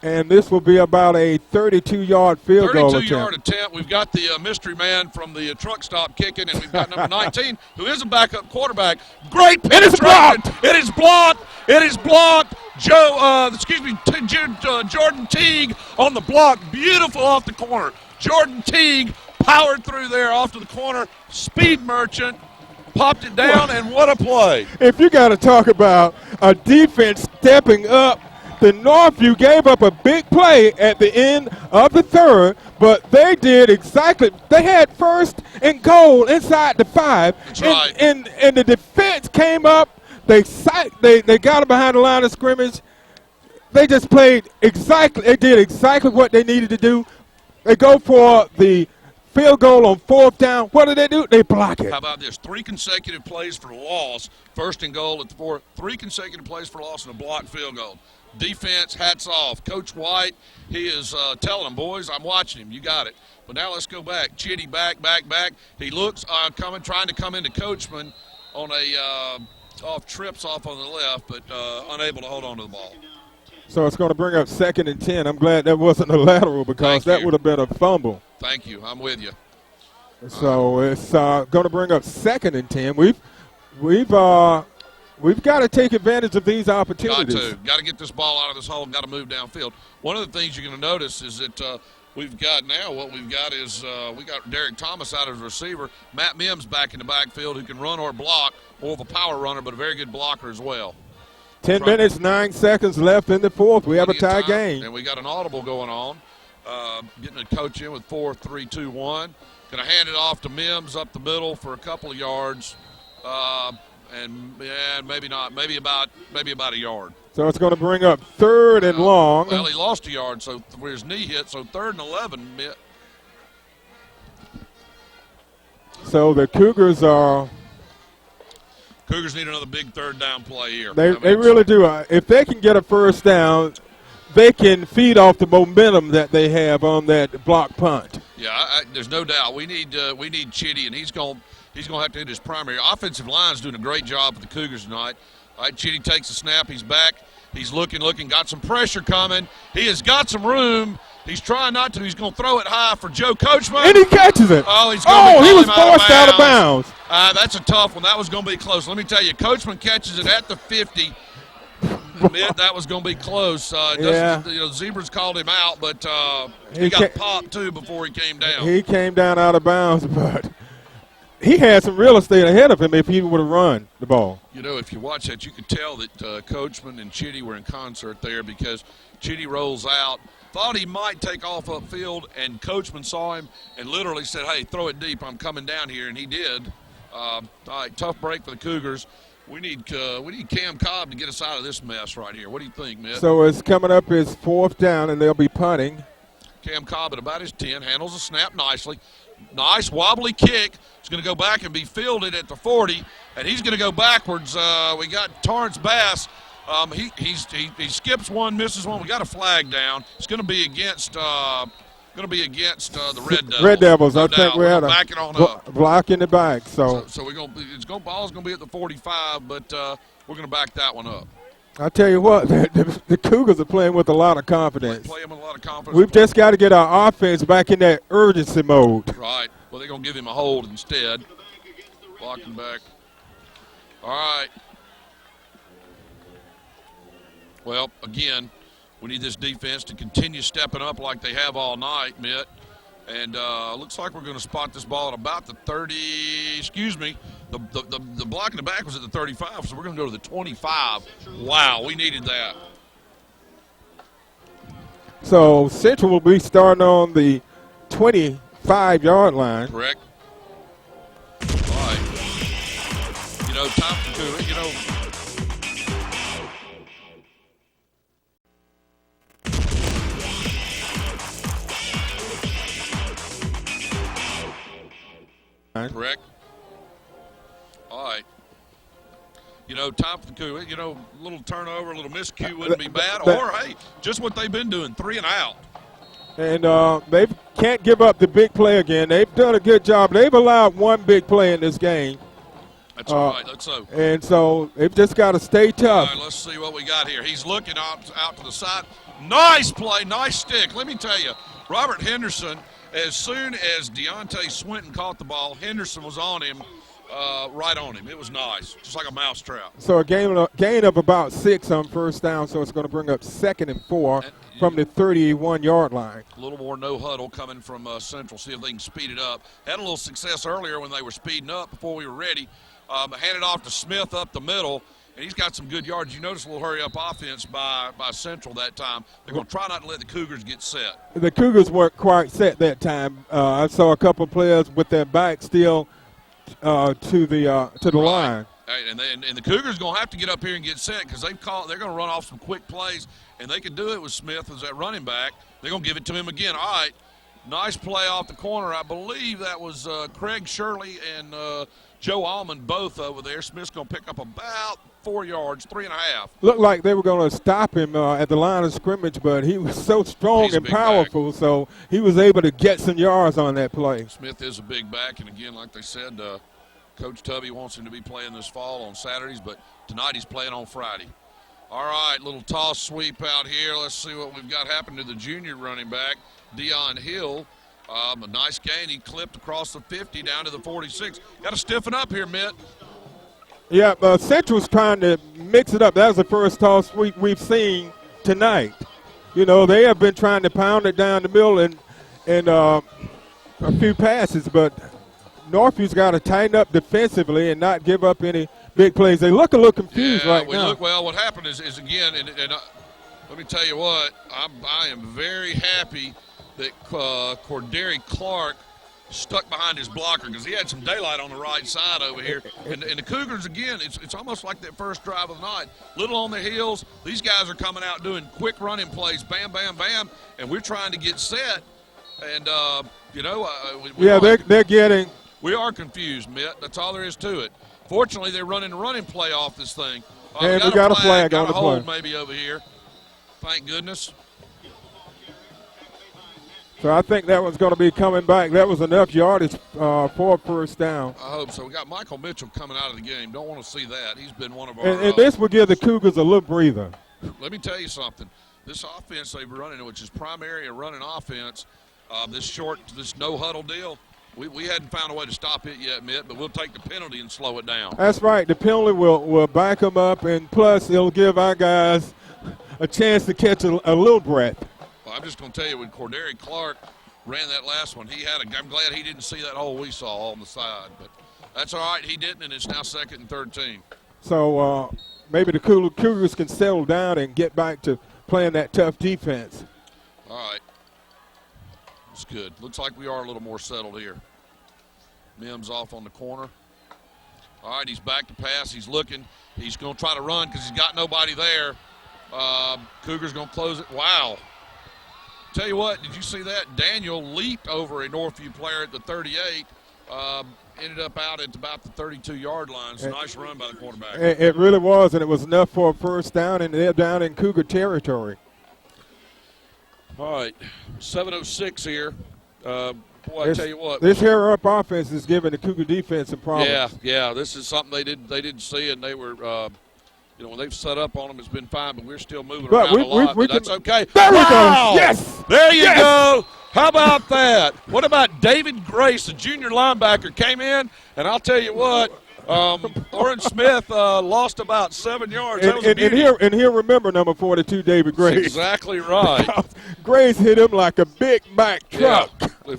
and this will be about a 32-yard field goal attempt. 32-yard attempt. We've got the mystery man from the truck stop kicking, and we've got number 19, who is a backup quarterback. Great penetration. It is blocked. It is blocked. Jordan Teague on the block. Beautiful off the corner. Jordan Teague powered through there off to the corner. Speed merchant. Popped it down, and what a play. If you got to talk about a defense stepping up, the Northview gave up a big play at the end of the 3rd, but they did exactly. They had 1st and goal inside the 5. That's right. And the defense came up. They got it behind the line of scrimmage. They just played exactly. They did exactly what they needed to do. They go for the field goal on 4th down. What do? They block it. How about this? 3 consecutive plays for loss. 1st and goal at the 4th. 3 consecutive plays for loss and a blocked field goal. Defense, hats off. Coach White, he is telling them, boys, I'm watching him. You got it. But now let's go back. Chitty back. He looks trying to come into Coachman on a trips off on the left, but unable to hold on to the ball. So it's going to bring up 2nd and 10. I'm glad that wasn't a lateral because that would have been a fumble. Thank you. I'm with you. So it's going to bring up 2nd and 10. We've got to take advantage of these opportunities. Got to get this ball out of this hole and got to move downfield. One of the things you're going to notice is that we've got we got Derek Thomas out as a receiver. Matt Mims back in the backfield who can run or block, more of a power runner, but a very good blocker as well. 10 minutes, 9 seconds left in the 4th. We have a tie game. And we got an audible going on. Getting a coach in with 4, 3, 2, 1. Going to hand it off to Mims up the middle for a couple of yards. Maybe not. Maybe about a yard. So it's going to bring up 3rd and long. Well, he lost a yard, so where his knee hit. So 3rd and 11. So the Cougars need another big 3rd down play here. They really do. If they can get a 1st down, they can feed off the momentum that they have on that block punt. Yeah, there's no doubt. We need Chitty, and he's going to have to hit his primary. Offensive line's doing a great job for the Cougars tonight. All right, Chitty takes the snap. He's back. He's looking, got some pressure coming. He has got some room. He's trying not to. He's going to throw it high for Joe Coachman. And he catches it. Oh, he was forced out of bounds. That's a tough one. That was going to be close. Let me tell you, Coachman catches it at the 50. That was going to be close. Zebras called him out, but he got popped, too, before he came down. He came down out of bounds, but he had some real estate ahead of him if he would have run the ball. If you watch that, you could tell that Coachman and Chitty were in concert there because Chitty rolls out. thought he might take off upfield, and Coachman saw him and literally said, hey, throw it deep. I'm coming down here, and he did. All right, tough break for the Cougars. We need Cam Cobb to get us out of this mess right here. What do you think, Mitt? So it's coming up as 4th down, and they'll be punting. Cam Cobb at about his 10, handles the snap nicely. Nice wobbly kick. He's going to go back and be fielded at the 40, and he's going to go backwards. We got Torrance Bass. He skips one, misses one. We got a flag down. It's going to be against the Red Devils. Red Devils. No I doubt. think we had back it on up. Block in the back. So we're going. Ball's going to be at the 45, but we're going to back that one up. I tell you what, the Cougars are playing with a lot of confidence. Playing with a lot of confidence. We've just got to get our offense back in that urgency mode. Right. Well, they're going to give him a hold instead. Blocking back. All right. Well, again, we need this defense to continue stepping up like they have all night, Mitt. And looks like we're going to spot this ball at about the 30. Excuse me. The block in the back was at the 35, so we're going to go to the 25. Wow, we needed that. So Central will be starting on the 25-yard line. Correct. All right. Time to do it. Correct. All right. Time for the coup. A little turnover, a little miscue wouldn't be bad. Or, hey, just what they've been doing, 3 and out. And they can't give up the big play again. They've done a good job. They've allowed one big play in this game. That's all right. Let's so. And so they've just got to stay tough. All right, let's see what we got here. He's looking out to the side. Nice play, nice stick. Let me tell you, Robert Henderson, as soon as Deontay Swinton caught the ball, Henderson was on him, right on him. It was nice, just like a mousetrap. So a gain of about 6 on first down, so it's going to bring up 2nd and 4 from the 31-yard line. A little more no huddle coming from Central, see if they can speed it up. Had a little success earlier when they were speeding up before we were ready. Handed off to Smith up the middle, and he's got some good yards. You notice a little hurry-up offense by Central that time. They're going to try not to let the Cougars get set. The Cougars weren't quite set that time. I saw a couple of players with their back still to the line. And the Cougars going to have to get up here and get set because they're going to run off some quick plays, and they can do it with Smith as that running back. They're going to give it to him again. All right, nice play off the corner. I believe that was Craig Shirley and Joe Allman both over there. Smith's going to pick up about 4 yards, 3.5. Looked like they were going to stop him at the line of scrimmage, but he was so strong and powerful, so he was able to get some yards on that play. Smith is a big back, and again, like they said, Coach Tubby wants him to be playing this fall on Saturdays, but tonight he's playing on Friday. All right, little toss sweep out here. Let's see what we've got happen to the junior running back, Deion Hill. A nice gain. He clipped across the 50 down to the 46. Got to stiffen up here, Mitt. Yeah, Central's trying to mix it up. That was the first toss we've seen tonight. They have been trying to pound it down the middle and a few passes, but Northview's got to tighten up defensively and not give up any big plays. They look a little confused right now. Well, what happened is again, and let me tell you what, I am very happy that Corderi Clark stuck behind his blocker because he had some daylight on the right side over here. And the Cougars, again, it's almost like that first drive of the night. Little on their heels. These guys are coming out doing quick running plays, bam, bam, bam, and we're trying to get set. And, they're getting – we are confused, Mitt. That's all there is to it. Fortunately, they're running a running play off this thing. And we got a flag on the play. Hold maybe over here. Thank goodness. So I think that one's going to be coming back. That was enough yardage for first down. I hope so. We got Michael Mitchell coming out of the game. Don't want to see that. He's been one of our. And this will give the Cougars a little breather. Let me tell you something. This offense they've been running, which is primary a running offense, this no huddle deal. We hadn't found a way to stop it yet, Mitt, but we'll take the penalty and slow it down. That's right. The penalty will back them up, and plus it'll give our guys a chance to catch a little breath. Well, I'm just going to tell you, when Corderi Clark ran that last one, I'm glad he didn't see that hole we saw on the side. But that's all right. He didn't, and it's now 2nd and 13. So maybe the Cougars can settle down and get back to playing that tough defense. All right. That's good. Looks like we are a little more settled here. Mims off on the corner. All right, he's back to pass. He's looking. He's going to try to run because he's got nobody there. Cougars going to close it. Wow. Tell you what, did you see that? Daniel leaped over a Northview player at the 38. Ended up out at about the 32-yard line. It's a nice run by the quarterback. It really was, and it was enough for a first down, and they're down in Cougar territory. All right, 7:06 here. Boy, I tell you what. This hurry-up offense is giving the Cougar defense some problems. Yeah. This is something they didn't see, and they were, when they've set up on them, it's been fine. But we're still moving around a lot. But that's okay. There we go. Yes. There you go. How about that? What about David Grace, the junior linebacker, came in, and I'll tell you what. Oren Smith lost about 7 yards. And here, remember number 42, David Grace. That's exactly right. Grace hit him like a big Mack truck. Yeah.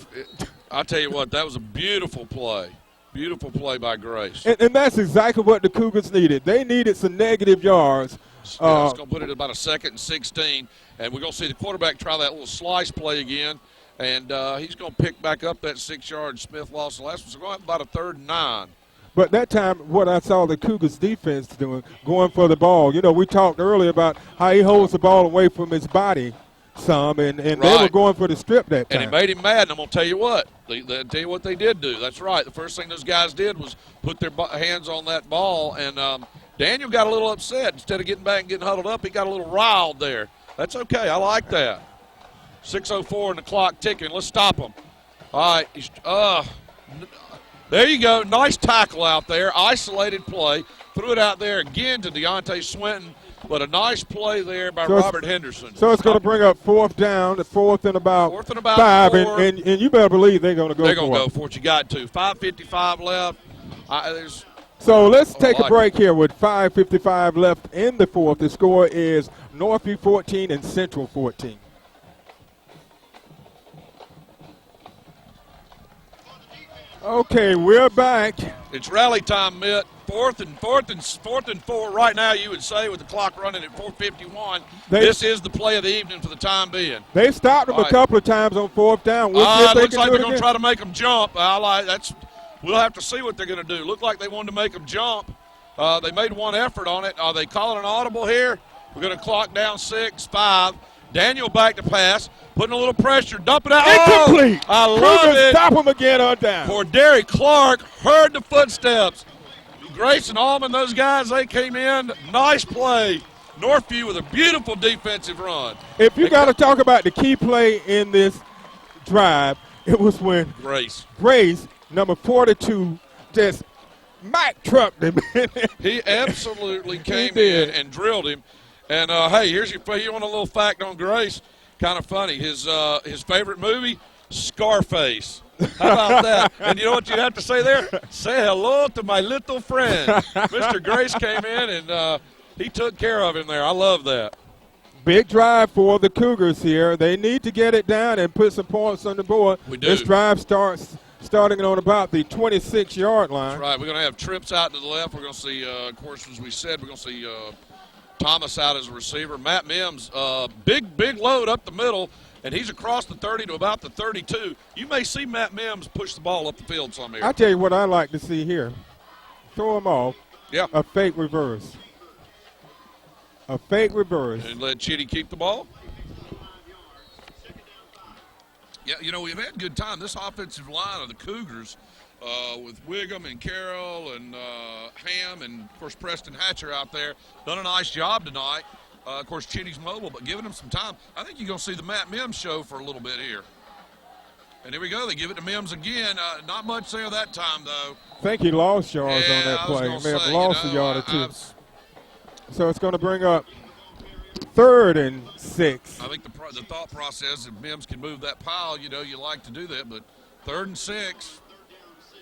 I'll tell you what, that was a beautiful play. Beautiful play by Grace. And that's exactly what the Cougars needed. They needed some negative yards. It's going to put it at about a 2nd and 16. And we're going to see the quarterback try that little slice play again. And he's going to pick back up that 6-yard. Smith lost the last one. So we're going to have about a 3rd and 9. But that time, what I saw the Cougars defense doing, going for the ball. You know, we talked earlier about how he holds the ball away from his body some, and they were going for the strip that time. And it made him mad, and I'm going to tell you what. I'll tell you what they did do. That's right. The first thing those guys did was put their hands on that ball, and Daniel got a little upset. Instead of getting back and getting huddled up, he got a little riled there. That's okay. I like that. 6:04 and the clock ticking. Let's stop him. All right. There you go. Nice tackle out there. Isolated play. Threw it out there again to Deontay Swinton. But a nice play there by Robert Henderson. So it's going to bring up 4th down, the 4th and about 5. 4. And you better believe they're going to go for it. They're going to go for it. You got to. 5:55 left. So let's take a break here with 5:55 left in the 4th. The score is Northview 14 and Central 14. Okay, we're back. It's rally time, Mitt. 4th and 4 right now, you would say, with the clock running at 4:51. This is the play of the evening for the time being. They stopped them a couple of times on 4th down. Looks like they're going to try to make them jump. We'll have to see what they're going to do. Looked like they wanted to make them jump. They made one effort on it. Are they calling an audible here? We're going to clock down 6-5. Daniel back to pass, putting a little pressure, dump it out. Incomplete. I love it. Stop him again on down. For Derek Clark, heard the footsteps. Grace and Allman, those guys, they came in. Nice play. Northview with a beautiful defensive run. If you got to talk about the key play in this drive, it was when Grace, number 42, just Mack trucked him. He absolutely came in and drilled him. And, hey, you want a little fact on Grace? Kind of funny. His favorite movie, Scarface. How about that? And you know what you have to say there? Say hello to my little friend. Mr. Grace came in, and he took care of him there. I love that. Big drive for the Cougars here. They need to get it down and put some points on the board. We do. This drive starting on about the 26-yard line. That's right. We're going to have trips out to the left. We're going to see, of course, as we said, we're going to see Thomas out as a receiver. Matt Mims, big load up the middle, and he's across the 30 to about the 32. You may see Matt Mims push the ball up the field some here. I tell you what I like to see here. Throw him off. Yeah. A fake reverse. A fake reverse. And let Chitty keep the ball. Yeah, we've had a good time. This offensive line of the Cougars with Wiggum and Carroll and Ham and, of course, Preston Hatcher out there, done a nice job tonight. Of course, Chitty's mobile, but giving him some time. I think you're going to see the Matt Mims show for a little bit here. And here we go. They give it to Mims again. Not much there that time, though. I think he lost yards on that play. He may have lost a yard or two. So it's going to bring up 3rd and 6. I think the thought process, if Mims can move that pile, you like to do that. But 3rd and 6.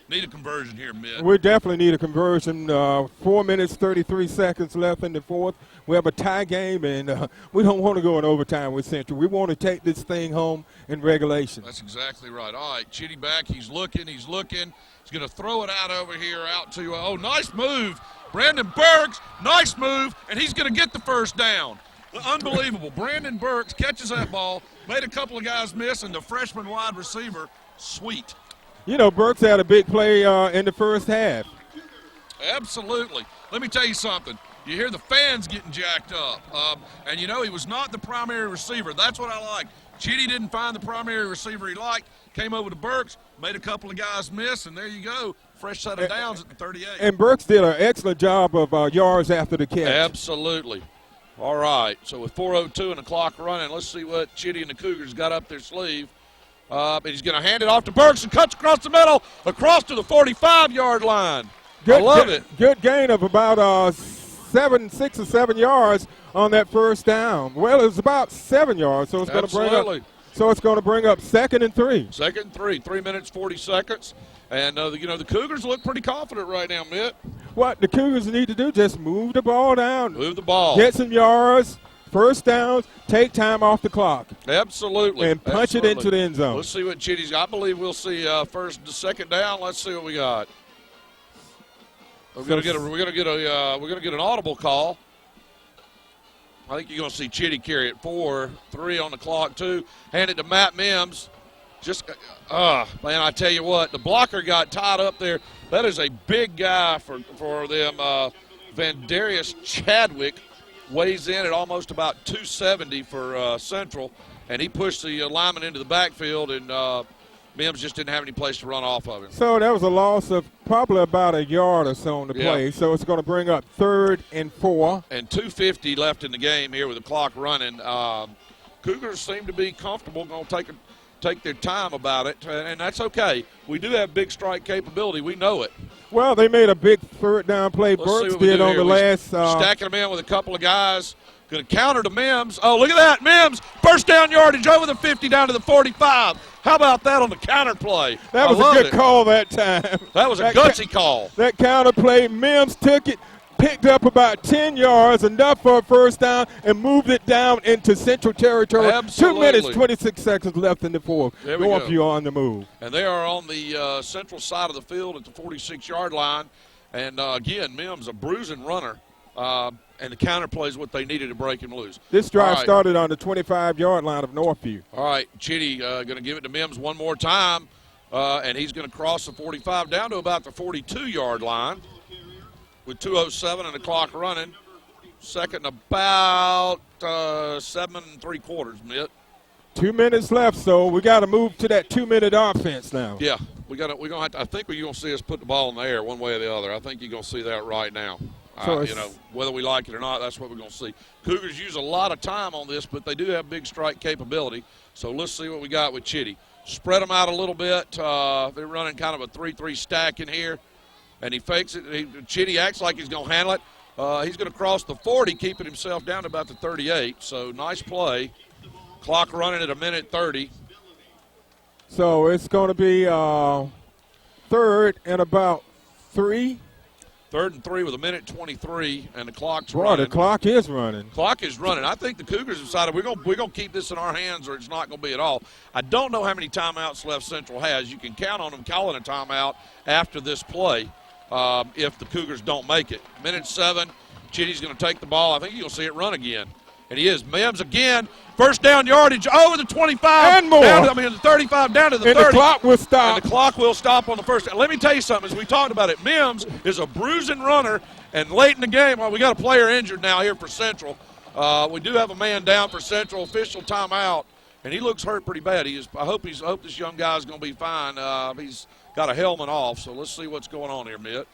Need a conversion here, Mitt. We definitely need a conversion. 4 minutes, 33 seconds left in the 4th. We have a tie game, and we don't want to go in overtime with Central. We want to take this thing home in regulation. That's exactly right. All right, Chitty back. He's looking. He's going to throw it out over here, out to, nice move. Brandon Bergs, nice move, and he's going to get the first down. Unbelievable. Brandon Burks catches that ball, made a couple of guys miss, and the freshman wide receiver, sweet. You know, Burks had a big play in the first half. Absolutely. Let me tell you something. You hear the fans getting jacked up. And, you know, he was not the primary receiver. That's what I like. Chitty didn't find the primary receiver he liked, came over to Burks, made a couple of guys miss, and there you go. Fresh set of downs at the 38. And Burks did an excellent job of yards after the catch. Absolutely. All right, so with 4:02 and the clock running, let's see what Chitty and the Cougars got up their sleeve. And he's going to hand it off to Burks and cuts across the middle, across to the 45-yard line. I love it. Good gain of about 6 or 7 yards on that first down. Well, it was about 7 yards, so it's going to bring up. So it's going to bring up 2nd and 3. 2nd and 3, 3 minutes 40 seconds, and you know the Cougars look pretty confident right now, Mitt. What the Cougars need to do, just move the ball down. Move the ball. Get some yards, first downs, take time off the clock. Absolutely. And punch it into the end zone. Let's see what Chitty's got. I believe we'll see first and second down. Let's see what we got. We're gonna get an audible call. I think you're going to see Chitty carry it. 4-3 on the clock, too. Hand it to Matt Mims. Just, man, I tell you what, the blocker got tied up there. That is a big guy for them. Vandarius Chadwick weighs in at almost about 270 for Central, and he pushed the lineman into the backfield, and Mims just didn't have any place to run off of him. So that was a loss of probably about a yard or so on the play. So it's going to bring up 3rd and 4. And 2:50 left in the game here with the clock running. Cougars seem to be comfortable, going to take their time about it, and that's okay. We do have big strike capability. We know it. Well, they made a big 3rd down play. Burks did on the last. Stacking them in with a couple of guys. Going to counter to Mims. Oh, look at that. Mims, first down yardage over the 50 down to the 45. How about that on the counter play? That was a good call that time. That was a gutsy call. That counter play, Mims took it, picked up about 10 yards, enough for a first down, and moved it down into Central territory. Absolutely. 2 minutes, 26 seconds left in the fourth. Northview on the move. And they are on the central side of the field at the 46-yard line. And, again, Mims, a bruising runner. And the counter play is what they needed to break him loose. This drive started on the 25-yard line of Northview. All right, Chitty going to give it to Mims one more time, and he's going to cross the 45 down to about the 42-yard line with 2:07 and the clock running. Second about 7 3/4, Mitt. 2 minutes left, so we got to move to that 2-minute offense now. Yeah, we're gonna have to. I think you're going to see us put the ball in the air one way or the other. I think you're going to see that right now. So you know, whether we like it or not, that's what we're going to see. Cougars use a lot of time on this, but they do have big strike capability. So let's see what we got with Chitty. Spread them out a little bit. They're running kind of a 3-3 stack in here, and he fakes it. Chitty acts like he's going to handle it. He's going to cross the 40, keeping himself down to about the 38. So nice play. Clock running at 1:30. So it's going to be 3rd and about 3. 3rd and 3 with 1:23, and the clock's running. Boy, the clock is running. Clock is running. I think the Cougars decided we're going to keep this in our hands, or it's not going to be at all. I don't know how many timeouts left Central has. You can count on them calling a timeout after this play if the Cougars don't make it. 1:07. Chitty's going to take the ball. I think you'll see it run again. And he is. Mims again. First down yardage over the 25. And more. The 35 down to the 30. And the clock will stop. And the clock will stop on the first down. Let me tell you something. As we talked about it, Mims is a bruising runner. And late in the game, well, we got a player injured now here for Central. We do have a man down for Central. Official timeout. And he looks hurt pretty bad. I hope this young guy is going to be fine. He's got a helmet off. So let's see what's going on here, Mitt.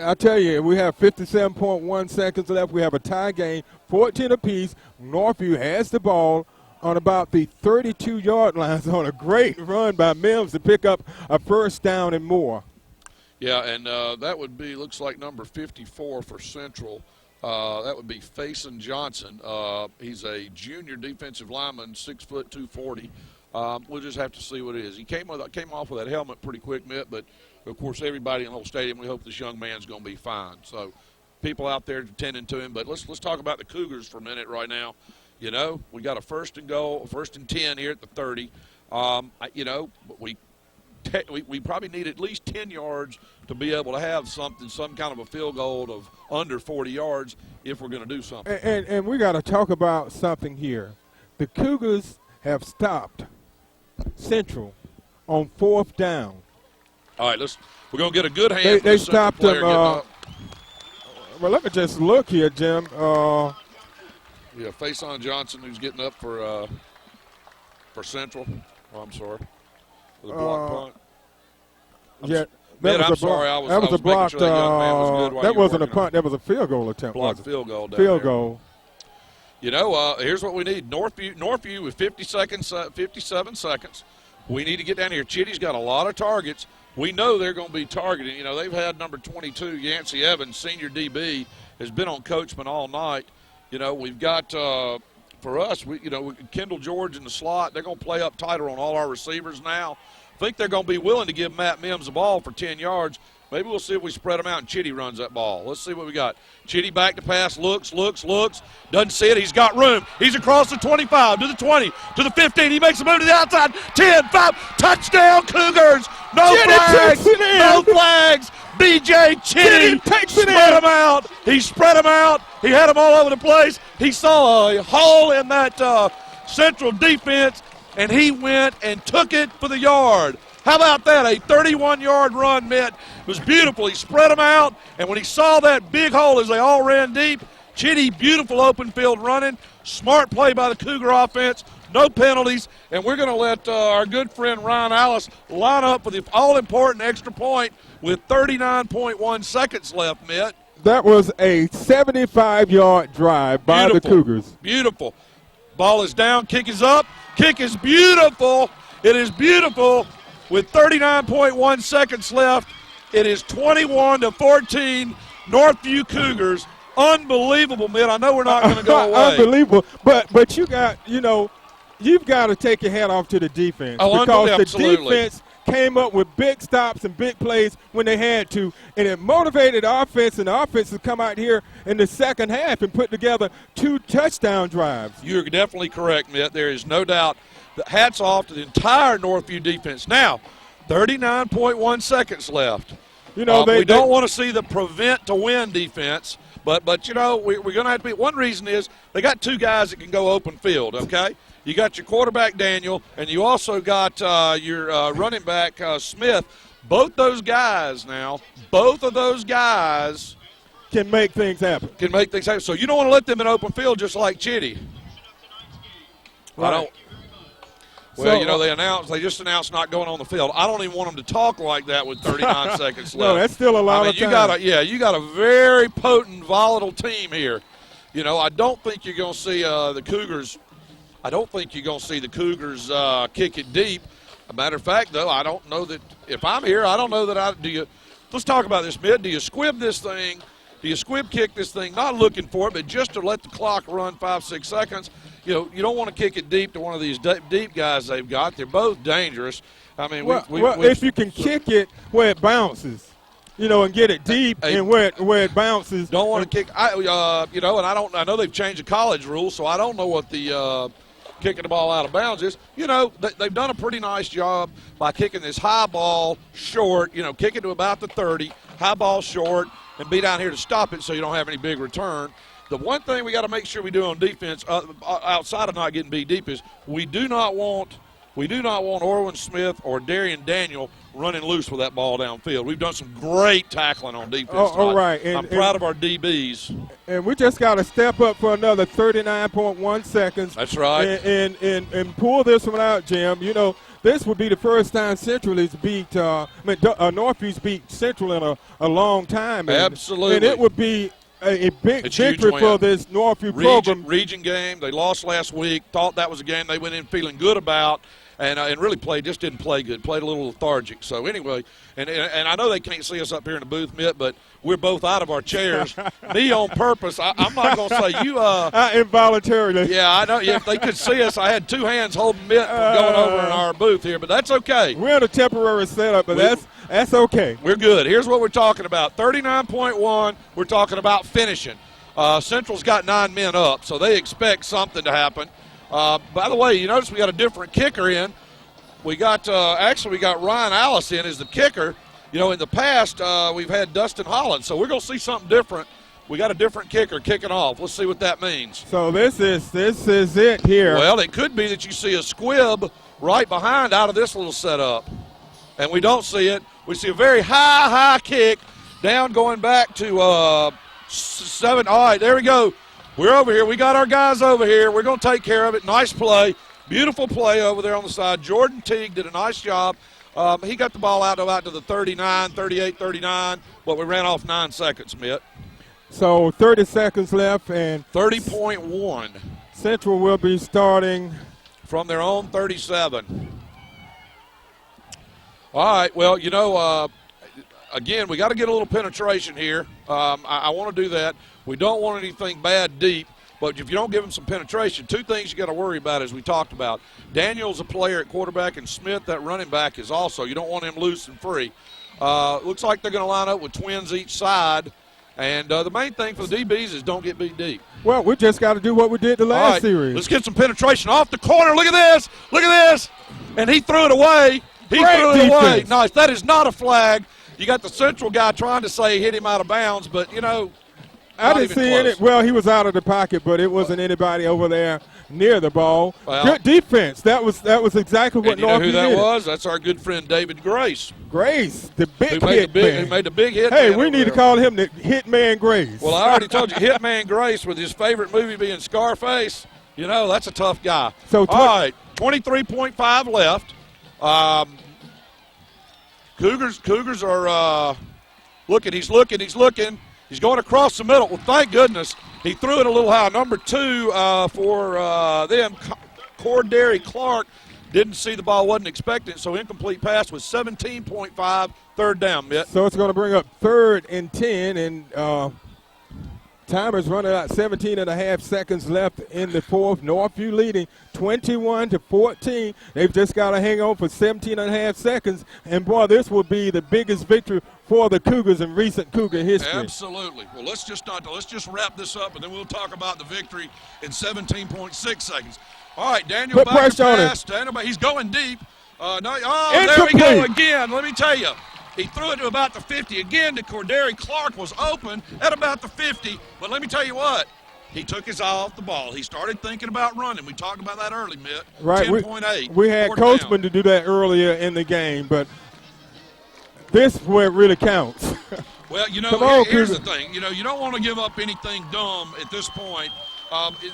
I tell you, we have 57.1 seconds left. We have a tie game, 14 apiece. Northview has the ball on about the 32-yard line. On a great run by Mims to pick up a first down and more. Yeah, and that would be, looks like number 54 for Central. That would be Faison Johnson. He's a junior defensive lineman, 6 foot 240. We'll just have to see what it is. He came off with that helmet pretty quick, Mitt, but of course everybody in the whole stadium, we hope this young man's going to be fine. So people out there attending to him. But let's talk about the Cougars for a minute right now. You know, we got a 1st and 10 here at the 30. You know, we we probably need at least 10 yards to be able to have some kind of a field goal of under 40 yards if we're going to do something. And we got to talk about something here. The Cougars have stopped Central on 4th down. All right, we're going to get a good hand. They stopped them. Well, let me just look here, Jim. Yeah, Faison Johnson, who's getting up for Central. Oh, I'm sorry. With a block punt. I'm sorry. I was a block. Sure that young man was good while that you were wasn't a working on punt. That was a field goal attempt. Blocked field goal. Field goal. You know, here's what we need. Northview with 57 seconds. We need to get down here. Chitty's got a lot of targets. We know they're going to be targeting. You know, they've had number 22, Yancey Evans, senior DB, has been on Coachman all night. You know, we've got, for us, Kendall George in the slot. They're going to play up tighter on all our receivers now. I think they're going to be willing to give Matt Mims the ball for 10 yards. Maybe we'll see if we spread them out and Chitty runs that ball. Let's see what we got. Chitty back to pass, looks. Doesn't see it. He's got room. He's across the 25, to the 20, to the 15. He makes a move to the outside. 10, 5, touchdown Cougars. No flags. No flags. B.J. Chitty spread them out. He spread them out. He had them all over the place. He saw a hole in that Central defense, and he went and took it for the yard. How about that? A 31-yard run, Mitt. It was beautiful. He spread them out, and when he saw that big hole as they all ran deep, Chitty, beautiful open field running. Smart play by the Cougar offense. No penalties, and we're going to let our good friend Ryan Alice line up for the all-important extra point with 39.1 seconds left, Mitt. That was a 75-yard drive by the Cougars. Beautiful. Ball is down. Kick is up. Kick is beautiful. It is beautiful. With 39.1 seconds left, it is 21-14, Northview Cougars. Unbelievable, Mitt. I know we're not going to go away. Unbelievable. But you've got to take your hat off to the defense. Because the defense came up with big stops and big plays when they had to, and it motivated the offense, and the offense has come out here in the second half and put together 2 touchdown drives. You're definitely correct, Mitt. There is no doubt. Hats off to the entire Northview defense. Now, 39.1 seconds left. You know, we don't want to see the prevent to win defense, but you know, we're going to have to be. One reason is they got 2 guys that can go open field, okay? You got your quarterback, Daniel, and you also got your running back, Smith. Both of those guys can make things happen. So you don't want to let them in open field just like Chitty. Right. Well, you know, they just announced not going on the field. I don't even want them to talk like that with 39 seconds left. No, that's still a lot of time. You got a very potent, volatile team here. You know, I don't think you're going to see the Cougars. I don't think you're going to see the Cougars kick it deep. A matter of fact, though, I don't know that if I'm here, I don't know that let's talk about this, Mitt. Do you squib this thing? Do you squib kick this thing, not looking for it, but just to let the clock run 5-6 seconds? You know, you don't want to kick it deep to one of these deep guys they've got. They're both dangerous. I mean, if you can kick it where it bounces, you know, and get it deep and where it bounces. Don't want to kick. And I know they've changed the college rules, so I don't know what the kicking the ball out of bounds is. You know, they've done a pretty nice job by kicking this high ball short. You know, kick it to about the 30, high ball short, and be down here to stop it so you don't have any big return. The one thing we got to make sure we do on defense, outside of not getting beat deep, is we do not want Orwin Smith or Darian Daniel running loose with that ball downfield. We've done some great tackling on defense. All right. I'm proud of our DBs. And we just got to step up for another 39.1 seconds. That's right. And pull this one out, Jim. You know, this would be the first time Central has beat Northview's beat Central in a long time. Absolutely. And it would be a big victory for this Northview program. Region game. They lost last week. Thought that was a game they went in feeling good about. And really didn't play good. Played a little lethargic. So anyway, and I know they can't see us up here in the booth, Mitt, but we're both out of our chairs. Me on purpose. I'm not going to say you. Involuntarily. Yeah, I know. Yeah, if they could see us, I had 2 hands holding Mitt from going over in our booth here, but that's okay. We're in a temporary setup, but that's okay. We're good. Here's what we're talking about. 39.1. We're talking about finishing. Central's got 9 men up, so they expect something to happen. By the way, you notice we got a different kicker in. We got actually we got Ryan Allison as the kicker. You know, in the past we've had Dustin Holland, so we're going to see something different. We got a different kicker kicking off. Let's see what that means. So this is it here. Well, it could be that you see a squib right behind out of this little setup, and we don't see it. We see a very high kick down going back to 7. All right, there we go. We're over here. We got our guys over here. We're going to take care of it. Nice play. Beautiful play over there on the side. Jordan Teague did a nice job. He got the ball out to the 39, 38, 39, but we ran off 9 seconds, Mitt. So 30 seconds left, and 30.1. Central will be starting from their own 37. All right, well, you know, again, we got to get a little penetration here. I want to do that. We don't want anything bad deep, but if you don't give them some penetration, 2 things you got to worry about, as we talked about. Daniel's a player at quarterback, and Smith, that running back, is also. You don't want him loose and free. Looks like they're going to line up with twins each side. And the main thing for the DBs is don't get beat deep. Well, we just got to do what we did the last series. Let's get some penetration off the corner. Look at this. Look at this. And he threw it away. He threw it away. Nice. That is not a flag. You got the Central guy trying to say hit him out of bounds, but, you know, I didn't see it. Well, he was out of the pocket, but it wasn't anybody over there near the ball. Well, good defense. That was exactly what Northview did. You know who that was? That's our good friend David Grace. Grace, the big hit man. Who made the big hit. Hey, we need to call him the Hitman Grace. Well, I already told you, Hitman Grace, with his favorite movie being Scarface. You know, that's a tough guy. So all right, 23.5 left. Cougars are looking. He's looking. He's going across the middle. Well, thank goodness he threw it a little high. Number 2 for them, Cordary Clark, didn't see the ball, wasn't expecting it, so incomplete pass with 17.5, third down, Mitt. So it's going to bring up 3rd and 10, and timer's running out, 17 and a half seconds left in the 4th. Northview leading 21-14. They've just got to hang on for 17 and a half seconds, and boy, this will be the biggest victory for the Cougars in recent Cougar history. Absolutely. Well, let's just wrap this up, and then we'll talk about the victory in 17.6 seconds. All right, Daniel, put back pressure to on pass. Daniel, he's going deep. There we go again. Let me tell you. He threw it to about the 50 again. To Cordary Clark was open at about the 50. But let me tell you what. He took his eye off the ball. He started thinking about running. We talked about that early, Mitt. Right. 10.8. We had Coachman to do that earlier in the game, but this is where it really counts. Well, you know, here's the thing. You know, you don't want to give up anything dumb at this point.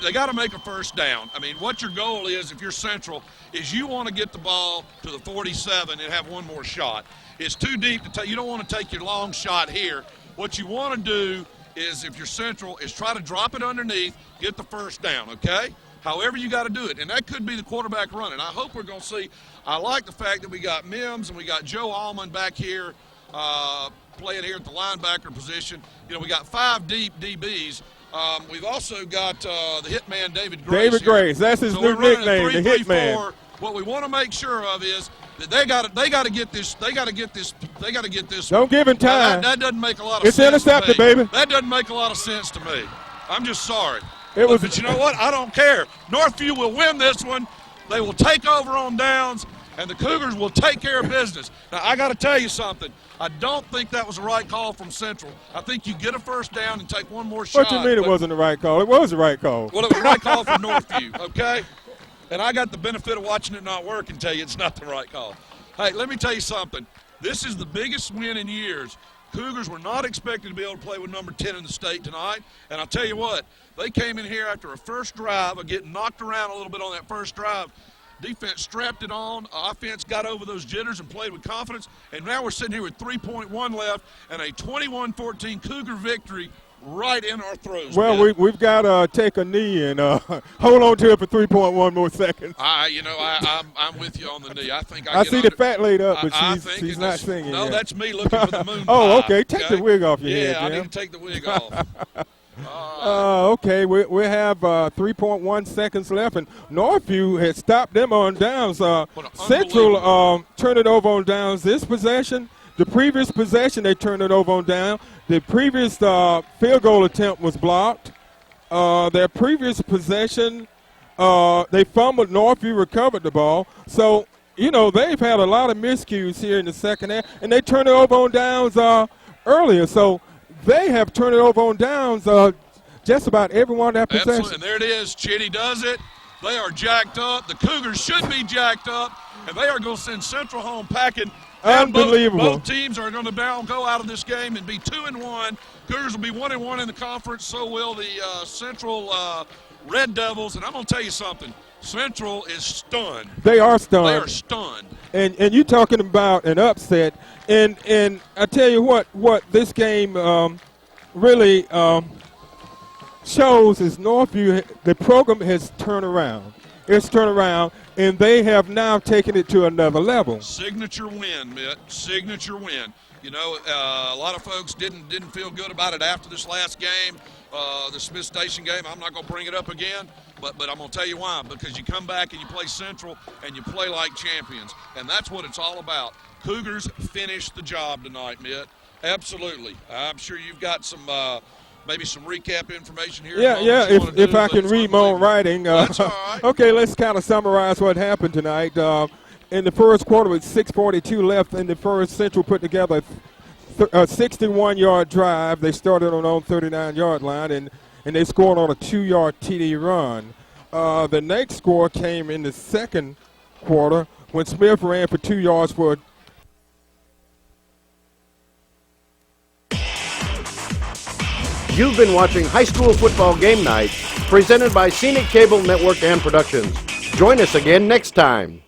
They got to make a first down. I mean, what your goal is, if you're Central, is you want to get the ball to the 47 and have one more shot. It's too deep to take. You don't want to take your long shot here. What you want to do is, if you're Central, is try to drop it underneath, get the first down, okay? However you got to do it. And that could be the quarterback running. I hope we're going to see. I like the fact that we got Mims and we got Joe Allman back here playing here at the linebacker position. You know, we got 5 deep DBs. We've also got the hitman David Grace. David Grace, that's his new nickname, the hitman. What we want to make sure of is that they got to get this. They got to get this. Don't give him time. That doesn't make a lot of it's sense. It's intercepted, to me. baby. That doesn't make a lot of sense to me. I'm just sorry. But you know what? I don't care. Northview will win this one. They will take over on downs, and the Cougars will take care of business. Now, I got to tell you something. I don't think that was the right call from Central. I think you get a first down and take one more shot. What do you mean it wasn't the right call? It was the right call. Well, it was the right call for Northview, okay? And I got the benefit of watching it not work and tell you it's not the right call. Hey, let me tell you something. This is the biggest win in years. Cougars were not expected to be able to play with number 10 in the state tonight. And I'll tell you what, they came in here after a first drive of getting knocked around a little bit on that first drive. Defense strapped it on. Offense got over those jitters and played with confidence. And now we're sitting here with 3.1 left and a 21-14 Cougar victory right in our throes. Well, we've got to take a knee and hold on to it for 3.1 more seconds. I'm with you on the knee. I think I see the fat laid up, but she's not singing. No, yet. That's me looking for the moon. Oh, okay. Take the wig off your head. Yeah, I need to take the wig off. Okay, we have 3.1 seconds left, and Northview had stopped them on downs. Central turned it over on downs this possession. The previous possession, they turned it over on down. The previous field goal attempt was blocked. Their previous possession, they fumbled. Northview recovered the ball. So you know, they've had a lot of miscues here in the second half, and they turned it over on downs earlier. So they have turned it over on downs just about everyone that possession. Absolutely, and there it is. Chitty does it. They are jacked up. The Cougars should be jacked up, and they are going to send Central home packing. Unbelievable. Both teams are going to now go out of this game and be 2-1. Cougars will be 1-1 in the conference. So will the Central Red Devils. And I'm going to tell you something. Central is stunned. They are stunned. They are stunned. And you're talking about an upset. And I tell you what this game really shows is Northview, the program has turned around. It's turned around, and they have now taken it to another level. Signature win, Mitt. Signature win. You know, a lot of folks didn't feel good about it after this last game, the Smith Station game. I'm not going to bring it up again, but I'm going to tell you why. Because you come back and you play Central and you play like champions, and that's what it's all about. Cougars finished the job tonight, Mitt. Absolutely. I'm sure you've got some maybe some recap information here. Yeah. If I can read my own writing. That's all right. Okay, let's kind of summarize what happened tonight. In the first quarter, with 6:42 left in the first, Central put together a 61-yard drive. They started on 39-yard line, and they scored on a 2-yard TD run. The next score came in the second quarter when Smith ran for 2 yards for You've been watching High School Football Game Night, presented by Scenic Cable Network and Productions. Join us again next time.